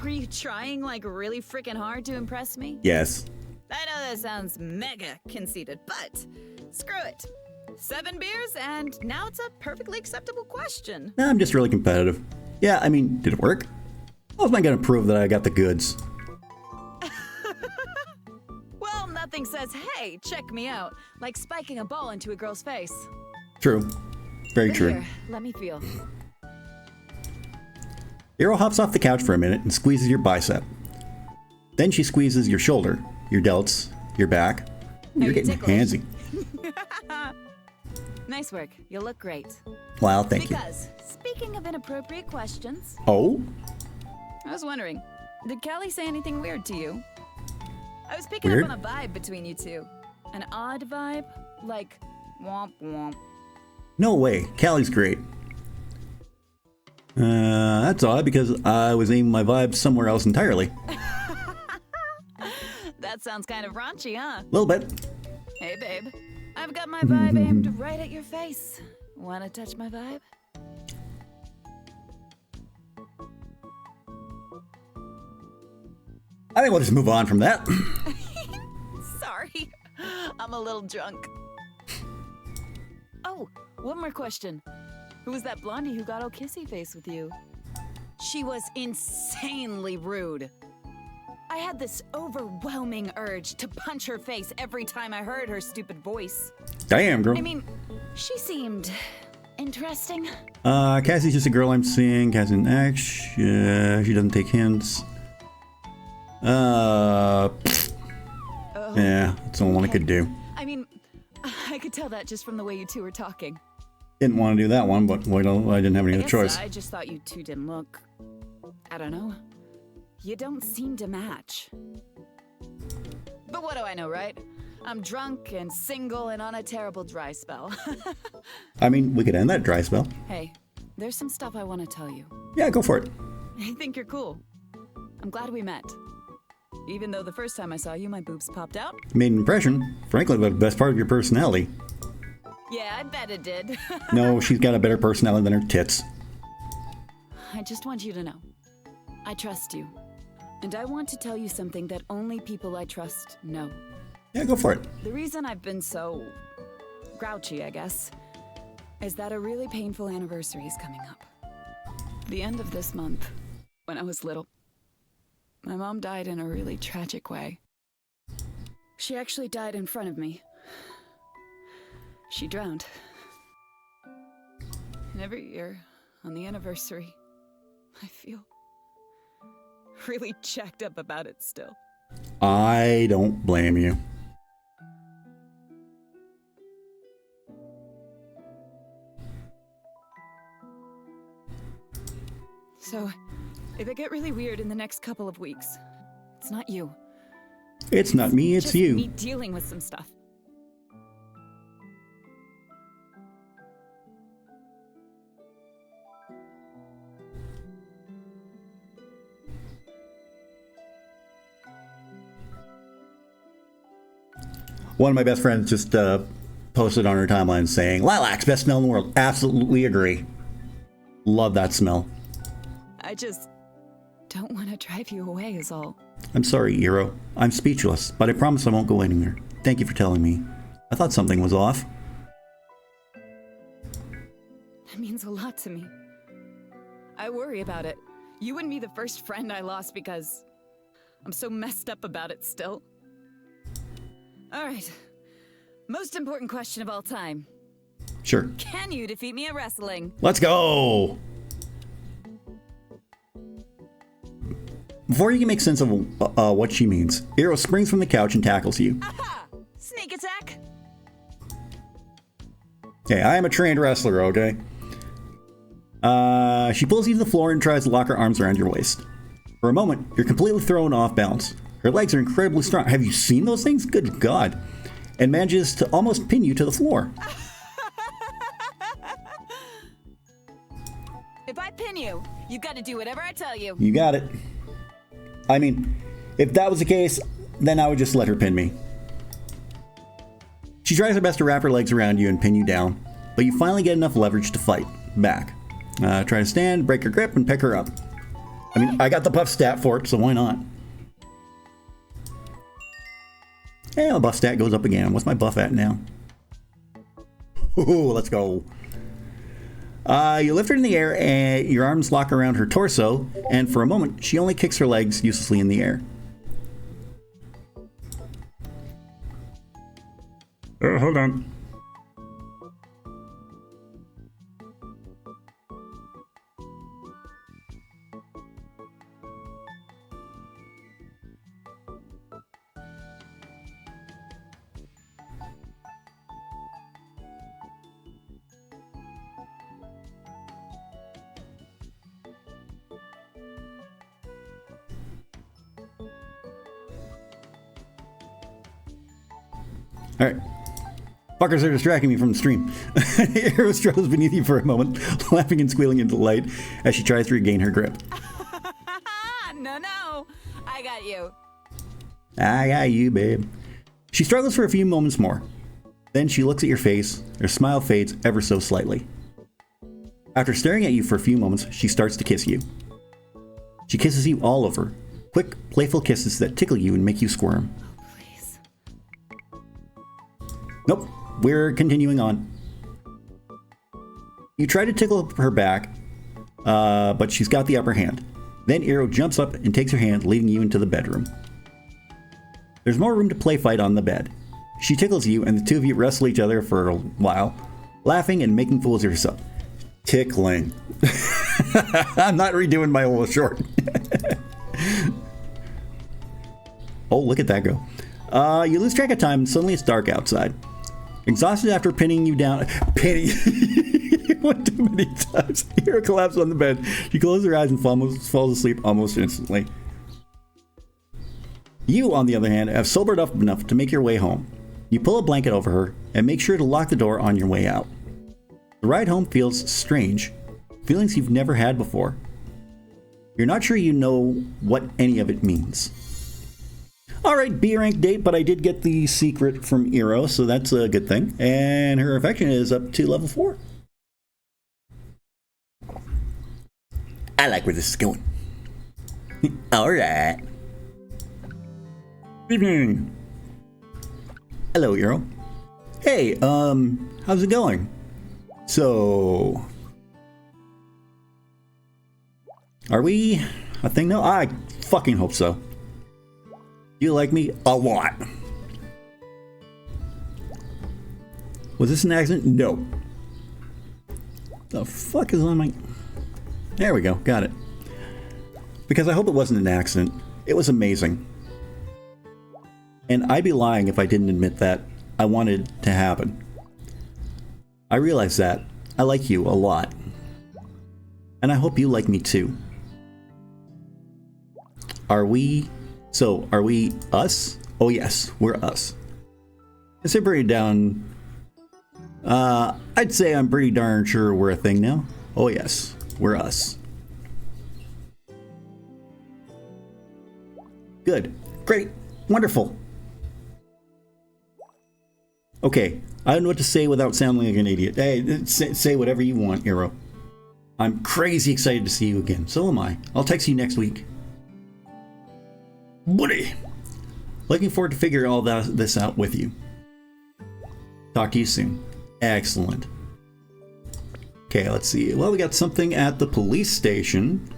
Were you trying like really freaking hard to impress me? Yes. I know that sounds mega conceited, but screw it. 7 beers and now it's a perfectly acceptable question. I'm just really competitive. Yeah, I mean, did it work? How was I going to prove that I got the goods? Well, nothing says, hey, check me out, like spiking a ball into a girl's face. True. Very But true. Here, let me feel. Hero hops off the couch for a minute and squeezes your bicep. Then she squeezes your shoulder, your delts, your back. Ooh, you're you getting ticklish? handsy. Nice work. You look great. Wow, thank you. Because, speaking of inappropriate questions, Oh? I was wondering, did Callie say anything weird to you? I was picking Weird? up on a vibe between you two. An odd vibe, like womp womp. No way. Callie's great. That's odd because I was aiming my vibe somewhere else entirely. That sounds kind of raunchy, huh? A little bit. Hey, babe. I've got my vibe aimed right at your face. Wanna touch my vibe? I think we'll just move on from that. Sorry. I'm a little drunk. Oh, one more question. Who was that blondie who got all kissy face with you? She was insanely rude. I had this overwhelming urge to punch her face every time I heard her stupid voice. Damn, girl. I mean, she seemed interesting. Cassie's just a girl I'm seeing. Cassie an ex. She doesn't take hints. Oh, Yeah, that's the only one I could do. I mean, I could tell that just from the way you two were talking. Didn't want to do that one, but I didn't have any I other guess choice. I just thought you two didn't look. I don't know. You don't seem to match. But what do I know, right? I'm drunk and single and on a terrible dry spell. I mean, we could end that dry spell. Hey, there's some stuff I want to tell you. Yeah, go for it. I think you're cool. I'm glad we met. Even though the first time I saw you, my boobs popped out. Made an impression. Frankly, the best part of your personality. Yeah, I bet it did. No, she's got a better personality than her tits. I just want you to know. I trust you. And I want to tell you something that only people I trust know. Yeah, go for it. The reason I've been so grouchy, I guess, is that a really painful anniversary is coming up. The end of this month, when I was little. My mom died in a really tragic way. She actually died in front of me. She drowned. And every year, on the anniversary, I feel really jacked up about it still. I don't blame you. So, if it get really weird in the next couple of weeks, it's not you. It's not me, it's just you. me dealing with some stuff. One of my best friends just posted on her timeline saying, "Lilac's best smell in the world." Absolutely agree. Love that smell. I just don't want to drive you away is all. I'm sorry, Iro. I'm speechless, but I promise I won't go anywhere. Thank you for telling me. I thought something was off. That means a lot to me. I worry about it. You wouldn't be the first friend I lost because I'm so messed up about it still. Alright. Most important question of all time. Sure. Can you defeat me at wrestling? Let's go! Before you can make sense of what she means, Iro springs from the couch and tackles you. Aha! Sneak attack! Okay, I am a trained wrestler, okay? She pulls you to the floor and tries to lock her arms around your waist. For a moment, you're completely thrown off balance. Her legs are incredibly strong. Have you seen those things? Good God. And manages to almost pin you to the floor. If I pin you, you've got to do whatever I tell you. You got it. I mean, if that was the case, then I would just let her pin me. She tries her best to wrap her legs around you and pin you down, but you finally get enough leverage to fight back. Try to stand, break her grip, and pick her up. I mean, I got the buff stat for it, so why not? And the buff stat goes up again. What's my buff at now? Ooh, let's go. You lift her in the air and your arms lock around her torso, and for a moment, she only kicks her legs uselessly in the air. Hold on. Alright. Fuckers are distracting me from the stream. Iro struggles beneath you for a moment, laughing and squealing into the light as she tries to regain her grip. No. I got you. I got you, babe. She struggles for a few moments more. Then she looks at your face. Her smile fades ever so slightly. After staring at you for a few moments, she starts to kiss you. She kisses you all over. Quick, playful kisses that tickle you and make you squirm. Please. Nope, we're continuing on. You try to tickle her back, but she's got the upper hand. Then Iro jumps up and takes her hand, leading you into the bedroom. There's more room to play fight on the bed. She tickles you, and the two of you wrestle each other for a while, laughing and making fools of yourself. Tickling. I'm not redoing my whole short. Oh, look at that go. You lose track of time, and suddenly it's dark outside. Exhausted after pinning you down... One too many times. Iro collapses on the bed. She closes her eyes and falls asleep almost instantly. You, on the other hand, have sobered up enough to make your way home. You pull a blanket over her and make sure to lock the door on your way out. The ride home feels strange, feelings you've never had before. You're not sure you know what any of it means. Alright, B rank date, but I did get the secret from Iro, so that's a good thing. And her affection is up to level 4. I like where this is going. Alright. Good evening. Hello, Iro. Hey, how's it going? So... Are we a thing now? I fucking hope so. You like me a lot. Was this an accident? No. The fuck is on my... There we go, got it. Because I hope it wasn't an accident. It was amazing. And I'd be lying if I didn't admit that I wanted to happen. I realize that. I like you a lot. And I hope you like me too. Are we... So, are we us? Oh yes, we're us. Is it pretty down... I'd say I'm pretty darn sure we're a thing now. Oh yes, we're us. Good. Great. Wonderful. Okay, I don't know what to say without sounding like an idiot. Hey, say whatever you want, Iro. I'm crazy excited to see you again. So am I. I'll text you next week. Buddy! Looking forward to figure all this out with you. Talk to you soon. Excellent. Okay, let's see. Well, we got something at the police station.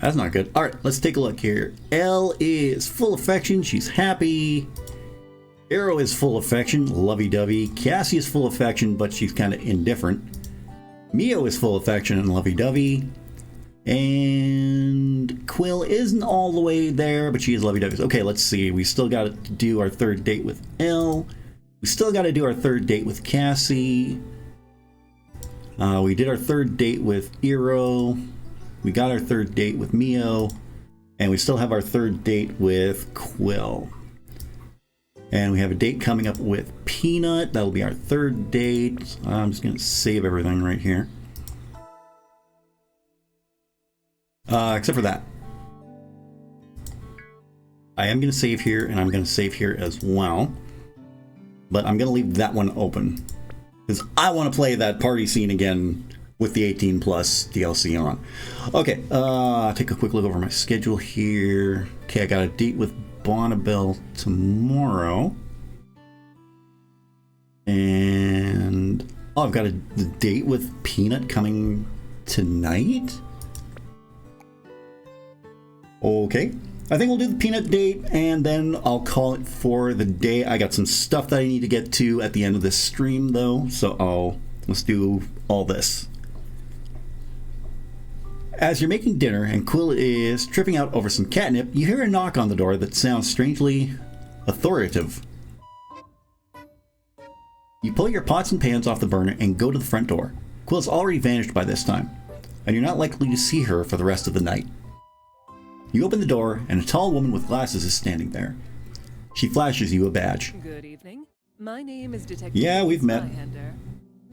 That's not good. Alright, let's take a look here. Elle is full affection. She's happy. Iro is full affection. Lovey-dovey. Cassie is full affection, but she's kind of indifferent. Mio is full affection and lovey-dovey. And Quill isn't all the way there, but she is lovey-dovey. Okay, let's see. We still got to do our third date with Elle. We still got to do our third date with Cassie. We did our third date with Iro. We got our third date with Mio. And we still have our third date with Quill. And we have a date coming up with Peanut. That'll be our third date. I'm just going to save everything right here. Except for that. I am going to save here, and I'm going to save here as well. But I'm going to leave that one open. Because I want to play that party scene again with the 18 plus DLC on. Okay, take a quick look over my schedule here. Okay, I got a date with Bonnabelle tomorrow. And... oh, I've got a date with Peanut coming tonight? Okay, I think we'll do the Peanut date and then I'll call it for the day. I got some stuff that I need to get to at the end of this stream though, so let's do all this. As you're making dinner and Quill is tripping out over some catnip, you hear a knock on the door that sounds strangely authoritative. You pull your pots and pans off the burner and go to the front door. Quill's already vanished by this time, and you're not likely to see her for the rest of the night. You open the door, and a tall woman with glasses is standing there. She flashes you a badge. Good evening. My name is Detective. Yeah, we've met.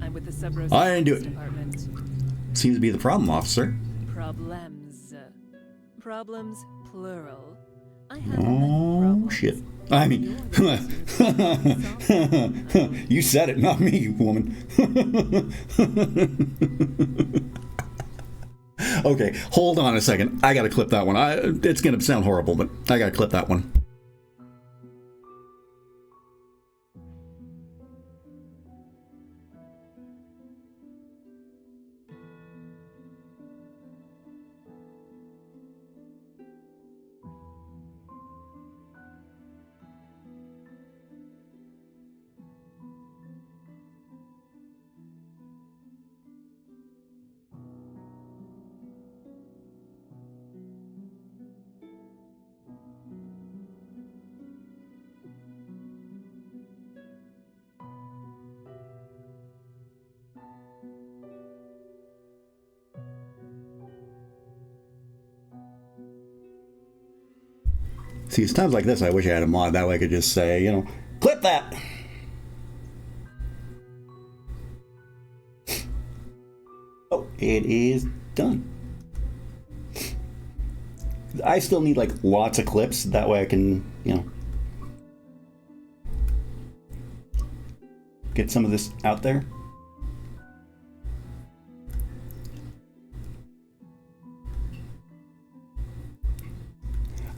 I'm with the Sub I didn't do it. Department. Seems to be the problem, officer. Problems. Problems, plural. I have Oh, shit. I mean, you said it, not me, woman. Okay, hold on a second. I gotta clip that one. It's gonna sound horrible, but I gotta clip that one. See, it's times like this I wish I had a mod. That way I could just say, you know, Clip that! Oh, it is done. I still need like lots of clips. That way I can, you know, get some of this out there.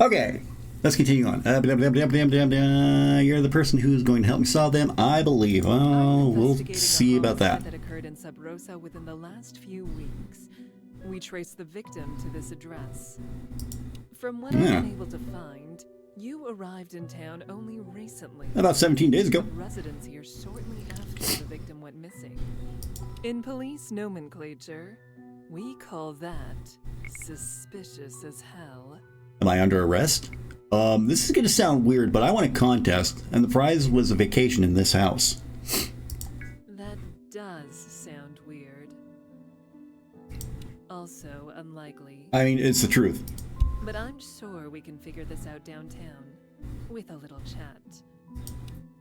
Okay, let's continue on. You're the person who's going to help me solve them, I believe. Oh, we'll see about that. That occurred in Sub Rosa within the last few weeks. We traced the victim to this address. From what I've been able to find, you arrived in town only recently. About 17 days ago. Residents here shortly after the victim went missing. In police nomenclature, we call that suspicious as hell. Am I under arrest? This is going to sound weird, but I won a contest, and the prize was a vacation in this house. That does sound weird. Also unlikely. I mean, it's the truth. But I'm sure we can figure this out downtown, with a little chat.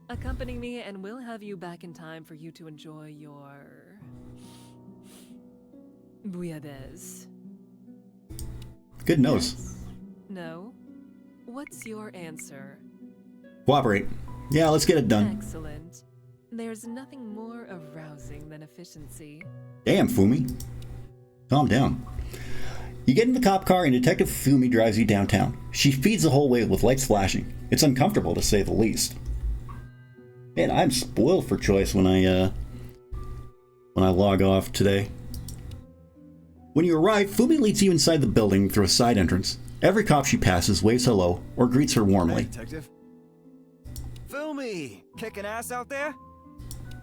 Accompany me and we'll have you back in time for you to enjoy your... bouillabaisse. Good nose. Yes? No? What's your answer? Cooperate. Yeah, let's get it done. Excellent. There's nothing more arousing than efficiency. Damn, Fumi. Calm down. You get in the cop car and Detective Fumi drives you downtown. She feeds the whole way with lights flashing. It's uncomfortable to say the least. Man, I'm spoiled for choice when I log off today. When you arrive, Fumi leads you inside the building through a side entrance. Every cop she passes waves hello or greets her warmly. Hey, Detective. Fumi! Kicking ass out there?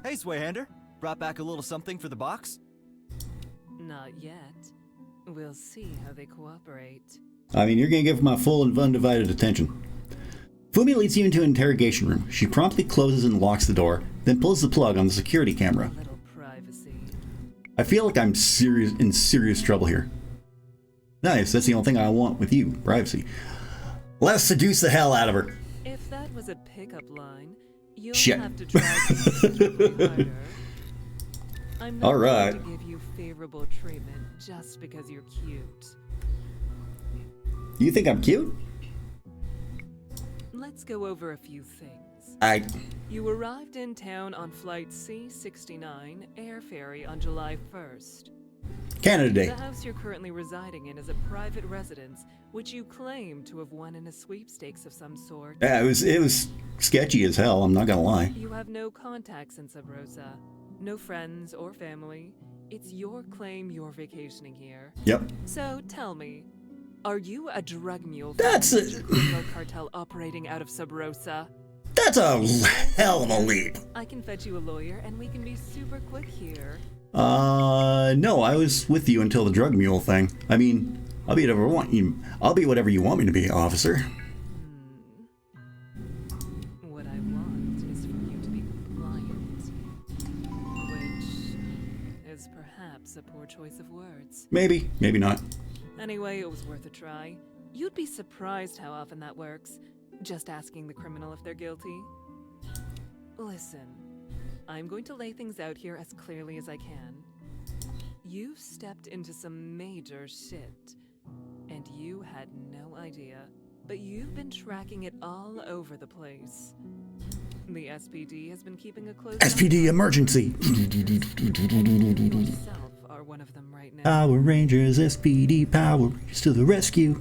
Hey, Swayhander. Brought back a little something for the box? Not yet. We'll see how they cooperate. I mean, you're gonna give my full and undivided attention. Fumi leads you into an interrogation room. She promptly closes and locks the door, then pulls the plug on the security camera. A little privacy. I feel like I'm in serious trouble here. Nice, that's the only thing I want with you, privacy. Let's seduce the hell out of her. If that was a pickup line, you'll Shit. have to try considerably harder. I'm not All right. going to give you favorable treatment just because you're cute. You think I'm cute? Let's go over a few things. You arrived in town on flight C69 air ferry on July 1st. Canada Day. The house you're currently residing in is a private residence, which you claim to have won in a sweepstakes of some sort. Yeah, it was sketchy as hell, I'm not gonna lie. You have no contacts in Sub Rosa, no friends or family. It's your claim you're vacationing here. Yep. So tell me, are you a drug mule? That's a drug cartel operating out of Sub Rosa? That's a hell of a leap. I can fetch you a lawyer, and we can be super quick here. No, I was with you until the drug mule thing. I mean, I'll be whatever you want me to be, officer. What I want is for you to be compliant, which is perhaps a poor choice of words. Maybe, maybe not. Anyway, it was worth a try. You'd be surprised how often that works. Just asking the criminal if they're guilty. Listen, I'm going to lay things out here as clearly as I can. You've stepped into some major shit, and you had no idea, but you've been tracking it all over the place. The SPD has been keeping a close SPD emergency. You yourself are one of them right now. Power Rangers, SPD, Power Rangers to the rescue.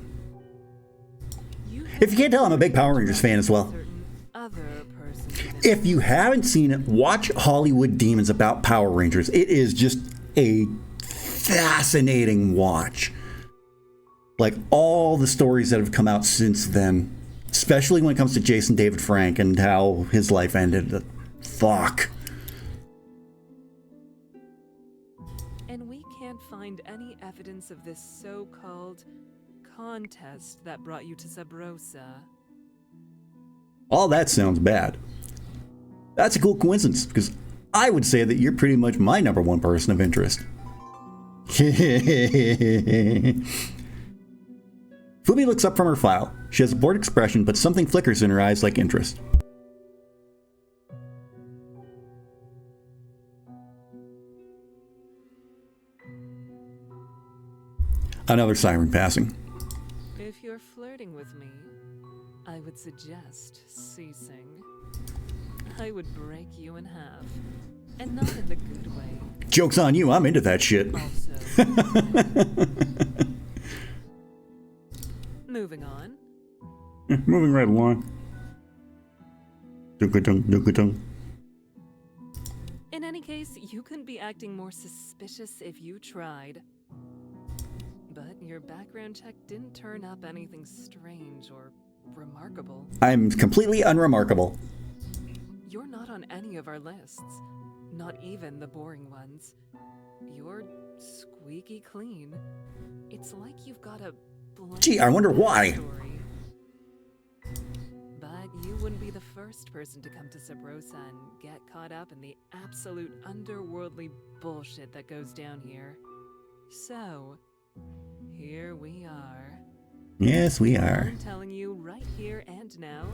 If you can't tell, I'm a big Power Rangers fan as well. If you haven't seen it, watch Hollywood Demons about Power Rangers. It is just a fascinating watch. Like all the stories that have come out since then, especially when it comes to Jason David Frank and how his life ended. Fuck. And we can't find any evidence of this so-called contest that brought you to Sub Rosa. All that sounds bad. That's a cool coincidence, because I would say that you're pretty much my #1 person of interest. Fumi looks up from her file. She has a bored expression, but something flickers in her eyes like interest. Another siren passing. If you're flirting with me, I would suggest ceasing. I would break you in half, and not in the good way. Joke's on you, I'm into that shit. Also, moving on. Moving right along. Dunk-a-dunk. In any case, you couldn't be acting more suspicious if you tried. But your background check didn't turn up anything strange or remarkable. I'm completely unremarkable. You're not on any of our lists. Not even the boring ones. You're squeaky clean. It's like you've got a blank Gee, I wonder why. story. But you wouldn't be the first person to come to Sabrosa and get caught up in the absolute underworldly bullshit that goes down here. So, here we are. Yes, we are. I'm telling you right here and now,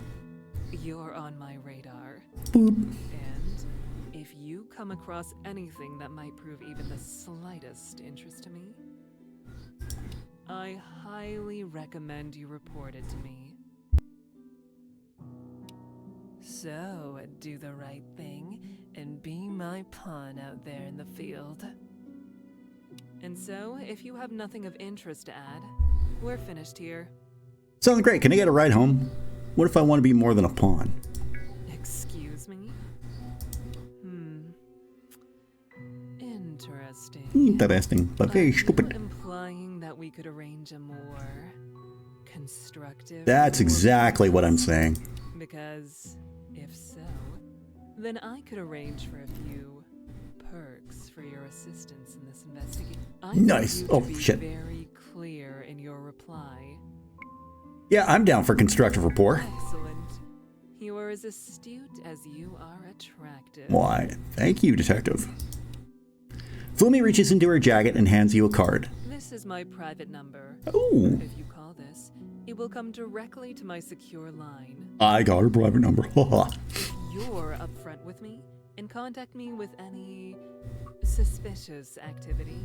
you're on my radar. Boop. And if you come across anything that might prove even the slightest interest to me, I highly recommend you report it to me. So, do the right thing and be my pawn out there in the field. And so, if you have nothing of interest to add, we're finished here. Sounds great. Can I get a ride home? What if I want to be more than a pawn? Excuse me? Interesting. Interesting, but very Are you stupid. implying that we could arrange a more constructive... That's exactly what I'm saying. Because, if so, then I could arrange for a few perks for your assistance in this investigation. Nice. Oh, shit. Very clear in your reply. Yeah, I'm down for constructive rapport. Excellent. You are as astute as you are attractive. Why, thank you, Detective. Fumi reaches into her jacket and hands you a card. This is my private number. Ooh. If you call this, it will come directly to my secure line. I got her private number. Haha. If you're upfront with me and contact me with any suspicious activity,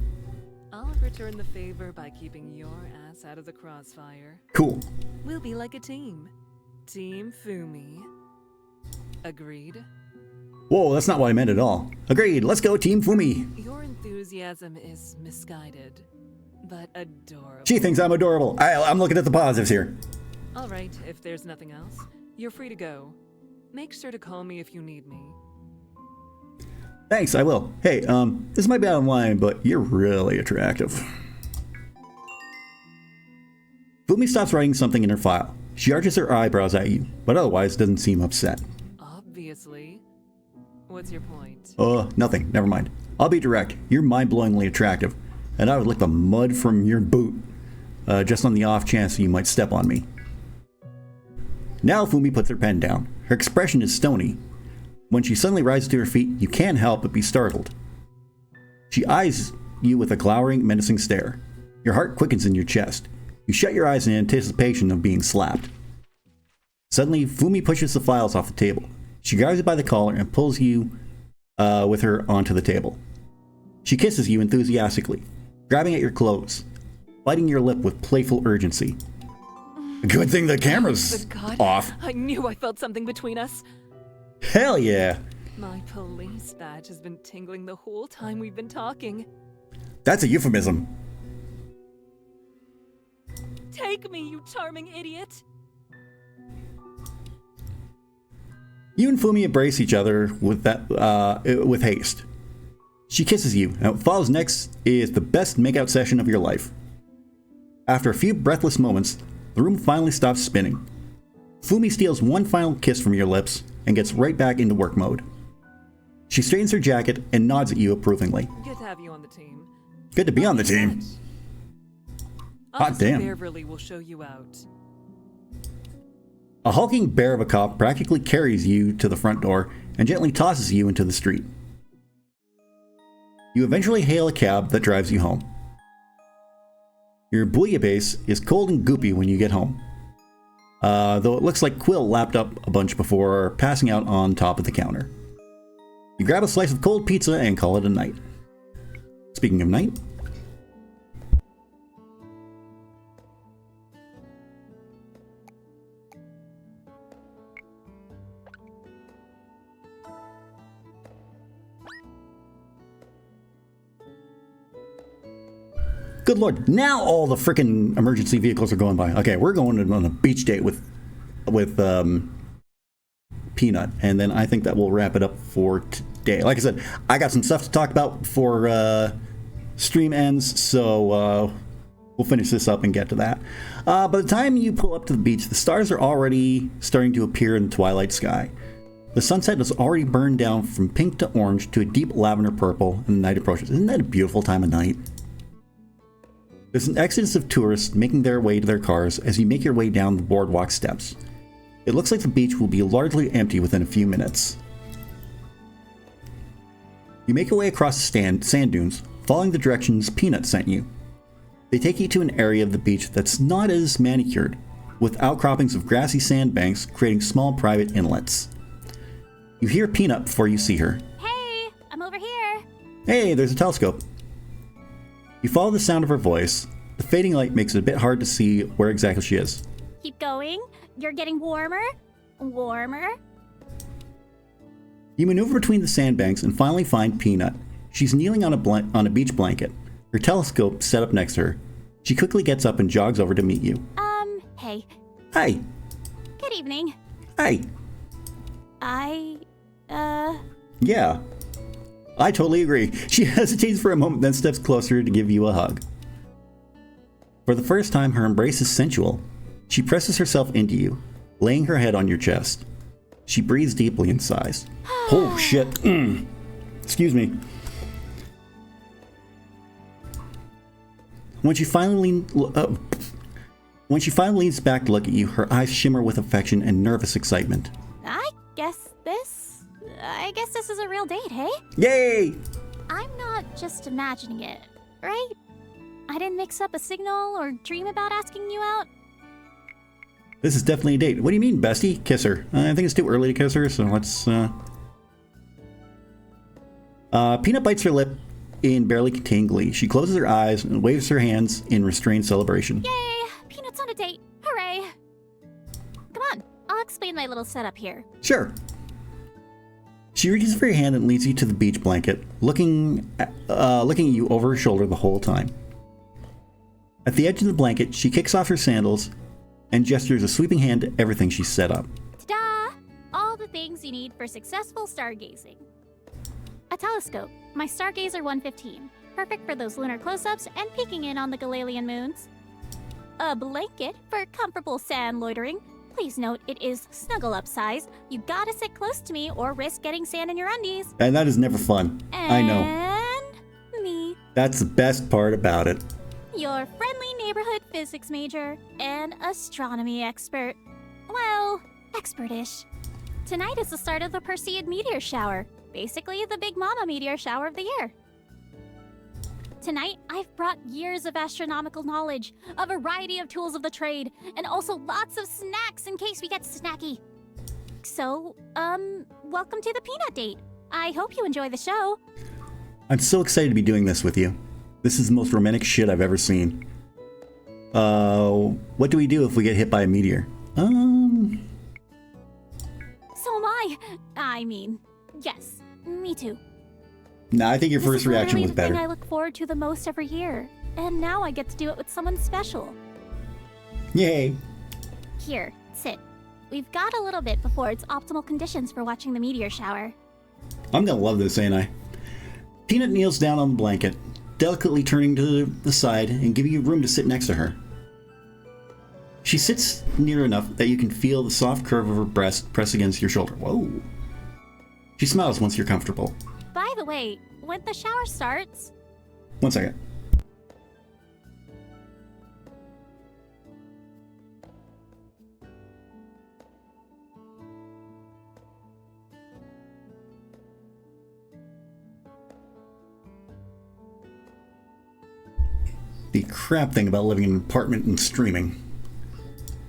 I'll return the favor by keeping your ass out of the crossfire. Cool. We'll be like a team. Team Fumi. Agreed? Whoa, that's not what I meant at all. Agreed, let's go, Team Fumi. Your enthusiasm is misguided, but adorable. She thinks I'm adorable. I'm looking at the positives here. Alright, if there's nothing else, you're free to go. Make sure to call me if you need me. Thanks, I will. Hey, this might be out of line, but you're really attractive. Fumi stops writing something in her file. She arches her eyebrows at you, but otherwise doesn't seem upset. Obviously. What's your point? Nothing. Never mind. I'll be direct. You're mind-blowingly attractive, and I would lick the mud from your boot, just on the off chance that you might step on me. Now Fumi puts her pen down. Her expression is stony. When she suddenly rises to her feet, you can't help but be startled. She eyes you with a glowering, menacing stare. Your heart quickens in your chest. You shut your eyes in anticipation of being slapped. Suddenly, Fumi pushes the files off the table. She grabs you by the collar and pulls you with her onto the table. She kisses you enthusiastically, grabbing at your clothes, biting your lip with playful urgency. Good thing the camera's Good God, off. I knew I felt something between us. Hell yeah. My police badge has been tingling the whole time we've been talking. That's a euphemism. Take me, you charming idiot! You and Fumi embrace each other with haste. She kisses you, and what follows next is the best makeout session of your life. After a few breathless moments, the room finally stops spinning. Fumi steals one final kiss from your lips and gets right back into work mode. She straightens her jacket and nods at you approvingly. Good to have you on the team. Good to be on the team. Hot Officer damn. Beverly will show you out. A hulking bear of a cop practically carries you to the front door and gently tosses you into the street. You eventually hail a cab that drives you home. Your bouillabaisse is cold and goopy when you get home, though it looks like Quill lapped up a bunch before passing out on top of the counter. You grab a slice of cold pizza and call it a night. Speaking of night, Good lord, now all the freaking emergency vehicles are going by. Okay, we're going on a beach date with Peanut, and then I think that will wrap it up for today. Like I said, I got some stuff to talk about before stream ends, so we'll finish this up and get to that. By the time you pull up to the beach, the stars are already starting to appear in the twilight sky. The sunset has already burned down from pink to orange to a deep lavender purple, and the night approaches. Isn't that a beautiful time of night? There's an exodus of tourists making their way to their cars as you make your way down the boardwalk steps. It looks like the beach will be largely empty within a few minutes. You make your way across the sand dunes, following the directions Peanut sent you. They take you to an area of the beach that's not as manicured, with outcroppings of grassy sandbanks creating small private inlets. You hear Peanut before you see her. Hey, I'm over here. Hey, there's a telescope. You follow the sound of her voice. The fading light makes it a bit hard to see where exactly she is. Keep going. You're getting warmer. Warmer. You maneuver between the sandbanks and finally find Peanut. She's kneeling on a beach blanket, her telescope set up next to her. She quickly gets up and jogs over to meet you. Hey. Hi. Good evening. Hi. Yeah. I totally agree. She hesitates for a moment, then steps closer to give you a hug. For the first time, her embrace is sensual. She presses herself into you, laying her head on your chest. She breathes deeply and sighs. Oh, shit. Excuse me. When she finally leans back to look at you, her eyes shimmer with affection and nervous excitement. I guess this is a real date, hey? Yay! I'm not just imagining it, right? I didn't mix up a signal or dream about asking you out. This is definitely a date. What do you mean, bestie? Kiss her. I think it's too early to kiss her, so let's, Peanut bites her lip in barely contained glee. She closes her eyes and waves her hands in restrained celebration. Yay! Peanut's on a date. Hooray! Come on, I'll explain my little setup here. Sure. She reaches for your hand and leads you to the beach blanket, looking at you over her shoulder the whole time. At the edge of the blanket, she kicks off her sandals and gestures a sweeping hand to everything she's set up. Ta-da! All the things you need for successful stargazing. A telescope, my Stargazer 115, perfect for those lunar close-ups and peeking in on the Galalian moons. A blanket for comfortable sand loitering. Please note, it is snuggle-up size. You gotta sit close to me or risk getting sand in your undies. And that is never fun. I know. And me. That's the best part about it. Your friendly neighborhood physics major and astronomy expert. Well, expert-ish. Tonight is the start of the Perseid meteor shower. Basically, the Big Mama meteor shower of the year. Tonight, I've brought years of astronomical knowledge, a variety of tools of the trade, and also lots of snacks in case we get snacky. So, welcome to the Peanut Date. I hope you enjoy the show. I'm so excited to be doing this with you. This is the most romantic shit I've ever seen. What do we do if we get hit by a meteor? So am I. I mean, yes, me too. Nah, I think your first reaction was better. This is literally the thing I look forward to the most every year. And now I get to do it with someone special. Yay. Here, sit. We've got a little bit before it's optimal conditions for watching the meteor shower. I'm gonna love this, ain't I? Peanut kneels down on the blanket, delicately turning to the side and giving you room to sit next to her. She sits near enough that you can feel the soft curve of her breast press against your shoulder. Whoa. She smiles once you're comfortable. By the way, when the shower starts... One second. The crap thing about living in an apartment and streaming.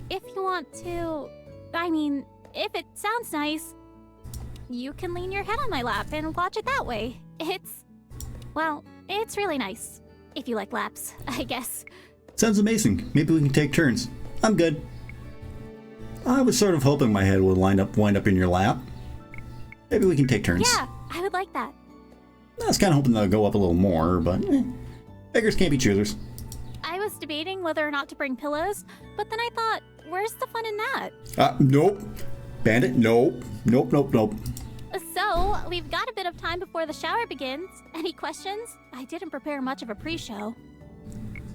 If you want to... I mean, if it sounds nice, you can lean your head on my lap and watch it that way. Well, it's really nice. If you like laps, I guess. Sounds amazing. Maybe we can take turns. I'm good. I was sort of hoping my head would wind up in your lap. Maybe we can take turns. Yeah, I would like that. I was kind of hoping that would go up a little more, but beggars can't be choosers. I was debating whether or not to bring pillows, but then I thought, where's the fun in that? Nope. Bandit, nope. Nope. So, we've got a bit of time before the shower begins. Any questions? I didn't prepare much of a pre-show.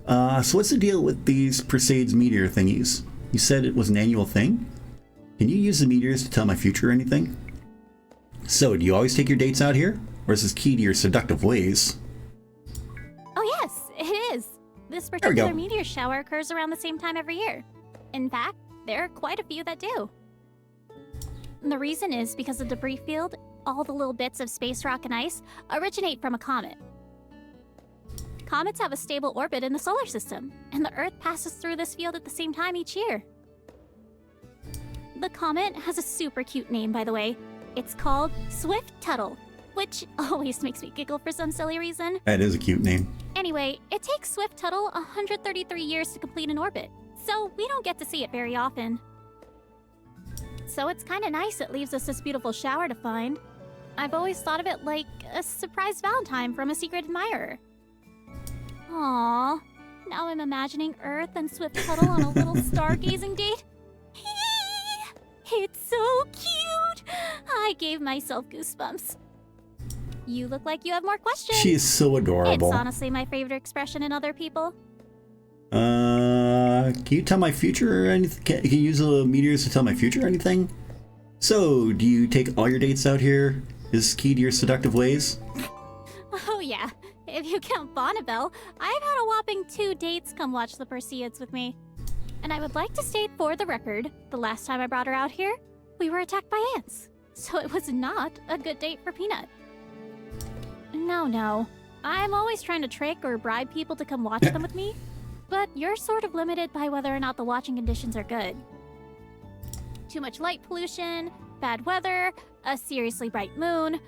So what's the deal with these Perseids meteor thingies? You said it was an annual thing? Can you use the meteors to tell my future or anything? So, do you always take your dates out here? Or is this key to your seductive ways? Oh yes, it is. This we particular go. meteor shower occurs around the same time every year. In fact, there are quite a few that do. And the reason is because the debris field, all the little bits of space rock and ice, originate from a comet. Comets have a stable orbit in the solar system, and the Earth passes through this field at the same time each year. The comet has a super cute name, by the way. It's called Swift-Tuttle, which always makes me giggle for some silly reason. That is a cute name. Anyway, it takes Swift-Tuttle 133 years to complete an orbit, so we don't get to see it very often. So it's kinda nice it leaves us this beautiful shower to find. I've always thought of it like a surprise Valentine from a secret admirer. Aww, now I'm imagining Earth and Swift-Tuttle on a little stargazing date. It's so cute! I gave myself goosebumps. You look like you have more questions. She is so adorable. It's honestly my favorite expression in other people. Can you tell my future or anything? Can you use the meteors to tell my future or anything? So, do you take all your dates out here? Is this key to your seductive ways? Oh yeah, if you count Bonnabelle, I've had a whopping 2 dates come watch the Perseids with me. And I would like to state for the record, the last time I brought her out here, we were attacked by ants. So it was not a good date for Peanut. No. I'm always trying to trick or bribe people to come watch them with me. But you're sort of limited by whether or not the watching conditions are good. Too much light pollution, bad weather, a seriously bright moon.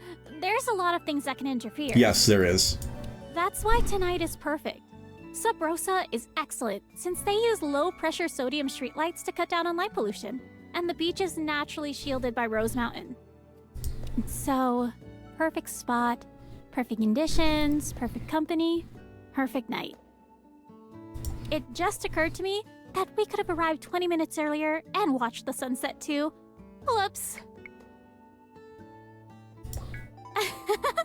There's a lot of things that can interfere. Yes, there is. That's why tonight is perfect. Sub Rosa is excellent since they use low-pressure sodium streetlights to cut down on light pollution, and the beach is naturally shielded by Rose Mountain. So, perfect spot, perfect conditions, perfect company, perfect night. It just occurred to me that we could have arrived 20 minutes earlier and watched the sunset too. Whoops.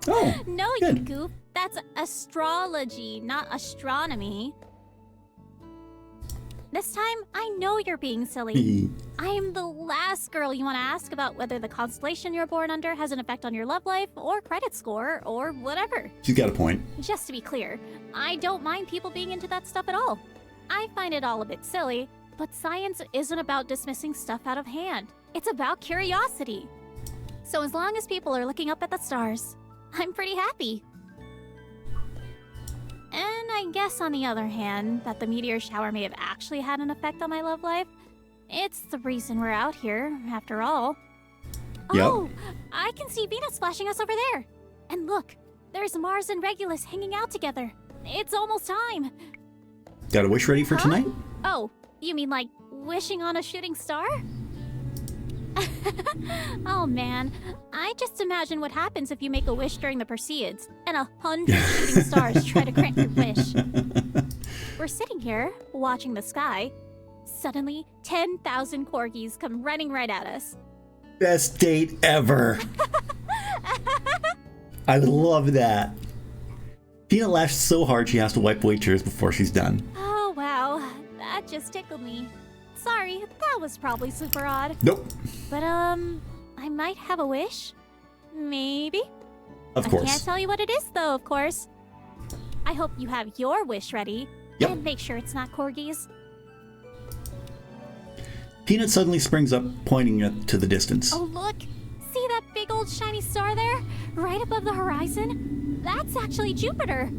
Oh, No, good. you goof. That's astrology, not astronomy. This time, I know you're being silly. I am the last girl you want to ask about whether the constellation you're born under has an effect on your love life, or credit score, or whatever. She's got a point. Just to be clear, I don't mind people being into that stuff at all. I find it all a bit silly, but science isn't about dismissing stuff out of hand. It's about curiosity. So as long as people are looking up at the stars, I'm pretty happy. And I guess on the other hand, that the meteor shower may have actually had an effect on my love life. It's the reason we're out here, after all. Yep. Oh, I can see Venus flashing us over there. And look, there's Mars and Regulus hanging out together. It's almost time. Got a wish ready for tonight? Oh, you mean like wishing on a shooting star? Oh man, I just imagine what happens if you make a wish during the Perseids, and 100 shooting stars try to grant your wish. We're sitting here, watching the sky. Suddenly, 10,000 corgis come running right at us. Best date ever. I love that. Peanut laughed so hard she has to wipe away tears before she's done. Oh wow, that just tickled me. Sorry, that was probably super odd. Nope. But I might have a wish? Maybe? Of I course. can't tell you what it is though, of course. I hope you have your wish ready. Yep. And make sure it's not corgis. Peanut suddenly springs up, pointing it to the distance. Oh look! See that big old shiny star there? Right above the horizon? That's actually Jupiter!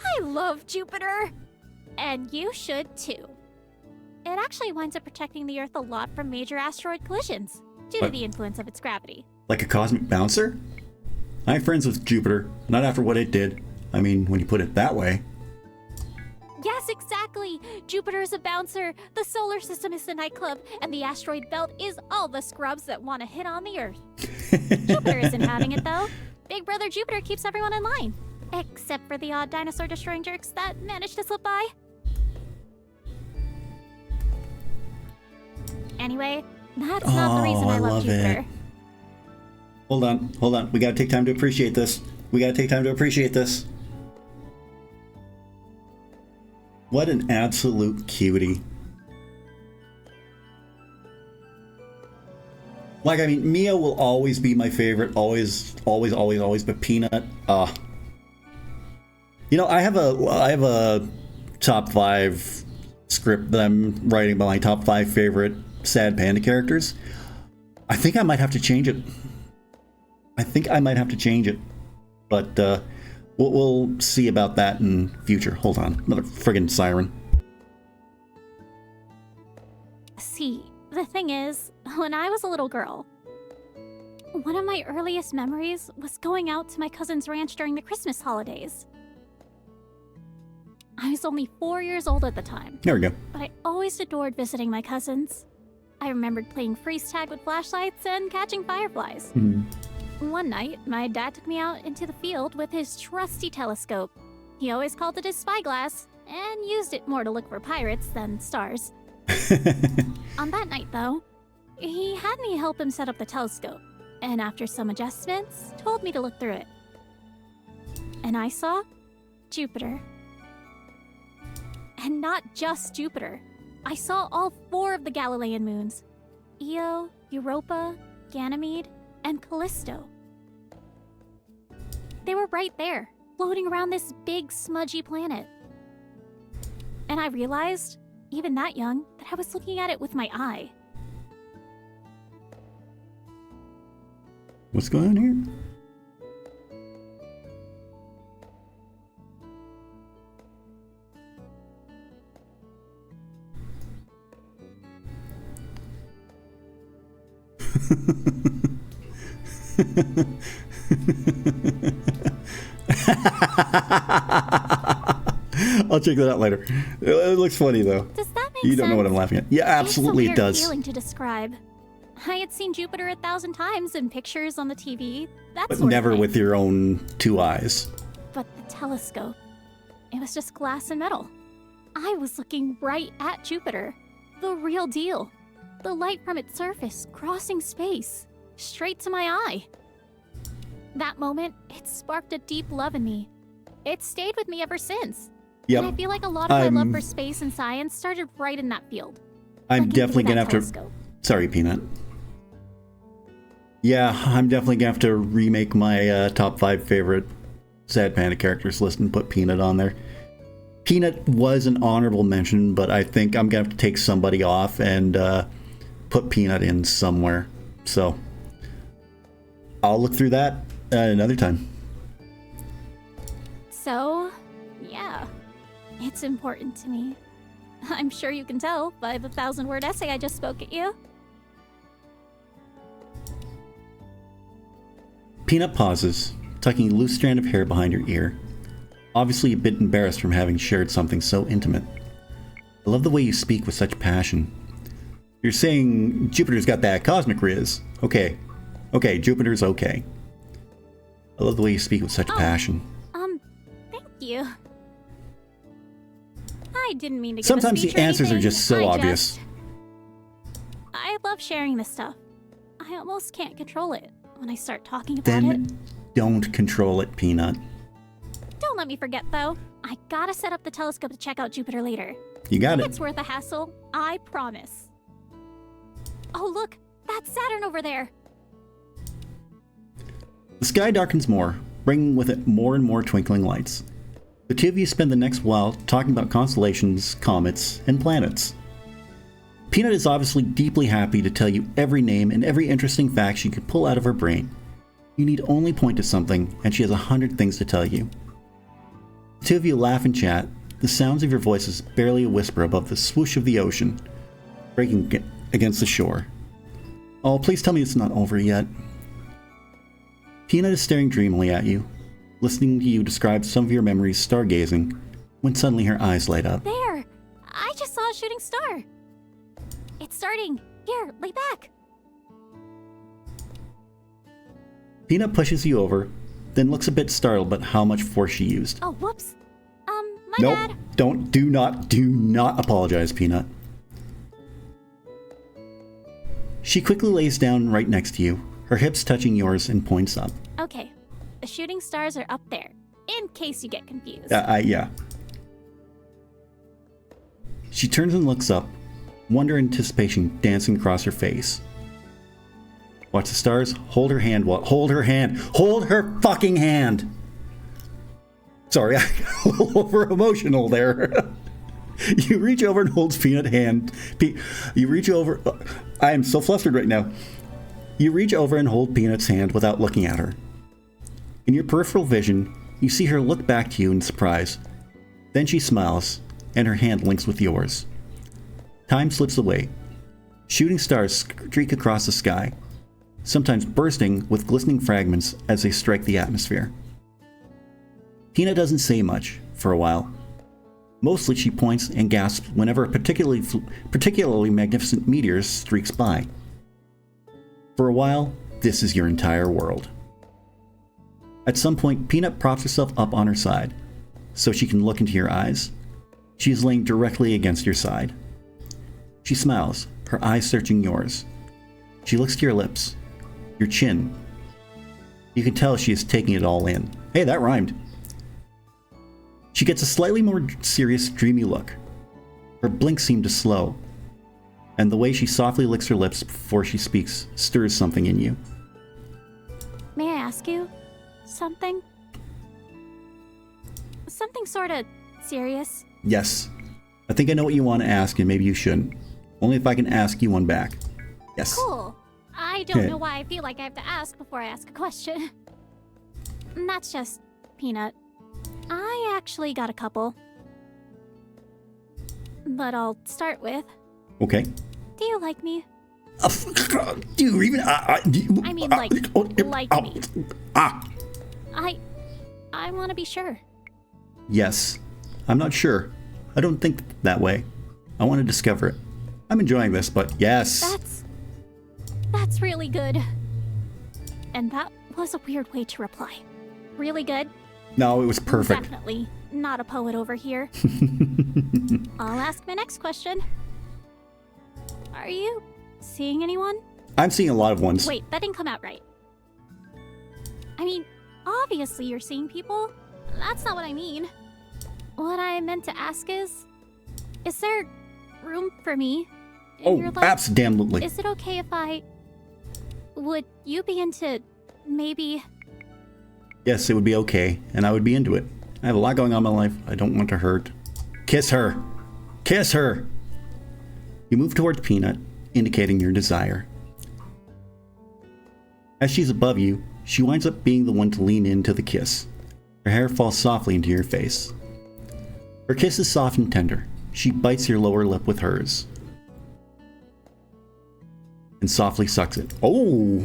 I love Jupiter! And you should too. It actually winds up protecting the Earth a lot from major asteroid collisions, due to What? the influence of its gravity. Like a cosmic bouncer? I'm friends with Jupiter, not after what it did. I mean, when you put it that way. Yes, exactly! Jupiter is a bouncer, the solar system is the nightclub, and the asteroid belt is all the scrubs that want to hit on the Earth. Jupiter isn't having it, though. Big Brother Jupiter keeps everyone in line. Except for the odd dinosaur-destroying jerks that manage to slip by. Anyway, that's not the reason I love Jupiter. It. Hold on. We gotta take time to appreciate this. What an absolute cutie. Like, I mean, Mia will always be my favorite. Always, but Peanut, You know, I have a top 5 script that I'm writing about my top 5 favorite sad panda characters. I think I might have to change it. But we'll see about that in future. Hold on. Another friggin' siren. See, the thing is, when I was a little girl, one of my earliest memories was going out to my cousin's ranch during the Christmas holidays. I was only 4 years old at the time. There we go. But I always adored visiting my cousins. I remembered playing freeze tag with flashlights and catching fireflies. One night, my dad took me out into the field with his trusty telescope. He always called it his spyglass, and used it more to look for pirates than stars. On that night, though, he had me help him set up the telescope, and after some adjustments, told me to look through it. And I saw Jupiter. And not just Jupiter. I saw all 4 of the Galilean moons: Io, Europa, Ganymede, and Callisto. They were right there, floating around this big, smudgy planet. And I realized, even that young, that I was looking at it with my eye. What's going on here? I'll check that out later. It looks funny though. Does that make sense? You don't know what I'm laughing at. Yeah, absolutely it does. It's a weird feeling to describe. I had seen Jupiter 1,000 times in pictures on the TV. But never with your own 2 eyes. But the telescope, it was just glass and metal. I was looking right at Jupiter. The real deal. The light from its surface crossing space, straight to my eye. That moment, it sparked a deep love in me. It stayed with me ever since. Yep. And I feel like a lot of my love for space and science started right in that field. I'm definitely gonna have to... Sorry, Peanut. Yeah, I'm definitely gonna have to remake my top 5 favorite sad panda characters list and put Peanut on there. Peanut was an honorable mention, but I think I'm gonna have to take somebody off and put Peanut in somewhere. So I'll look through that another time. So, yeah, it's important to me. I'm sure you can tell by the 1,000-word essay I just spoke at you. Peanut pauses, tucking a loose strand of hair behind her ear, obviously a bit embarrassed from having shared something so intimate. I love the way you speak with such passion. You're saying Jupiter's got that cosmic riz. Okay, Jupiter's okay. I love the way you speak with such passion. Thank you. I didn't mean to give Sometimes a speech the answers or are just so obvious. I love sharing this stuff. I almost can't control it when I start talking about it. Then don't control it, Peanut. Don't let me forget, though. I gotta set up the telescope to check out Jupiter later. You got it. It's worth a hassle, I promise. Oh, look! That's Saturn over there! The sky darkens more, bringing with it more and more twinkling lights. The 2 of you spend the next while talking about constellations, comets, and planets. Peanut is obviously deeply happy to tell you every name and every interesting fact she could pull out of her brain. You need only point to something, and she has 100 things to tell you. The 2 of you laugh and chat, the sounds of your voices barely a whisper above the swoosh of the ocean, breaking against the shore. Oh, please tell me it's not over yet. Peanut is staring dreamily at you, listening to you describe some of your memories stargazing, when suddenly her eyes light up. There! I just saw a shooting star! It's starting! Here, lay back! Peanut pushes you over, then looks a bit startled by how much force she used. Oh, whoops. My bad. Do not apologize, Peanut. She quickly lays down right next to you, her hips touching yours, and points up. Okay, the shooting stars are up there, in case you get confused. Yeah. She turns and looks up, wonder and anticipation dancing across her face. Watch the stars. Hold her hand. Hold her hand. Hold her fucking hand. Sorry, I got a little over emotional there. You reach over and hold Peanut's hand. You reach over. I am so flustered right now. You reach over and hold Peanut's hand without looking at her. In your peripheral vision, you see her look back to you in surprise. Then she smiles, and her hand links with yours. Time slips away. Shooting stars streak across the sky, sometimes bursting with glistening fragments as they strike the atmosphere. Peanut doesn't say much for a while. Mostly she points and gasps whenever a particularly magnificent meteor streaks by. For a while, this is your entire world. At some point, Peanut props herself up on her side, so she can look into your eyes. She is laying directly against your side. She smiles, her eyes searching yours. She looks to your lips, your chin. You can tell she is taking it all in. Hey, that rhymed. She gets a slightly more serious, dreamy look. Her blinks seem to slow, and the way she softly licks her lips before she speaks stirs something in you. May I ask you something? Something sorta serious? Yes. I think I know what you want to ask, and maybe you shouldn't. Only if I can ask you one back. Yes. Cool. I don't know why I feel like I have to ask before I ask a question. That's just Peanut. I actually got a couple. But I'll start with... Okay. Do you like me? Do you even... I mean, like me. I want to be sure. Yes. I'm not sure. I don't think that way. I want to discover it. I'm enjoying this, but yes. That's really good. And that was a weird way to reply. Really good? No, it was perfect. Definitely not a poet over here. I'll ask my next question. Are you seeing anyone? I'm seeing a lot of ones. Wait, that didn't come out right. I mean, obviously you're seeing people. That's not what I mean. What I meant to ask is there room for me in your life? Absolutely. Is it okay if would you be into maybe... Yes, it would be okay, and I would be into it. I have a lot going on in my life. I don't want to hurt. Kiss her! Kiss her! You move towards Peanut, indicating your desire. As she's above you, she winds up being the one to lean into the kiss. Her hair falls softly into your face. Her kiss is soft and tender. She bites your lower lip with hers and softly sucks it. Oh!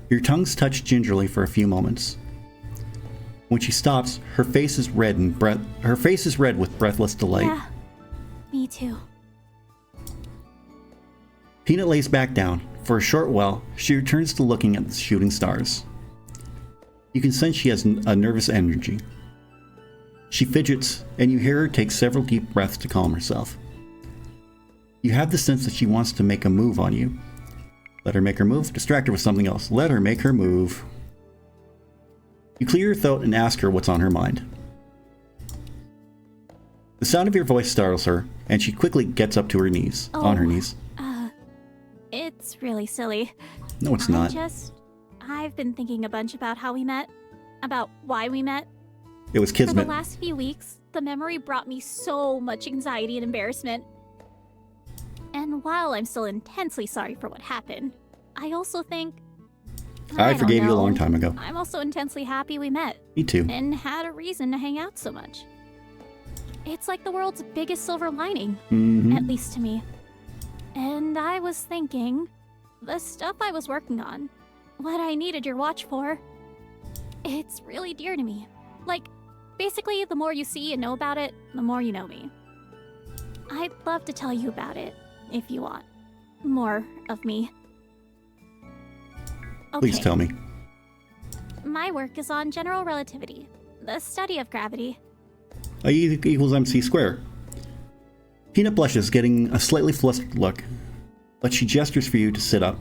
Your tongues touch gingerly for a few moments. When she stops, her face is red with breathless delight. Yeah, me too. Peanut lays back down. For a short while, she returns to looking at the shooting stars. You can sense she has a nervous energy. She fidgets, and you hear her take several deep breaths to calm herself. You have the sense that she wants to make a move on you. Let her make her move. Distract her with something else. Let her make her move. You clear your throat and ask her what's on her mind. The sound of your voice startles her, and she quickly gets up to her knees. On her knees. It's really silly. No, it's not. I've been thinking a bunch about how we met. About why we met. It was kismet. For the last few weeks, the memory brought me so much anxiety and embarrassment. And while I'm still intensely sorry for what happened, I also think... I forgave you a long time ago. I'm also intensely happy we met. Me too. And had a reason to hang out so much. It's like the world's biggest silver lining. Mm-hmm. At least to me. And I was thinking, the stuff I was working on, what I needed your watch for, it's really dear to me. Like, basically, the more you see and know about it, the more you know me. I'd love to tell you about it, if you want. More of me. Okay. Please tell me. My work is on general relativity, the study of gravity. E equals MC squared. Peanut blushes, getting a slightly flustered look. but she gestures for you to sit up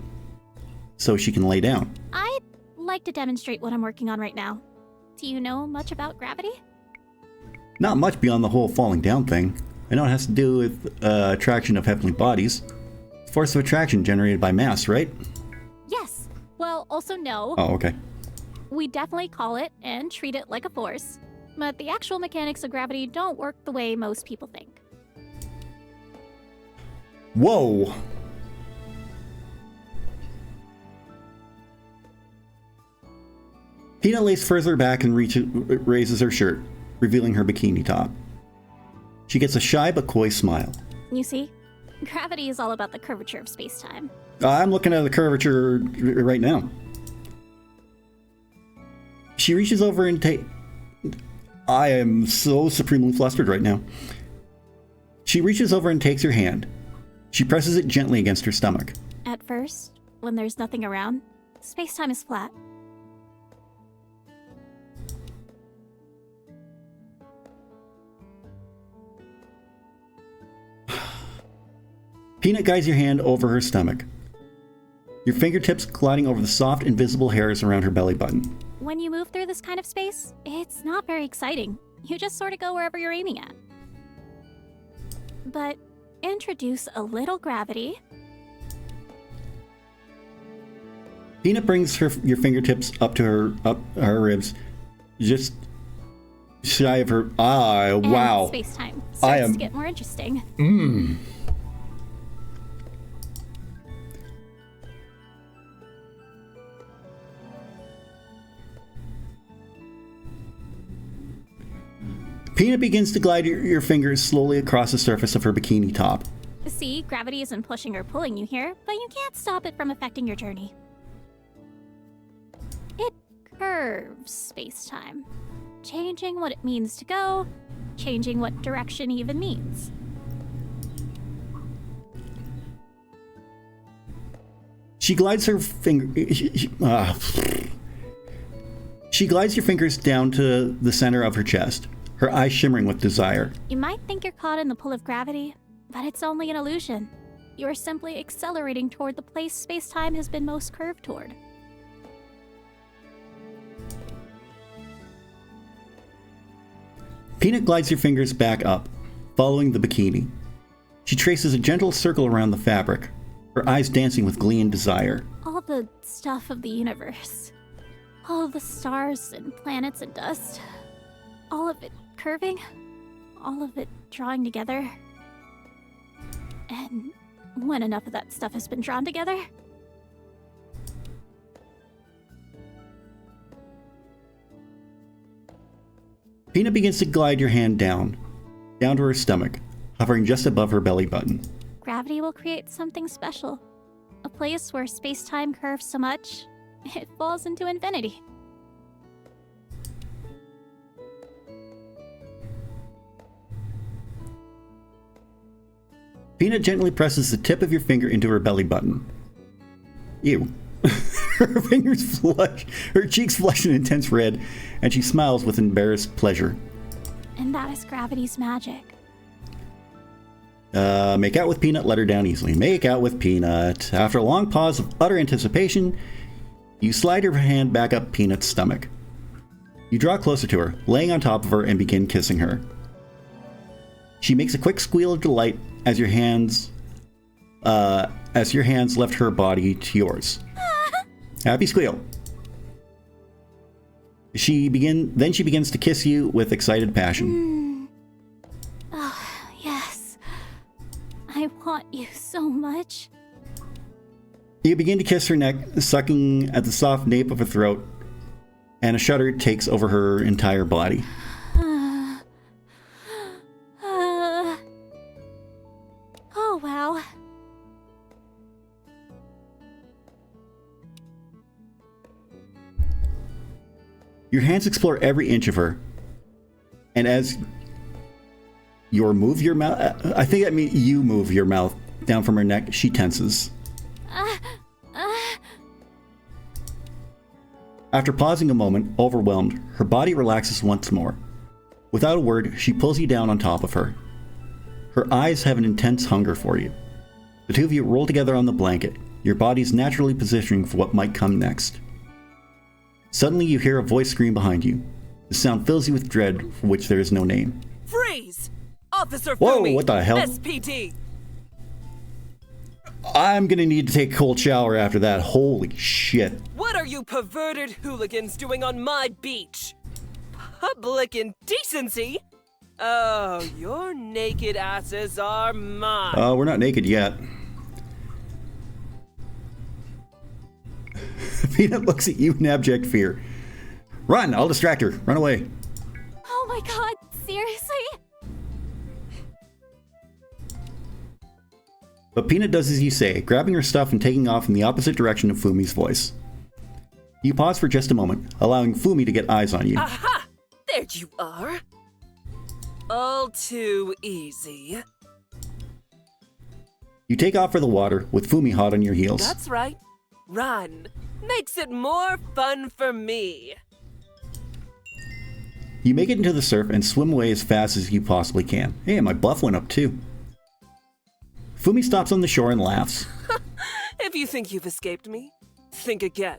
so she can lay down. I'd like to demonstrate what I'm working on right now. Do you know much about gravity? Not much beyond the whole falling down thing. I know it has to do with attraction of heavenly bodies. Force of attraction generated by mass, right? Yes. Well, also no. Oh, okay. We definitely call it and treat it like a force. But the actual mechanics of gravity don't work the way most people think. Whoa! Peanut lays further back and raises her shirt, revealing her bikini top. She gets a shy but coy smile. You see, gravity is all about the curvature of space-time. I'm looking at the curvature right now. She reaches over and I am so supremely flustered right now. She reaches over and takes your hand. She presses it gently against her stomach. At first, when there's nothing around, space-time is flat. Peanut guides your hand over her stomach, your fingertips gliding over the soft, invisible hairs around her belly button. When you move through this kind of space, it's not very exciting. You just sort of go wherever you're aiming at. But introduce a little gravity. Peanut brings your fingertips up her ribs, just shy of her. And wow! Space-time starts to get more interesting. Peanut begins to glide your fingers slowly across the surface of her bikini top. See, gravity isn't pushing or pulling you here, but you can't stop it from affecting your journey. It curves space-time, changing what it means to go, changing what direction even means. She glides her She glides your fingers down to the center of her chest, her eyes shimmering with desire. You might think you're caught in the pull of gravity, but it's only an illusion. You are simply accelerating toward the place space-time has been most curved toward. Peanut glides your fingers back up, following the bikini. She traces a gentle circle around the fabric, her eyes dancing with glee and desire. All the stuff of the universe. All of the stars and planets and dust. All of it curving. All of it drawing together. And when enough of that stuff has been drawn together, Peanut begins to glide your hand down to her stomach, hovering just above her belly button. gravity will create something special. A place where space-time curves so much, it falls into infinity. Peanut gently presses the tip of your finger into her belly button. Ew. Her fingers flush, her cheeks flush an intense red, and she smiles with embarrassed pleasure. And that is gravity's magic. Make out with Peanut, let her down easily. Make out with Peanut. After a long pause of utter anticipation, you slide your hand back up Peanut's stomach. You draw closer to her, laying on top of her, and begin kissing her. She makes a quick squeal of delight as your hands left her body to yours. Happy squeal. Then she begins to kiss you with excited passion. Oh, yes. I want you so much. You begin to kiss her neck, sucking at the soft nape of her throat, and a shudder takes over her entire body. Oh, wow. Your hands explore every inch of her, and as you move your mouth down from her neck, she tenses. After pausing a moment, overwhelmed, her body relaxes once more. Without a word, she pulls you down on top of her. Her eyes have an intense hunger for you. The two of you roll together on the blanket, your bodies naturally positioning for what might come next. Suddenly you hear a voice scream behind you. The sound fills you with dread for which there is no name. Freeze! Officer Whoa, Fumi! what the hell? SPD! I'm gonna need to take a cold shower after that. Holy shit. What are you perverted hooligans doing on my beach? Public indecency? Oh, your naked asses are mine. We're not naked yet. Peanut looks at you in abject fear. Run! I'll distract her. Run away. Oh my god, seriously? But Peanut does as you say, grabbing her stuff and taking off in the opposite direction of Fumi's voice. You pause for just a moment, allowing Fumi to get eyes on you. Aha! There you are. All too easy. You take off for the water, with Fumi hot on your heels. That's right. Run. Makes it more fun for me. You make it into the surf and swim away as fast as you possibly can. Hey, my buff went up too. Fumi stops on the shore and laughs. If you think you've escaped me, think again.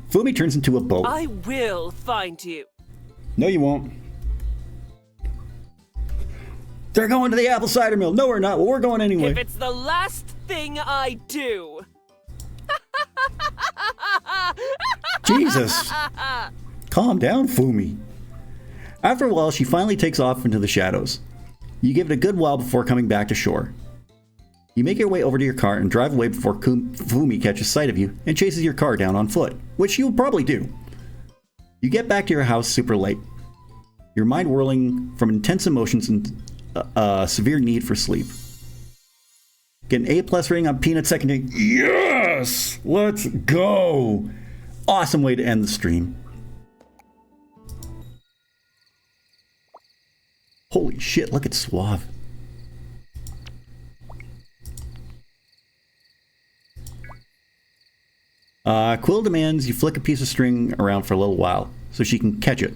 Fumi turns into a boat. I will find you. No, you won't. They're going to the apple cider mill. No, we're not. Well, we're going anyway. If it's the last thing I do. Jesus. Calm down, Fumi. After a while, she finally takes off into the shadows. You give it a good while before coming back to shore. You make your way over to your car and drive away before Fumi catches sight of you and chases your car down on foot, which you'll probably do. You get back to your house super late, your mind whirling from intense emotions and a severe need for sleep. Get an A+ rating on Peanut seconding. Yes! Let's go! Awesome way to end the stream. Holy shit, look at Suave. Quill demands you flick a piece of string around for a little while so she can catch it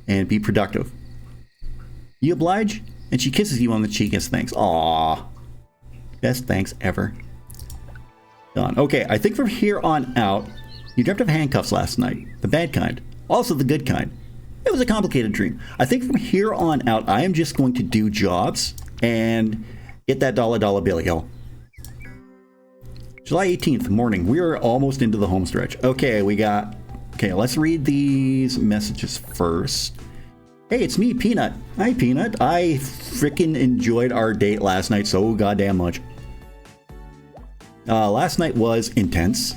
and be productive. You oblige, and she kisses you on the cheek as thanks. Aww. Best thanks ever. Done. Okay, I think from here on out, you dreamt of handcuffs last night. The bad kind. Also the good kind. It was a complicated dream. I think from here on out, I am just going to do jobs and get that dollar bill, yo. July 18th morning. We are almost into the home stretch. Okay, let's read these messages first. Hey, it's me, Peanut. Hi, Peanut. I freaking enjoyed our date last night so goddamn much. Last night was intense.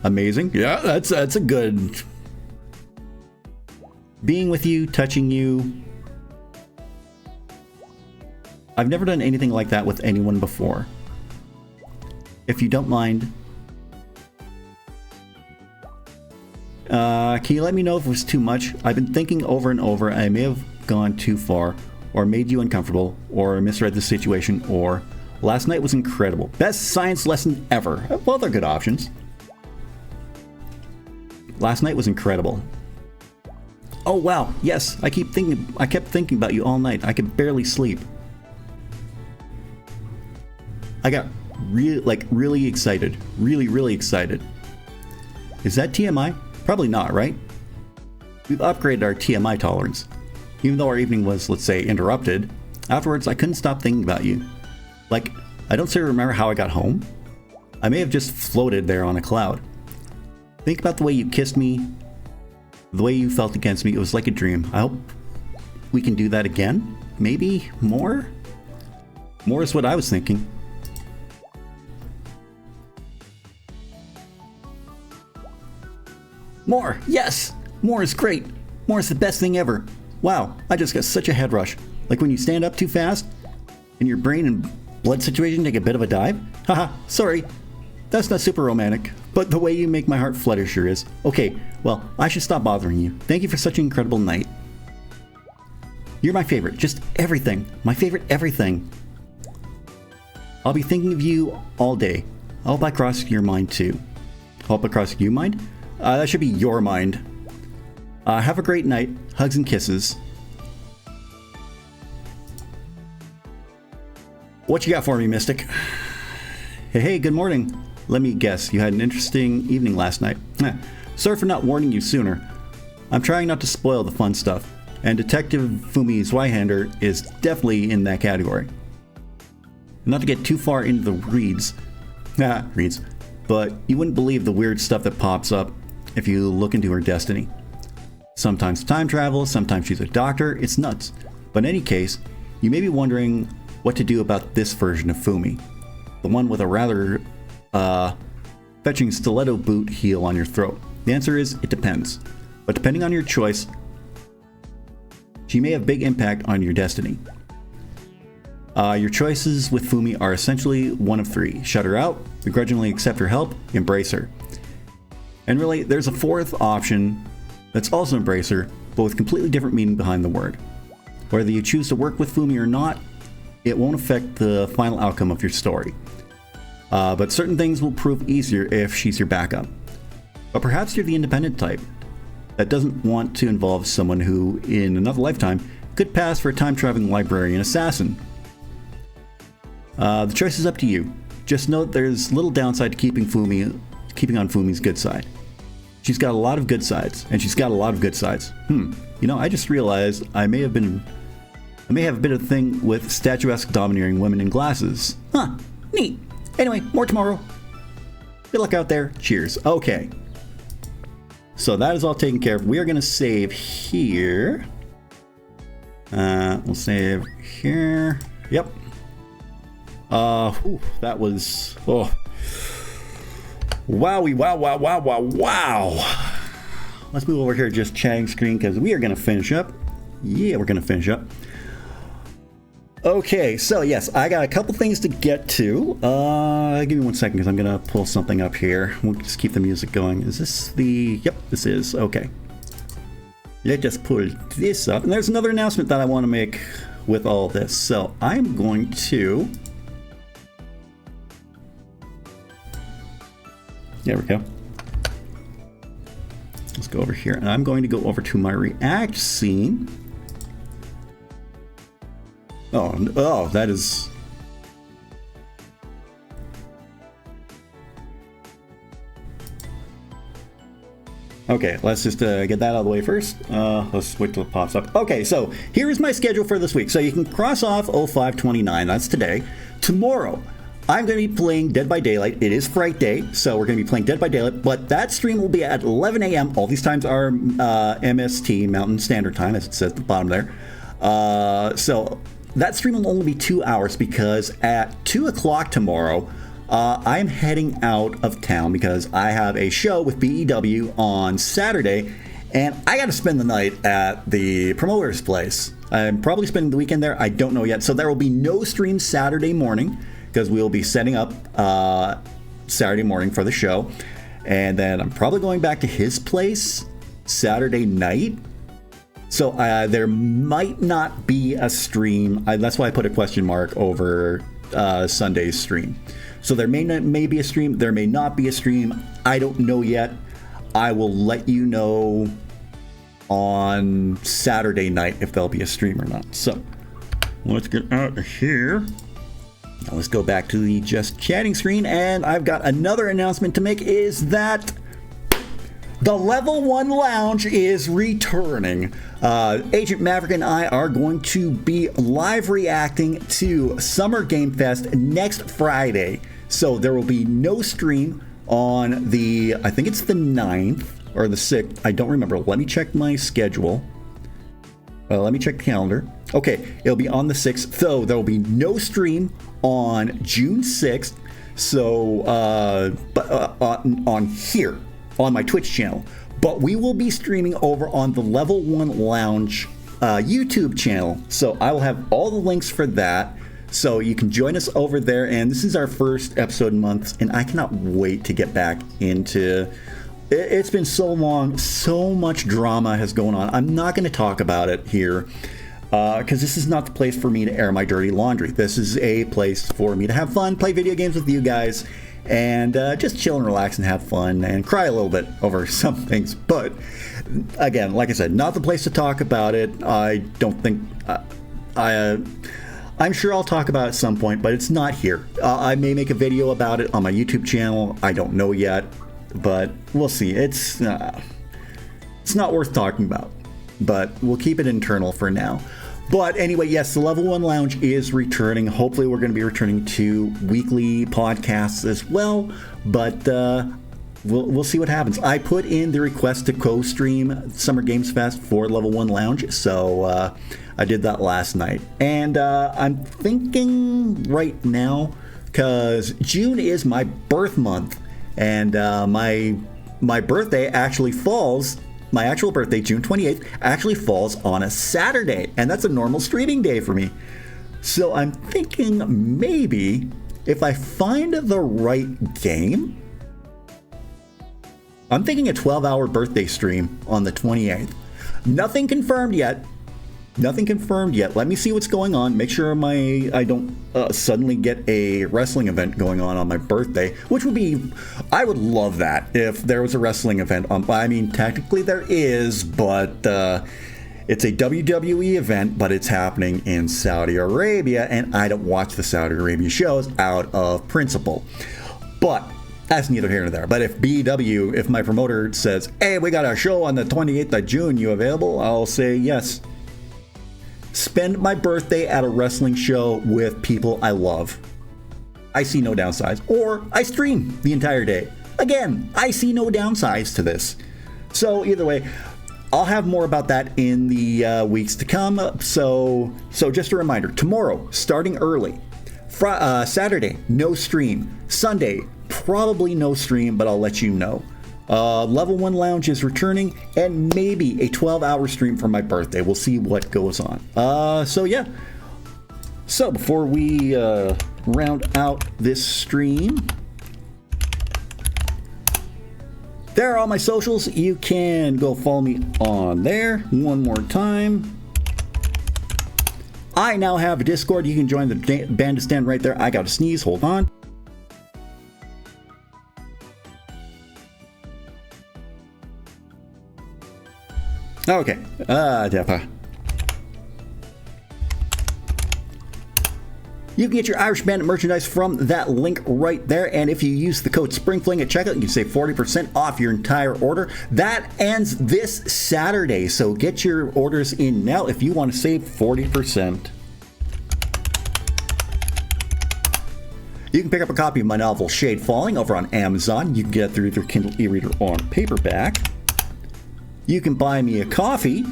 Amazing. Yeah, that's a good... Being with you, touching you. I've never done anything like that with anyone before. If you don't mind, can you let me know if it was too much? I've been thinking over and over, I may have gone too far, or made you uncomfortable, or misread the situation, or last night was incredible. Best science lesson ever. Both are good options. Last night was incredible. Oh wow, yes, I kept thinking about you all night. I could barely sleep. I got really excited. Really excited. Is that TMI? Probably not, right? We've upgraded our TMI tolerance. Even though our evening was, let's say, interrupted, afterwards I couldn't stop thinking about you. Like, I don't still remember how I got home. I may have just floated there on a cloud. Think about the way you kissed me, the way you felt against me. It was like a dream. I hope we can do that again. Maybe more? More is what I was thinking. More! Yes! More is great! More is the best thing ever! Wow, I just got such a head rush. Like when you stand up too fast, and your brain and blood situation take a bit of a dive? Haha, sorry. That's not super romantic, but the way you make my heart flutter sure is. Okay, well, I should stop bothering you. Thank you for such an incredible night. You're my favorite, just everything. My favorite everything. I'll be thinking of you all day. I hope I cross your mind too. I hope I cross your mind? That should be your mind. Have a great night. Hugs and kisses. What you got for me, Mystic? Hey, good morning. Let me guess, you had an interesting evening last night. Sorry for not warning you sooner. I'm trying not to spoil the fun stuff, and Detective Fumi Zweihander is definitely in that category. Not to get too far into the reads, but you wouldn't believe the weird stuff that pops up if you look into her destiny. Sometimes time travel, sometimes she's a doctor, it's nuts. But in any case, you may be wondering what to do about this version of Fumi. The one with a rather fetching stiletto boot heel on your throat. The answer is, it depends. But depending on your choice, she may have big impact on your destiny. Your choices with Fumi are essentially one of three. Shut her out, begrudgingly accept her help, embrace her. And really, there's a fourth option that's also embrace her, but with completely different meaning behind the word. Whether you choose to work with Fumi or not, it won't affect the final outcome of your story. But certain things will prove easier if she's your backup. But perhaps you're the independent type that doesn't want to involve someone who, in another lifetime, could pass for a time-traveling librarian assassin. The choice is up to you. Just note there's little downside to keeping on Fumi's good side. She's got a lot of good sides, and she's got a lot of good sides. You know, I just realized I may have a bit of a thing with statuesque domineering women in glasses. Huh, neat. Anyway, more tomorrow. Good luck out there. Cheers. Okay. So that is all taken care of. We are going to save here. We'll save here. Yep. That was... Oh. Wowie, wow. Let's move over here, just chatting screen, because we are going to finish up. Yeah, we're going to finish up. Okay, so yes, I got a couple things to get to. Give me 1 second, because I'm going to pull something up here. We'll just keep the music going. Is this the... Yep, this is. Okay. Let's just pull this up. And there's another announcement that I want to make with all this. So I'm going to... There we go. Let's go over here, and I'm going to go over to my React scene. Oh, that is... Okay, let's just get that out of the way first. Let's wait till it pops up. Okay, so here is my schedule for this week. So you can cross off 0529, that's today. Tomorrow, I'm going to be playing Dead by Daylight. It is Fright Day, so we're going to be playing Dead by Daylight, but that stream will be at 11 a.m. All these times are MST, Mountain Standard Time, as it says at the bottom there. So that stream will only be 2 hours because at 2 o'clock tomorrow, I'm heading out of town because I have a show with BEW on Saturday, and I got to spend the night at the promoter's place. I'm probably spending the weekend there. I don't know yet. So there will be no stream Saturday morning, because we'll be setting up Saturday morning for the show. And then I'm probably going back to his place Saturday night. So there might not be a stream. That's why I put a question mark over Sunday's stream. So there may be a stream. There may not be a stream. I don't know yet. I will let you know on Saturday night if there'll be a stream or not. So let's get out of here. Now let's go back to the just chatting screen, and I've got another announcement to make, is that the Level 1 Lounge is returning. Agent Maverick and I are going to be live reacting to Summer Game Fest next Friday. So there will be no stream on the, I think it's the 9th or the 6th. I don't remember. Let me check my schedule. Let me check the calendar. Okay, it'll be on the 6th, so there will be no stream on June 6th. So, on here, on my Twitch channel. But we will be streaming over on the Level 1 Lounge YouTube channel. So I will have all the links for that. So you can join us over there. And this is our first episode in months, and I cannot wait to get back into... It's been so long, so much drama has gone on. I'm not going to talk about it here because this is not the place for me to air my dirty laundry. This is a place for me to have fun, play video games with you guys, and just chill and relax and have fun and cry a little bit over some things. But again, like I said, not the place to talk about it. I don't think... I'm sure I'll talk about it at some point, but it's not here. I may make a video about it on my YouTube channel. I don't know yet, but we'll see. It's not worth talking about, but we'll keep it internal for now. But anyway, yes, the Level 1 Lounge is returning. Hopefully we're going to be returning to weekly podcasts as well, but we'll see what happens. I put in the request to co-stream Summer Games Fest for Level 1 Lounge, so I did that last night. And I'm thinking right now, because June is my birth month, and my birthday actually falls, my actual birthday, June 28th, actually falls on a Saturday, and that's a normal streaming day for me. So I'm thinking maybe if I find the right game, I'm thinking a 12-hour birthday stream on the 28th. Nothing confirmed yet. Nothing confirmed yet. Let me see what's going on. Make sure I don't suddenly get a wrestling event going on my birthday, which would be, I would love that if there was a wrestling event. I mean, technically there is, but it's a WWE event, but it's happening in Saudi Arabia, and I don't watch the Saudi Arabia shows out of principle. But that's neither here nor there. But if my promoter says, hey, we got a show on the 28th of June, you available? I'll say yes. Spend my birthday at a wrestling show with people I love. I see no downsides. Or I stream the entire day. Again, I see no downsides to this. So either way, I'll have more about that in the weeks to come. So just a reminder, tomorrow, starting early. Saturday, no stream. Sunday, probably no stream, but I'll let you know. Level 1 Lounge is returning, and maybe a 12-hour stream for my birthday. We'll see what goes on. So yeah. So before we round out this stream, there are all my socials. You can go follow me on there one more time. I now have a Discord. You can join the Bandit right there. I got to sneeze. Hold on. Okay, Depa. You can get your Irish Bandit merchandise from that link right there, and if you use the code SPRINGFLING at checkout, you can save 40% off your entire order. That ends this Saturday, so get your orders in now if you want to save 40%. You can pick up a copy of my novel Shade Falling over on Amazon. You can get it through your Kindle e-reader on paperback. You can buy me a coffee.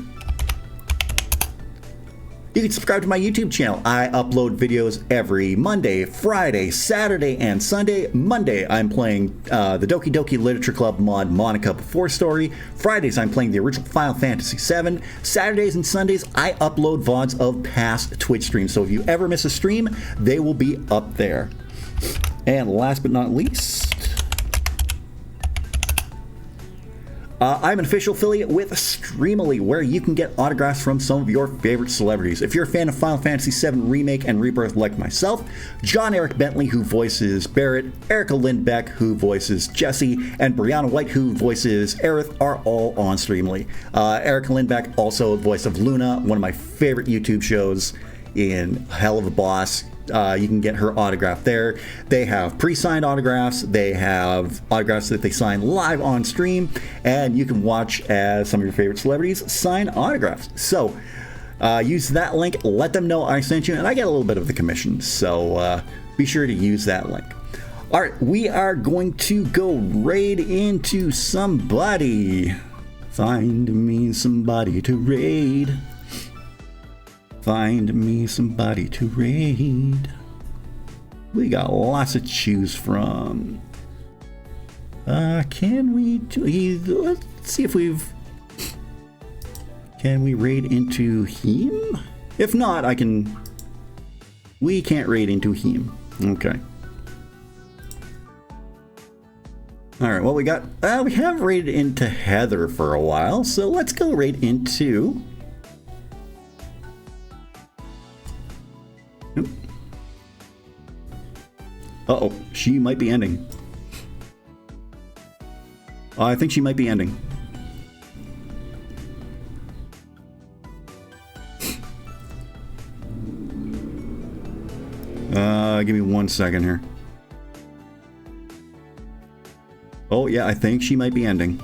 You can subscribe to my YouTube channel. I upload videos every Monday, Friday, Saturday, and Sunday. Monday, I'm playing the Doki Doki Literature Club mod Monica Before Story. Fridays, I'm playing the original Final Fantasy VII. Saturdays and Sundays, I upload VODs of past Twitch streams. So if you ever miss a stream, they will be up there. And last but not least, I'm an official affiliate with Streamily, where you can get autographs from some of your favorite celebrities. If you're a fan of Final Fantasy VII Remake and Rebirth like myself, John Eric Bentley, who voices Barrett, Erica Lindbeck, who voices Jessie, and Brianna White, who voices Aerith, are all on Streamily. Erica Lindbeck, also the voice of Luna, one of my favorite YouTube shows in Hell of a Boss. You can get her autograph there. They have pre-signed autographs. They have autographs that they sign live on stream, and you can watch as some of your favorite celebrities sign autographs. So use that link. Let them know I sent you, and I get a little bit of the commission. So be sure to use that link. All right, we are going to go raid into somebody. Find me somebody to raid. Find me somebody to raid. We got lots to choose from. Can we let's see if can we raid into him? If not, we can't raid into him. Okay. All right, well, we have raided into Heather for a while, so let's go raid into... Uh-oh, she might be ending. I think she might be ending. Give me 1 second here. Oh, yeah, I think she might be ending.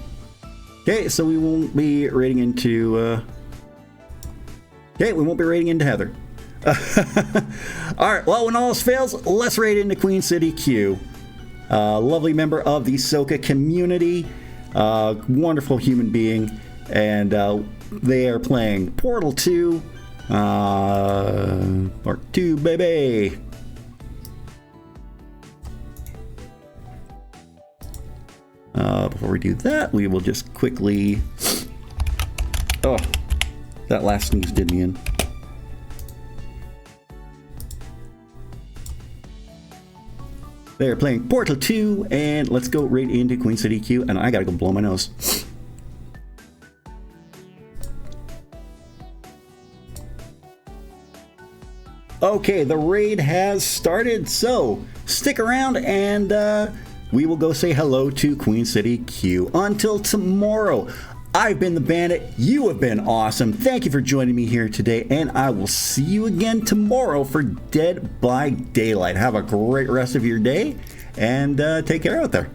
Okay, so we won't be raiding into... Okay, we won't be raiding into Heather. Alright, well, when all else fails, let's raid into Queen City Q. Lovely member of the Soka community. Wonderful human being. And they are playing Portal 2. Part 2, baby! Before we do that, we will just quickly... Oh, that last sneeze did me in. They're playing Portal 2, and let's go right into Queen City Q, and I gotta go blow my nose. Okay, the raid has started, so stick around and we will go say hello to Queen City Q. Until tomorrow, I've been the Bandit, you have been awesome. Thank you for joining me here today, and I will see you again tomorrow for Dead by Daylight. Have a great rest of your day, and take care out there.